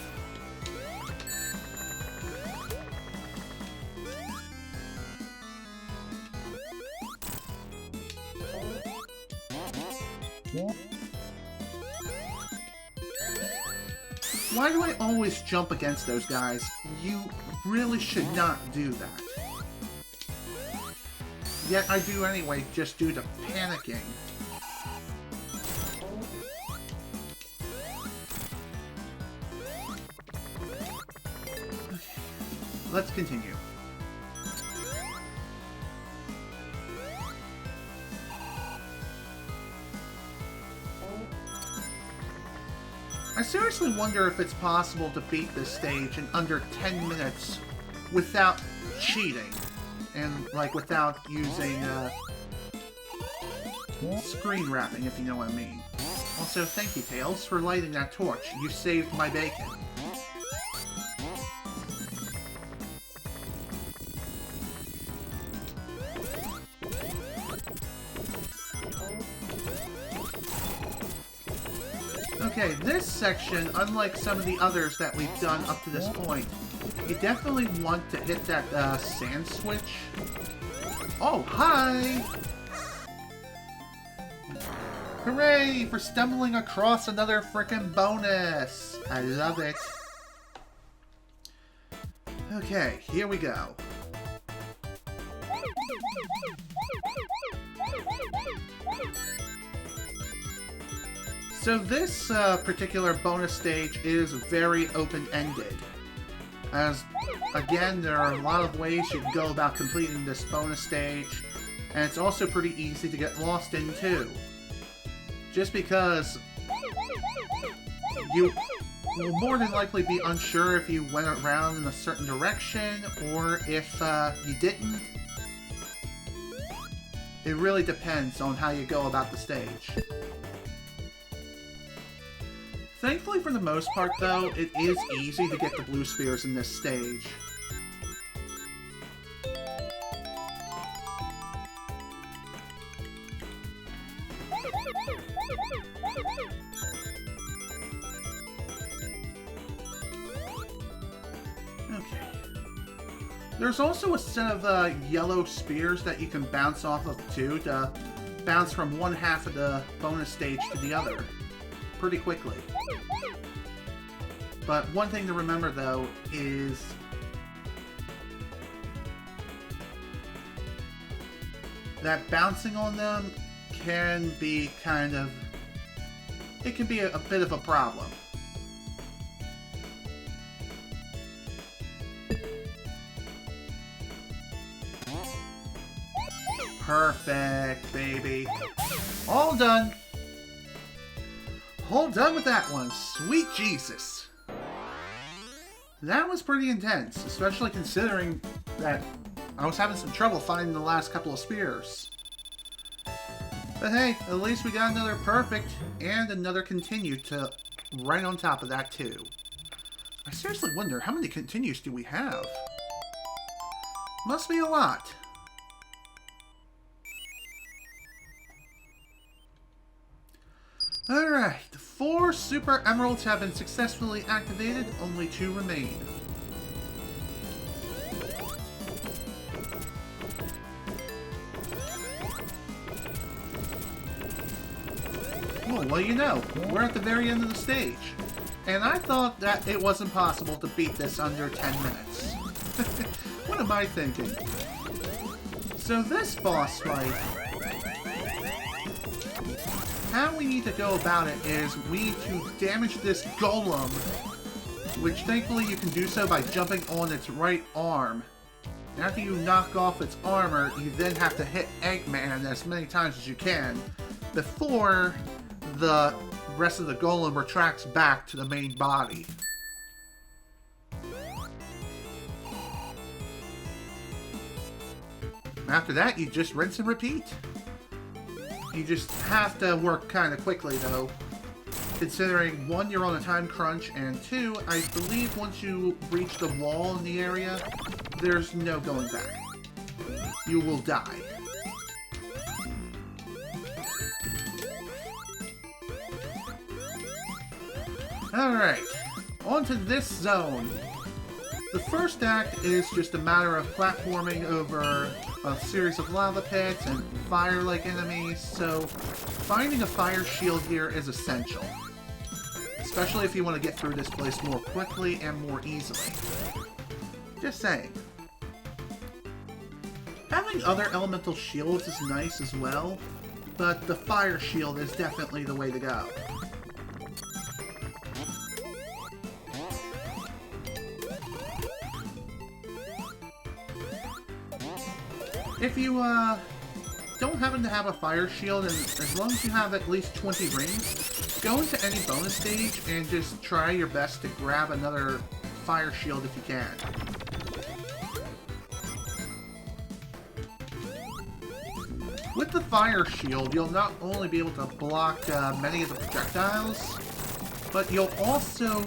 Why do I always jump against those guys? You really should not do that. Yet I do anyway, just due to panicking. Okay, let's continue. I seriously wonder if it's possible to beat this stage in under 10 minutes without cheating. And, like, without using, screen wrapping, if you know what I mean. Also, thank you, Tails, for lighting that torch. You saved my bacon. Okay, this section, unlike some of the others that we've done up to this point, you definitely want to hit that sand switch. Oh, hi! Hooray for stumbling across another frickin' bonus! I love it. Okay, here we go. So this particular bonus stage is very open-ended. As, again, there are a lot of ways you can go about completing this bonus stage, and it's also pretty easy to get lost in, too. Just because you will more than likely be unsure if you went around in a certain direction, or if you didn't. It really depends on how you go about the stage. Thankfully, for the most part, though, it is easy to get the blue spheres in this stage. Okay. There's also a set of yellow spears that you can bounce off of, too, to bounce from one half of the bonus stage to the other pretty quickly. But one thing to remember, though, is that bouncing on them can be kind of... it can be a bit of a problem. Perfect, baby. All done. All done with that one. Sweet Jesus. That was pretty intense, especially considering that I was having some trouble finding the last couple of spears. But hey, at least we got another perfect and another continue to right on top of that too. I seriously wonder, how many continues do we have? Must be a lot. Alright, 4 Super Emeralds have been successfully activated, only 2 remain. Well, you know, we're at the very end of the stage. And I thought that it was impossible to beat this under 10 minutes. What am I thinking? So this boss fight, how we need to go about it is we need to damage this golem, which thankfully you can do so by jumping on its right arm. After you knock off its armor, you then have to hit Eggman as many times as you can before the rest of the golem retracts back to the main body. After that, you just rinse and repeat. You just have to work kind of quickly, though, considering, 1, you're on a time crunch, and 2, I believe once you reach the wall in the area, there's no going back. You will die. Alright, on to this zone. The first act is just a matter of platforming over a series of lava pits and fire-like enemies, so finding a fire shield here is essential. Especially if you want to get through this place more quickly and more easily. Just saying. Having other elemental shields is nice as well, but the fire shield is definitely the way to go. If you don't happen to have a fire shield, and as long as you have at least 20 rings, go into any bonus stage and just try your best to grab another fire shield if you can. With the fire shield, you'll not only be able to block many of the projectiles, but you'll also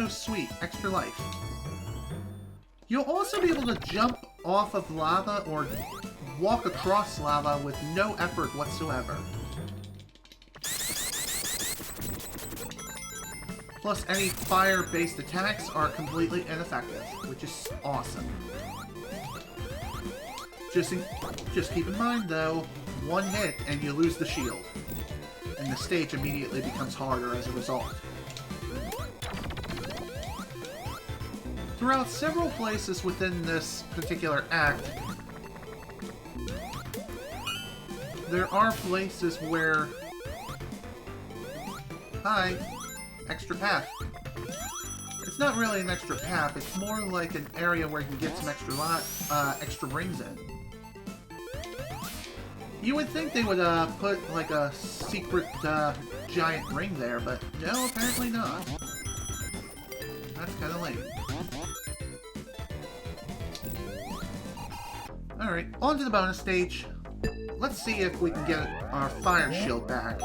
sweet, extra life. You'll also be able to jump off of lava or walk across lava with no effort whatsoever. Plus, any fire-based attacks are completely ineffective, which is awesome. Just keep in mind, though, one hit and you lose the shield. And the stage immediately becomes harder as a result. Throughout several places within this particular act, there are places where... Hi! Extra path. It's not really an extra path, it's more like an area where you can get some extra rings in. You would think they would put like a secret giant ring there, but no, apparently not. That's kind of lame. Alright, on to the bonus stage. Let's see if we can get our fire shield back.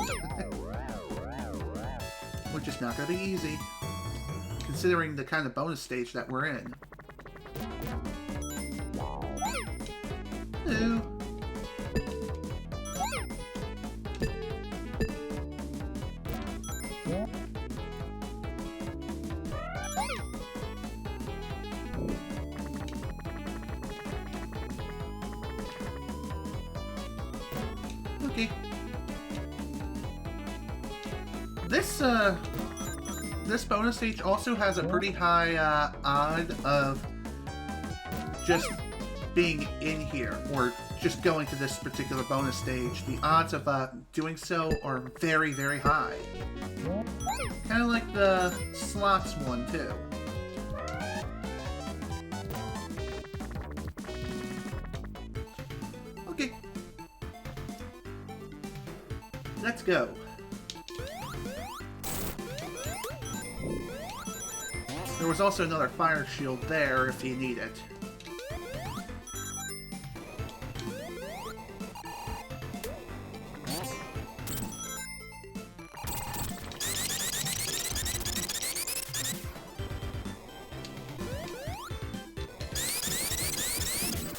Which is not going to be easy, considering the kind of bonus stage that we're in. Hello. Okay. This bonus stage also has a pretty high odd of just being in here, or just going to this particular bonus stage. The odds of doing so are very, very high. Kind of like the slots one, too. Okay. Let's go. There was also another fire shield there if you need it.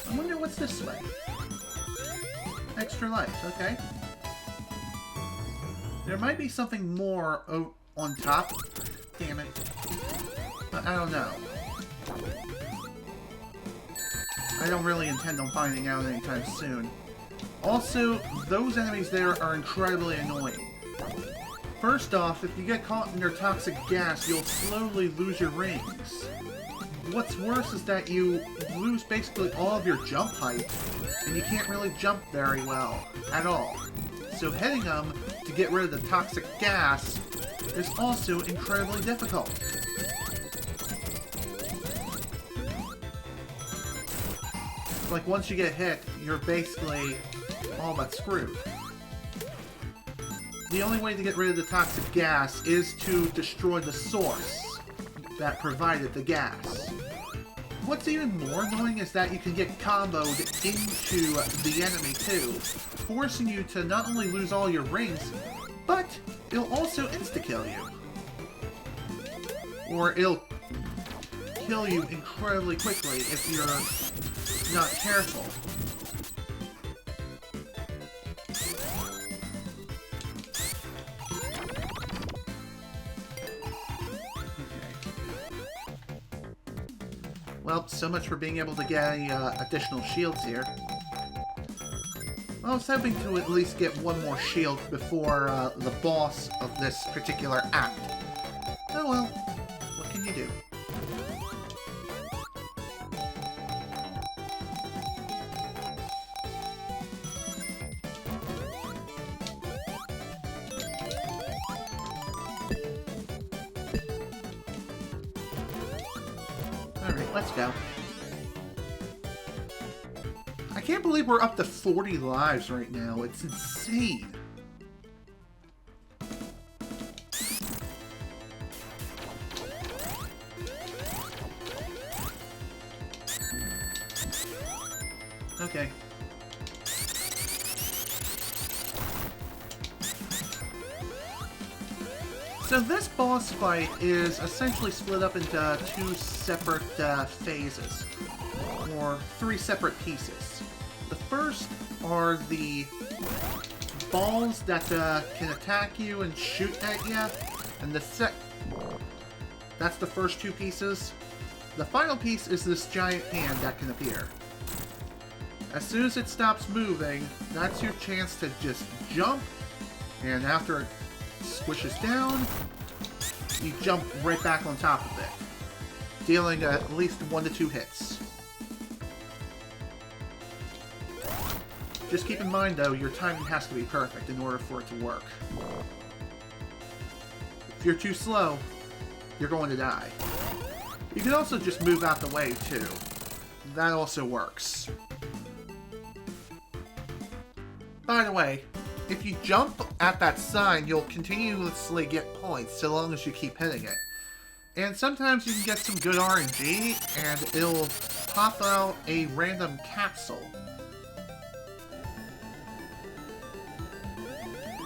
I wonder what's this way. Extra life, okay. There might be something more on top. Damn it. But I don't know. I don't really intend on finding out anytime soon. Also, those enemies there are incredibly annoying. First off, if you get caught in their toxic gas, you'll slowly lose your rings. What's worse is that you lose basically all of your jump height, and you can't really jump very well at all. So hitting them to get rid of the toxic gas is also incredibly difficult. Like, once you get hit, you're basically all but screwed. The only way to get rid of the toxic gas is to destroy the source that provided the gas. What's even more annoying is that you can get comboed into the enemy too, forcing you to not only lose all your rings, but it'll also insta-kill you. Or it'll kill you incredibly quickly if you're not careful. Well, so much for being able to get additional shields here. I was hoping to at least get one more shield before the boss of this particular act. Oh well, what can you do? Alright, let's go. I can't believe we're up to 40 lives right now. It's insane. Okay. So this boss fight is essentially split up into two separate phases, or three separate pieces. The first are the balls that can attack you and shoot at you, and That's the first two pieces. The final piece is this giant hand that can appear. As soon as it stops moving, that's your chance to just jump, and after it squishes down, you jump right back on top of it, dealing at least 1 to 2 hits. Just keep in mind, though, your timing has to be perfect in order for it to work. If you're too slow, you're going to die. You can also just move out the way, too. That also works. By the way, if you jump at that sign, you'll continuously get points so long as you keep hitting it. And sometimes you can get some good RNG, and it'll pop out a random capsule.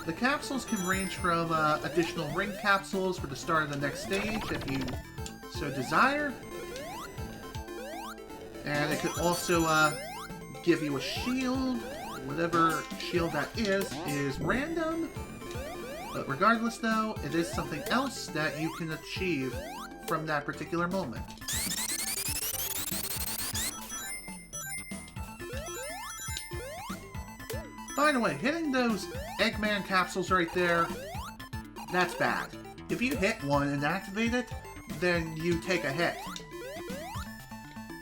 The capsules can range from additional ring capsules for the start of the next stage, if you so desire. And it could also give you a shield. Whatever shield that is random. But regardless, though, it is something else that you can achieve from that particular moment. By the way, hitting those Eggman capsules right there, that's bad. If you hit one and activate it, then you take a hit.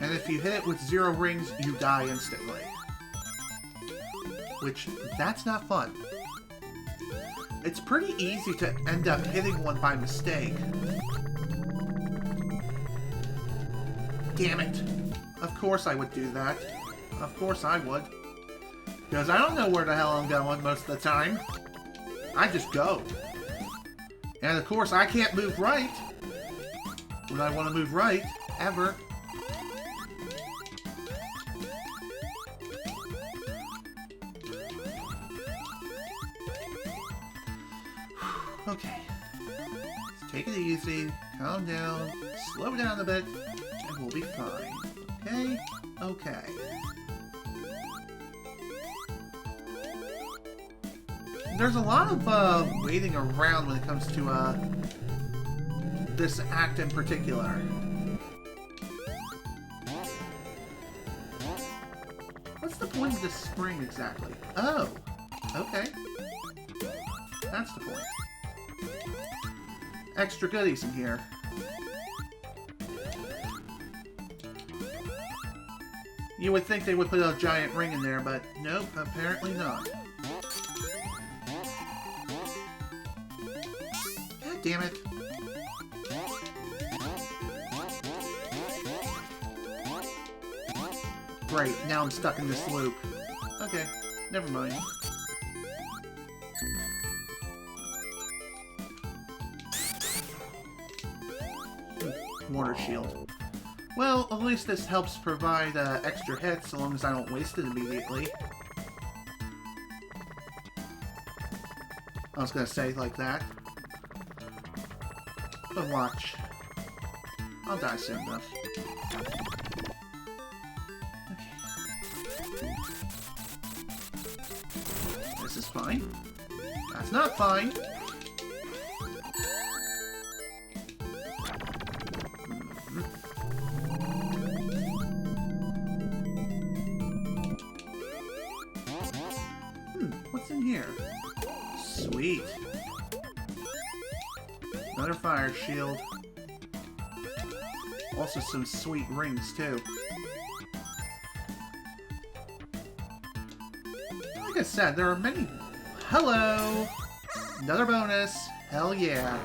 And if you hit it with 0 rings, you die instantly. Which, that's not fun. It's pretty easy to end up hitting one by mistake. Damn it. Of course I would do that. Of course I would. Because I don't know where the hell I'm going most of the time. I just go. And of course I can't move right when I want to move right, ever. Okay. Let's take it easy, calm down, slow down a bit, and we'll be fine. Okay? Okay. There's a lot of waiting around when it comes to this act in particular. What's the point of this spring exactly? Oh, okay. That's the point. Extra goodies in here. You would think they would put a giant ring in there, but nope, apparently not. God damn it. Great, now I'm stuck in this loop. Okay, never mind. Water shield. Well, at least this helps provide extra hits, so long as I don't waste it immediately. I was gonna say like that. But watch. I'll die soon enough. Okay. This is fine. That's not fine. What's in here? Sweet. Another fire shield. Also some sweet rings, too. Like I said, there are many... Hello! Another bonus. Hell yeah.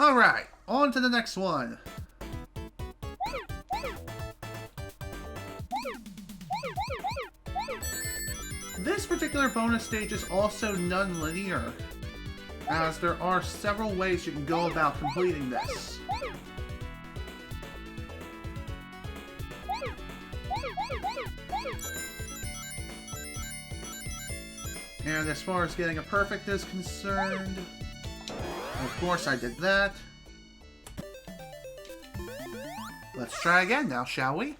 Alright, on to the next one. This particular bonus stage is also non-linear, as there are several ways you can go about completing this. And as far as getting a perfect is concerned, of course I did that. Let's try again now, shall we?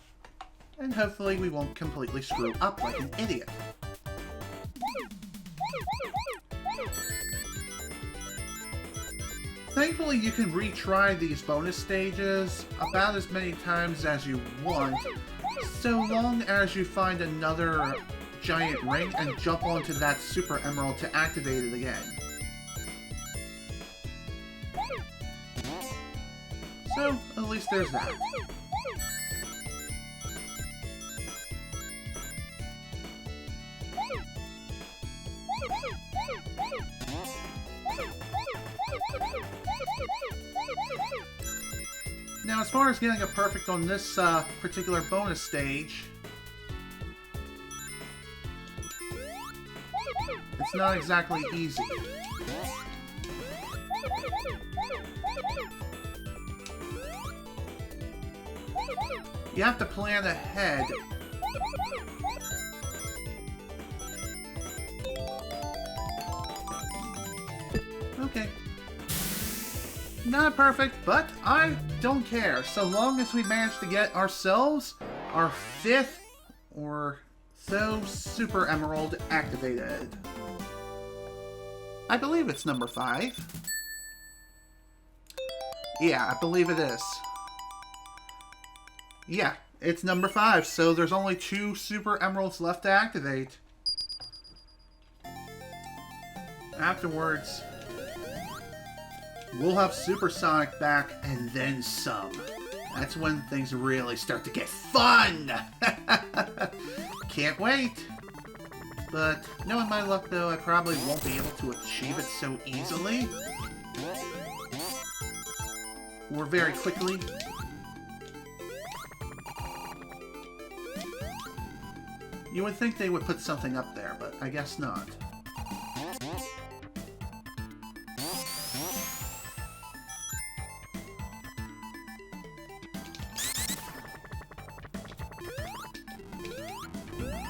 And hopefully we won't completely screw up like an idiot. thankfully you can retry these bonus stages about as many times as you want, so long as you find another giant ring and jump onto that Super Emerald to activate it again. So, at least there's that. Now, as far as getting a perfect on this particular bonus stage, it's not exactly easy. You have to plan ahead. Okay. Not perfect, but I don't care. So long as we manage to get ourselves our 5th or so Super Emerald activated. I believe it's number 5. Yeah, I believe it is. Yeah, it's number 5, so there's only 2 Super Emeralds left to activate. Afterwards, we'll have Super Sonic back, and then some. That's when things really start to get fun! Can't wait! But, knowing my luck though, I probably won't be able to achieve it so easily. Or very quickly. You would think they would put something up there, but I guess not.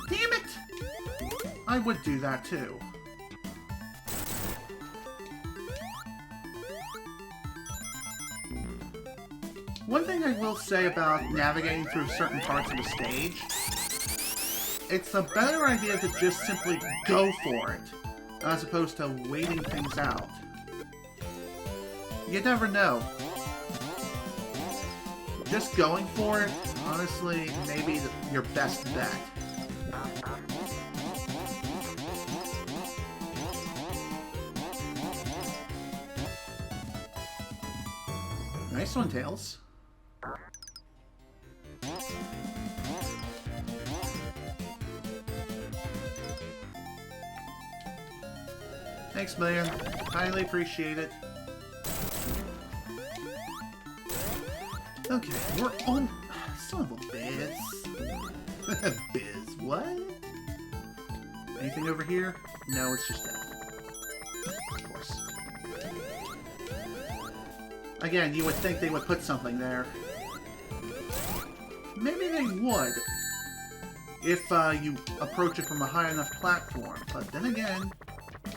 Damn it! I would do that too. One thing I will say about navigating through certain parts of the stage, it's a better idea to just simply go for it, as opposed to waiting things out. You never know. Just going for it, honestly, may be your best bet. Nice one, Tails. Thanks, man. Highly appreciate it. Okay, we're on... Son of a biz. Biz, what? Anything over here? No, it's just that. Of course. Again, you would think they would put something there. Maybe they would, if you approach it from a high enough platform. But then again,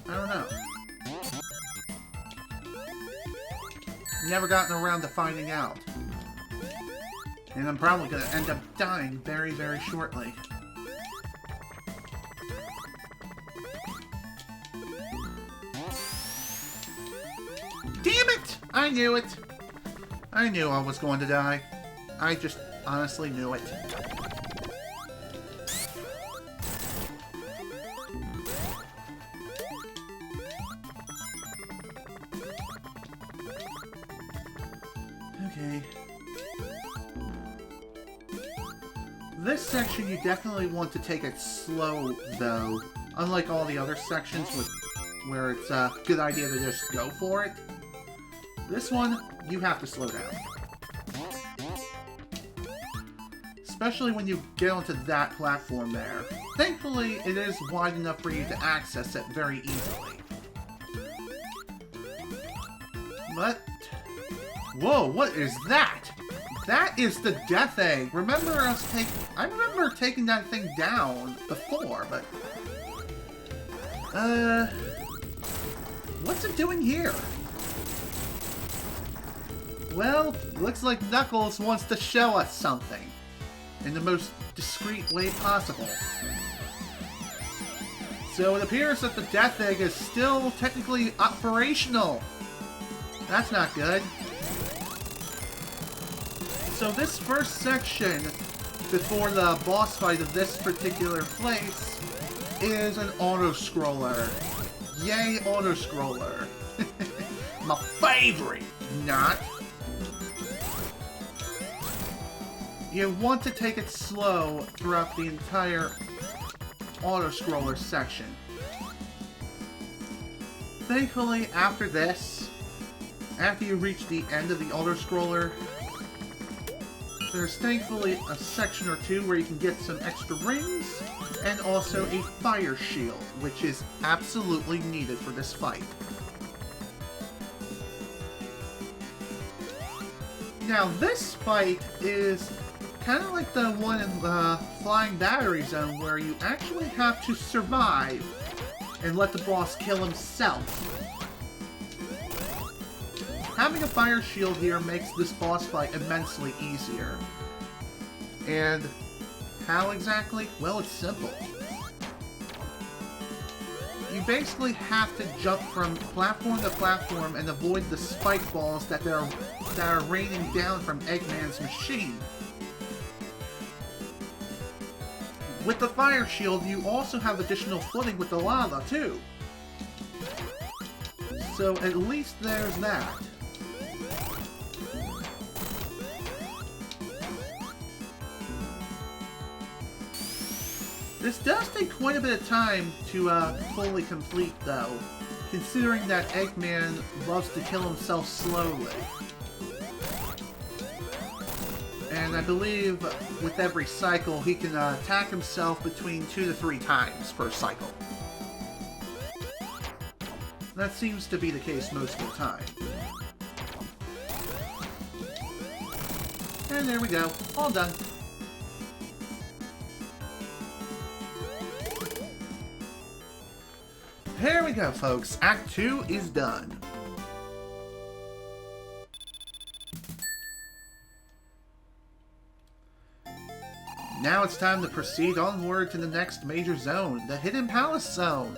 I don't know. Never gotten around to finding out. And I'm probably going to end up dying very, very shortly. Damn it! I knew it! I knew I was going to die. I just honestly knew it. Okay. This section you definitely want to take it slow, though. Unlike all the other sections where it's a good idea to just go for it. This one, you have to slow down. Especially when you get onto that platform there. Thankfully, it is wide enough for you to access it very easily. But... Whoa, what is that? That is the Death Egg. Remember us I remember taking that thing down before, but... What's it doing here? Well, looks like Knuckles wants to show us something. In the most discreet way possible. So it appears that the Death Egg is still technically operational. That's not good. So this first section, before the boss fight of this particular place, is an auto-scroller. Yay, auto-scroller. My favorite! Not. You want to take it slow throughout the entire auto-scroller section. Thankfully, after this, after you reach the end of the auto-scroller, there's thankfully a section or two where you can get some extra rings, and also a fire shield, which is absolutely needed for this fight. Now, this fight is kind of like the one in the Flying Battery Zone, where you actually have to survive and let the boss kill himself. Having a fire shield here makes this boss fight immensely easier. And how exactly? Well, it's simple. You basically have to jump from platform to platform and avoid the spike balls that are raining down from Eggman's machine. With the fire shield, you also have additional footing with the lava, too. So at least there's that. This does take quite a bit of time to fully complete, though, considering that Eggman loves to kill himself slowly. And I believe with every cycle, he can attack himself between 2 to 3 times per cycle. That seems to be the case most of the time. And there we go. All done. There we go, folks. Act 2 is done. Now it's time to proceed onward to the next major zone, the Hidden Palace Zone.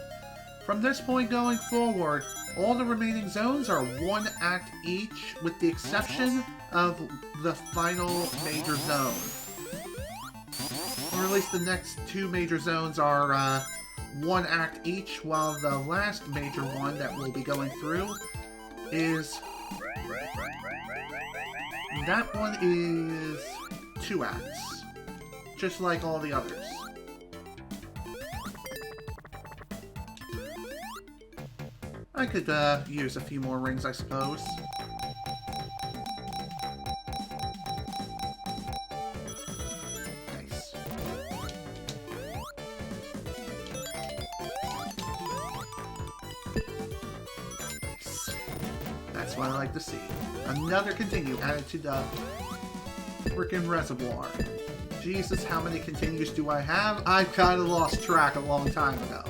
From this point going forward, all the remaining zones are 1 act each, with the exception of the final major zone. Or at least the next 2 major zones are 1 act each, while the last major one that we'll be going through is... that one is 2 acts, just like all the others. I could use a few more rings, I suppose. Nice. Nice. That's what I like to see. Another continue added to the frickin' reservoir. Jesus, how many continues do I have? I've kind of lost track a long time ago.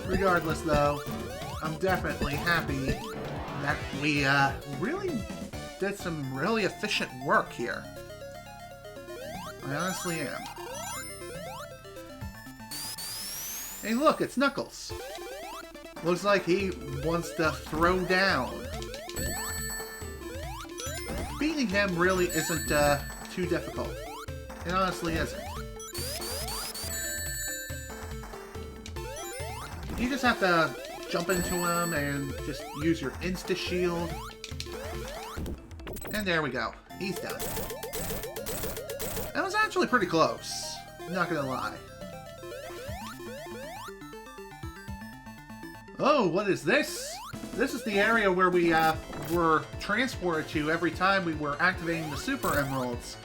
Regardless, though, I'm definitely happy that we really did some really efficient work here. I honestly am. Hey look, it's Knuckles. Looks like he wants to throw down. Beating him really isn't too difficult. It honestly isn't. You just have to jump into him and just use your insta-shield. And there we go. He's done. That was actually pretty close. Not gonna lie. Oh, what is this? This is the area where we were transported to every time we were activating the Super Emeralds.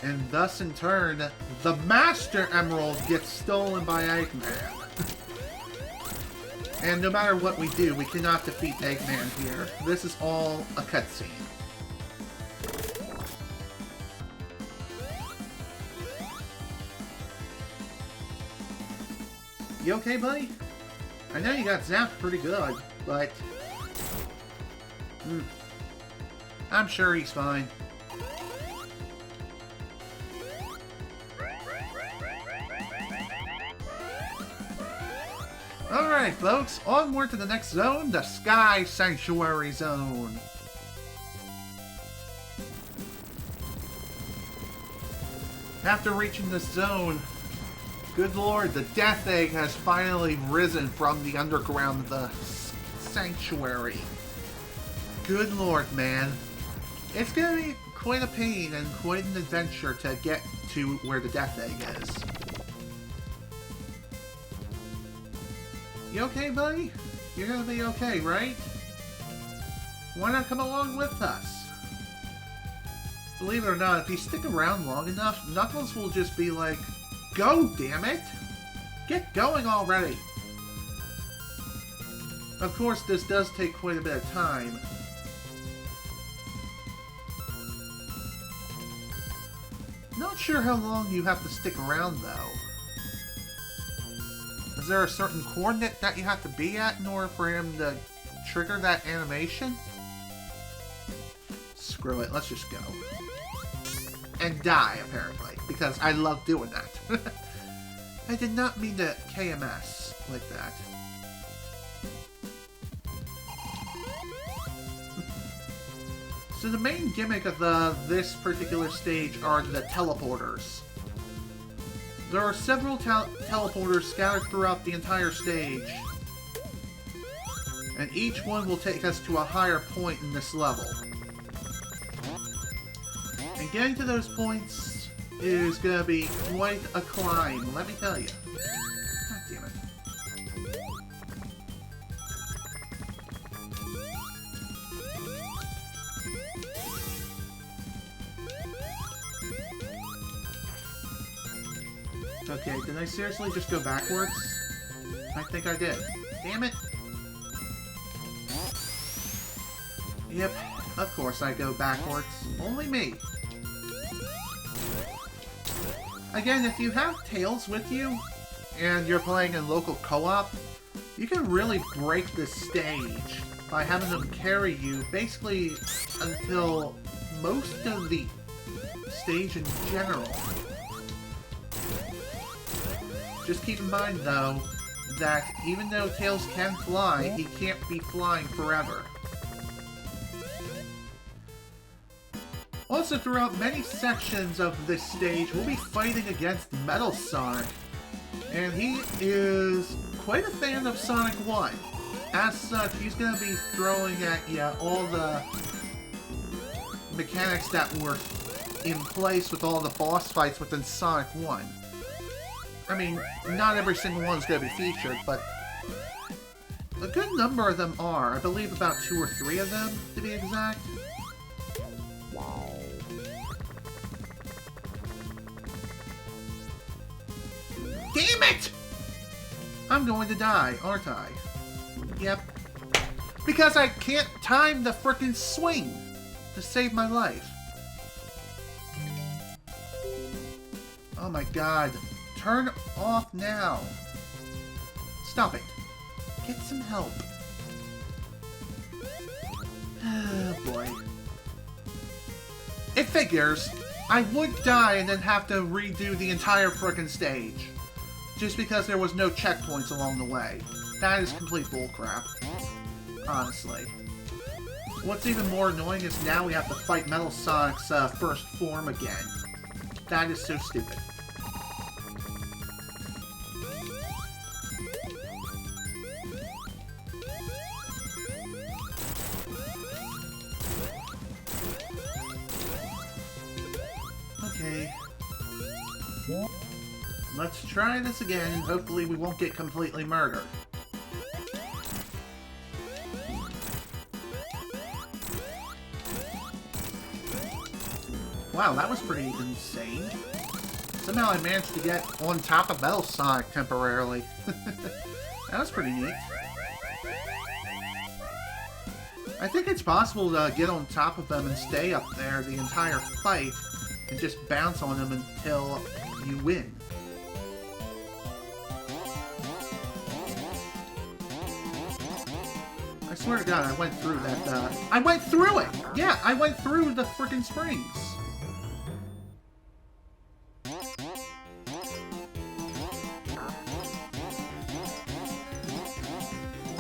And thus, in turn, the Master Emerald gets stolen by Eggman. And no matter what we do, we cannot defeat Eggman here. This is all a cutscene. You okay, buddy? I know you got zapped pretty good, but... I'm sure he's fine. Alright, folks, onward to the next zone, the Sky Sanctuary Zone. After reaching this zone, good lord, the Death Egg has finally risen from the underground of the sanctuary. Good lord, man. It's gonna be quite a pain and quite an adventure to get to where the Death Egg is. You okay, buddy? You're gonna be okay, right? Why not come along with us? Believe it or not, if you stick around long enough, Knuckles will just be like, go, damn it! Get going already! Of course, this does take quite a bit of time. Not sure how long you have to stick around, though. Is there a certain coordinate that you have to be at in order for him to trigger that animation? Screw it, let's just go. And die, apparently, because I love doing that. I did not mean to KMS like that. So the main gimmick of this particular stage are the teleporters. There are several teleporters scattered throughout the entire stage. And each one will take us to a higher point in this level. And getting to those points is going to be quite a climb, let me tell you. God damn it. Okay, did I seriously just go backwards? I think I did. Damn it! Yep, of course I go backwards. Only me. Again, if you have Tails with you, and you're playing in local co-op, you can really break this stage by having them carry you basically until most of the stage in general. Just keep in mind, though, that even though Tails can fly, he can't be flying forever. Also, throughout many sections of this stage, we'll be fighting against Metal Sonic. And he is quite a fan of Sonic 1. As such, he's going to be throwing at you all the mechanics that were in place with all the boss fights within Sonic 1. I mean, not every single one is going to be featured, but a good number of them are. I believe about 2 or 3 of them, to be exact. Damn it! I'm going to die, aren't I? Yep. Because I can't time the frickin' swing to save my life. Oh my god. Turn off now. Stop it. Get some help. Oh boy. It figures. I would die and then have to redo the entire frickin' stage. Just because there was no checkpoints along the way. That is complete bullcrap. Honestly. What's even more annoying is now we have to fight Metal Sonic's first form again. That is so stupid. Okay. Let's try this again, and hopefully we won't get completely murdered. Wow, that was pretty insane. Somehow I managed to get on top of Metal Sonic temporarily. That was pretty neat. I think it's possible to get on top of them and stay up there the entire fight, and just bounce on them until you win. I swear to God, I went through that, I went through it! Yeah, I went through the frickin' springs!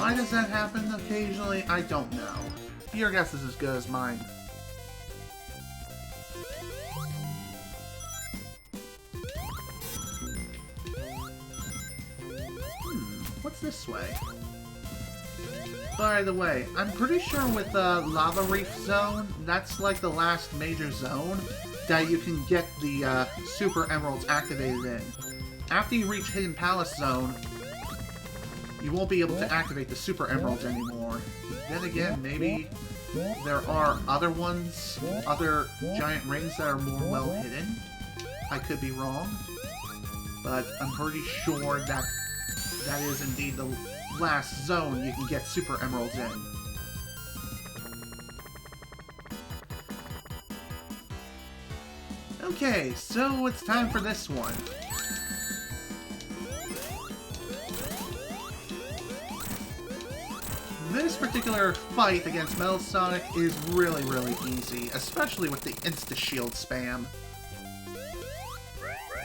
Why does that happen occasionally? I don't know. Your guess is as good as mine. What's this way? By the way, I'm pretty sure with the Lava Reef Zone, that's like the last major zone that you can get the Super Emeralds activated in. After you reach Hidden Palace Zone, you won't be able to activate the Super Emeralds anymore. Then again, maybe there are other ones, other giant rings that are more well hidden. I could be wrong, but I'm pretty sure that that is indeed the last zone you can get Super Emeralds in. Okay, so it's time for this one. This particular fight against Metal Sonic is really, really easy, especially with the Insta-Shield spam.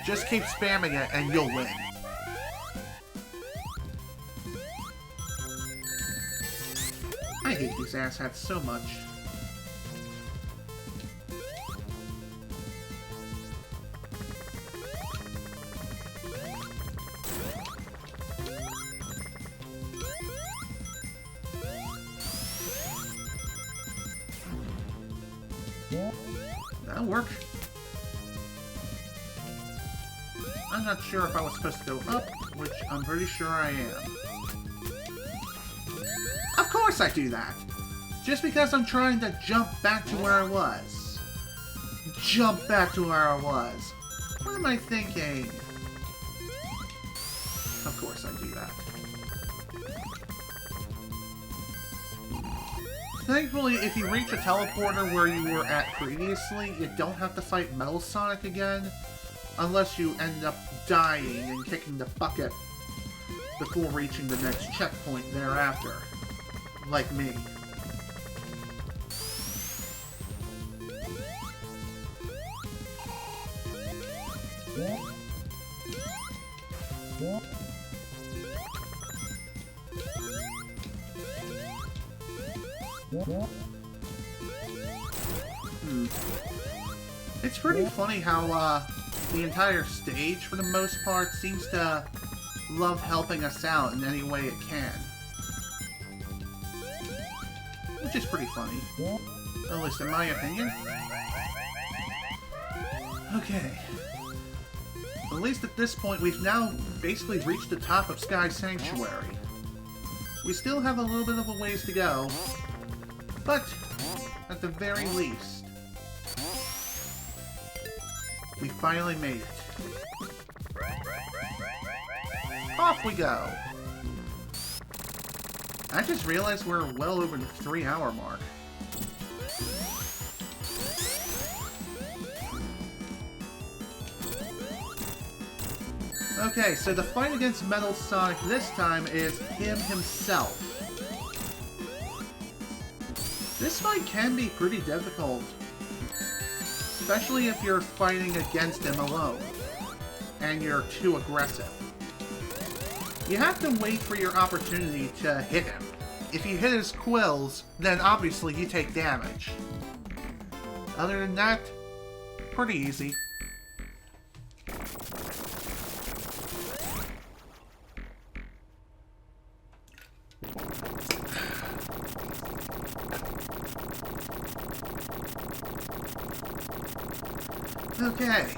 Just keep spamming it and you'll win. I hate these asshats so much. That'll work. I'm not sure if I was supposed to go up, which I'm pretty sure I am. Of course I do that! Just because I'm trying to jump back to where I was. Jump back to where I was. What am I thinking? Of course I do that. Thankfully, if you reach a teleporter where you were at previously, you don't have to fight Metal Sonic again, unless you end up dying and kicking the bucket before reaching the next checkpoint thereafter. Like me. It's pretty funny how the entire stage, for the most part, seems to love helping us out in any way it can. Which is pretty funny. At least in my opinion. Okay. At least at this point, we've now basically reached the top of Sky Sanctuary. We still have a little bit of a ways to go, but at the very least, we finally made it. Off we go! I just realized we're well over the 3-hour mark. Okay, so the fight against Metal Sonic this time is him himself. This fight can be pretty difficult, especially if you're fighting against him alone, and you're too aggressive. You have to wait for your opportunity to hit him. If you hit his quills, then obviously you take damage. Other than that, pretty easy. Okay.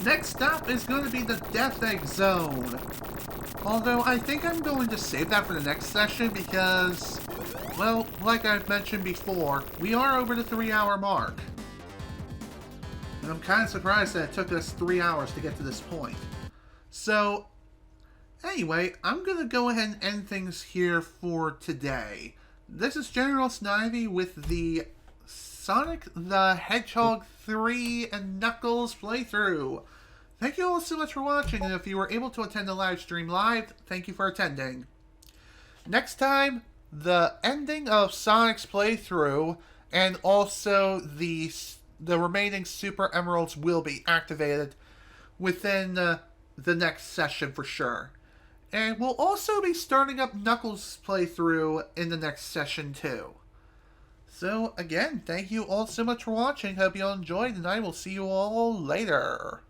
Next stop is going to be the Death Egg Zone. Although I think I'm going to save that for the next session because, well, like I've mentioned before, we are over the 3-hour mark. And I'm kind of surprised that it took us 3 hours to get to this point. So, anyway, I'm going to go ahead and end things here for today. This is General Snivy with the Sonic the Hedgehog 3 and Knuckles playthrough. Thank you all so much for watching, and if you were able to attend the live stream live, thank you for attending. Next time, the ending of Sonic's playthrough, and also the remaining Super Emeralds will be activated within the next session for sure. And we'll also be starting up Knuckles' playthrough in the next session too. So again, thank you all so much for watching. Hope you all enjoyed, and I will see you all later.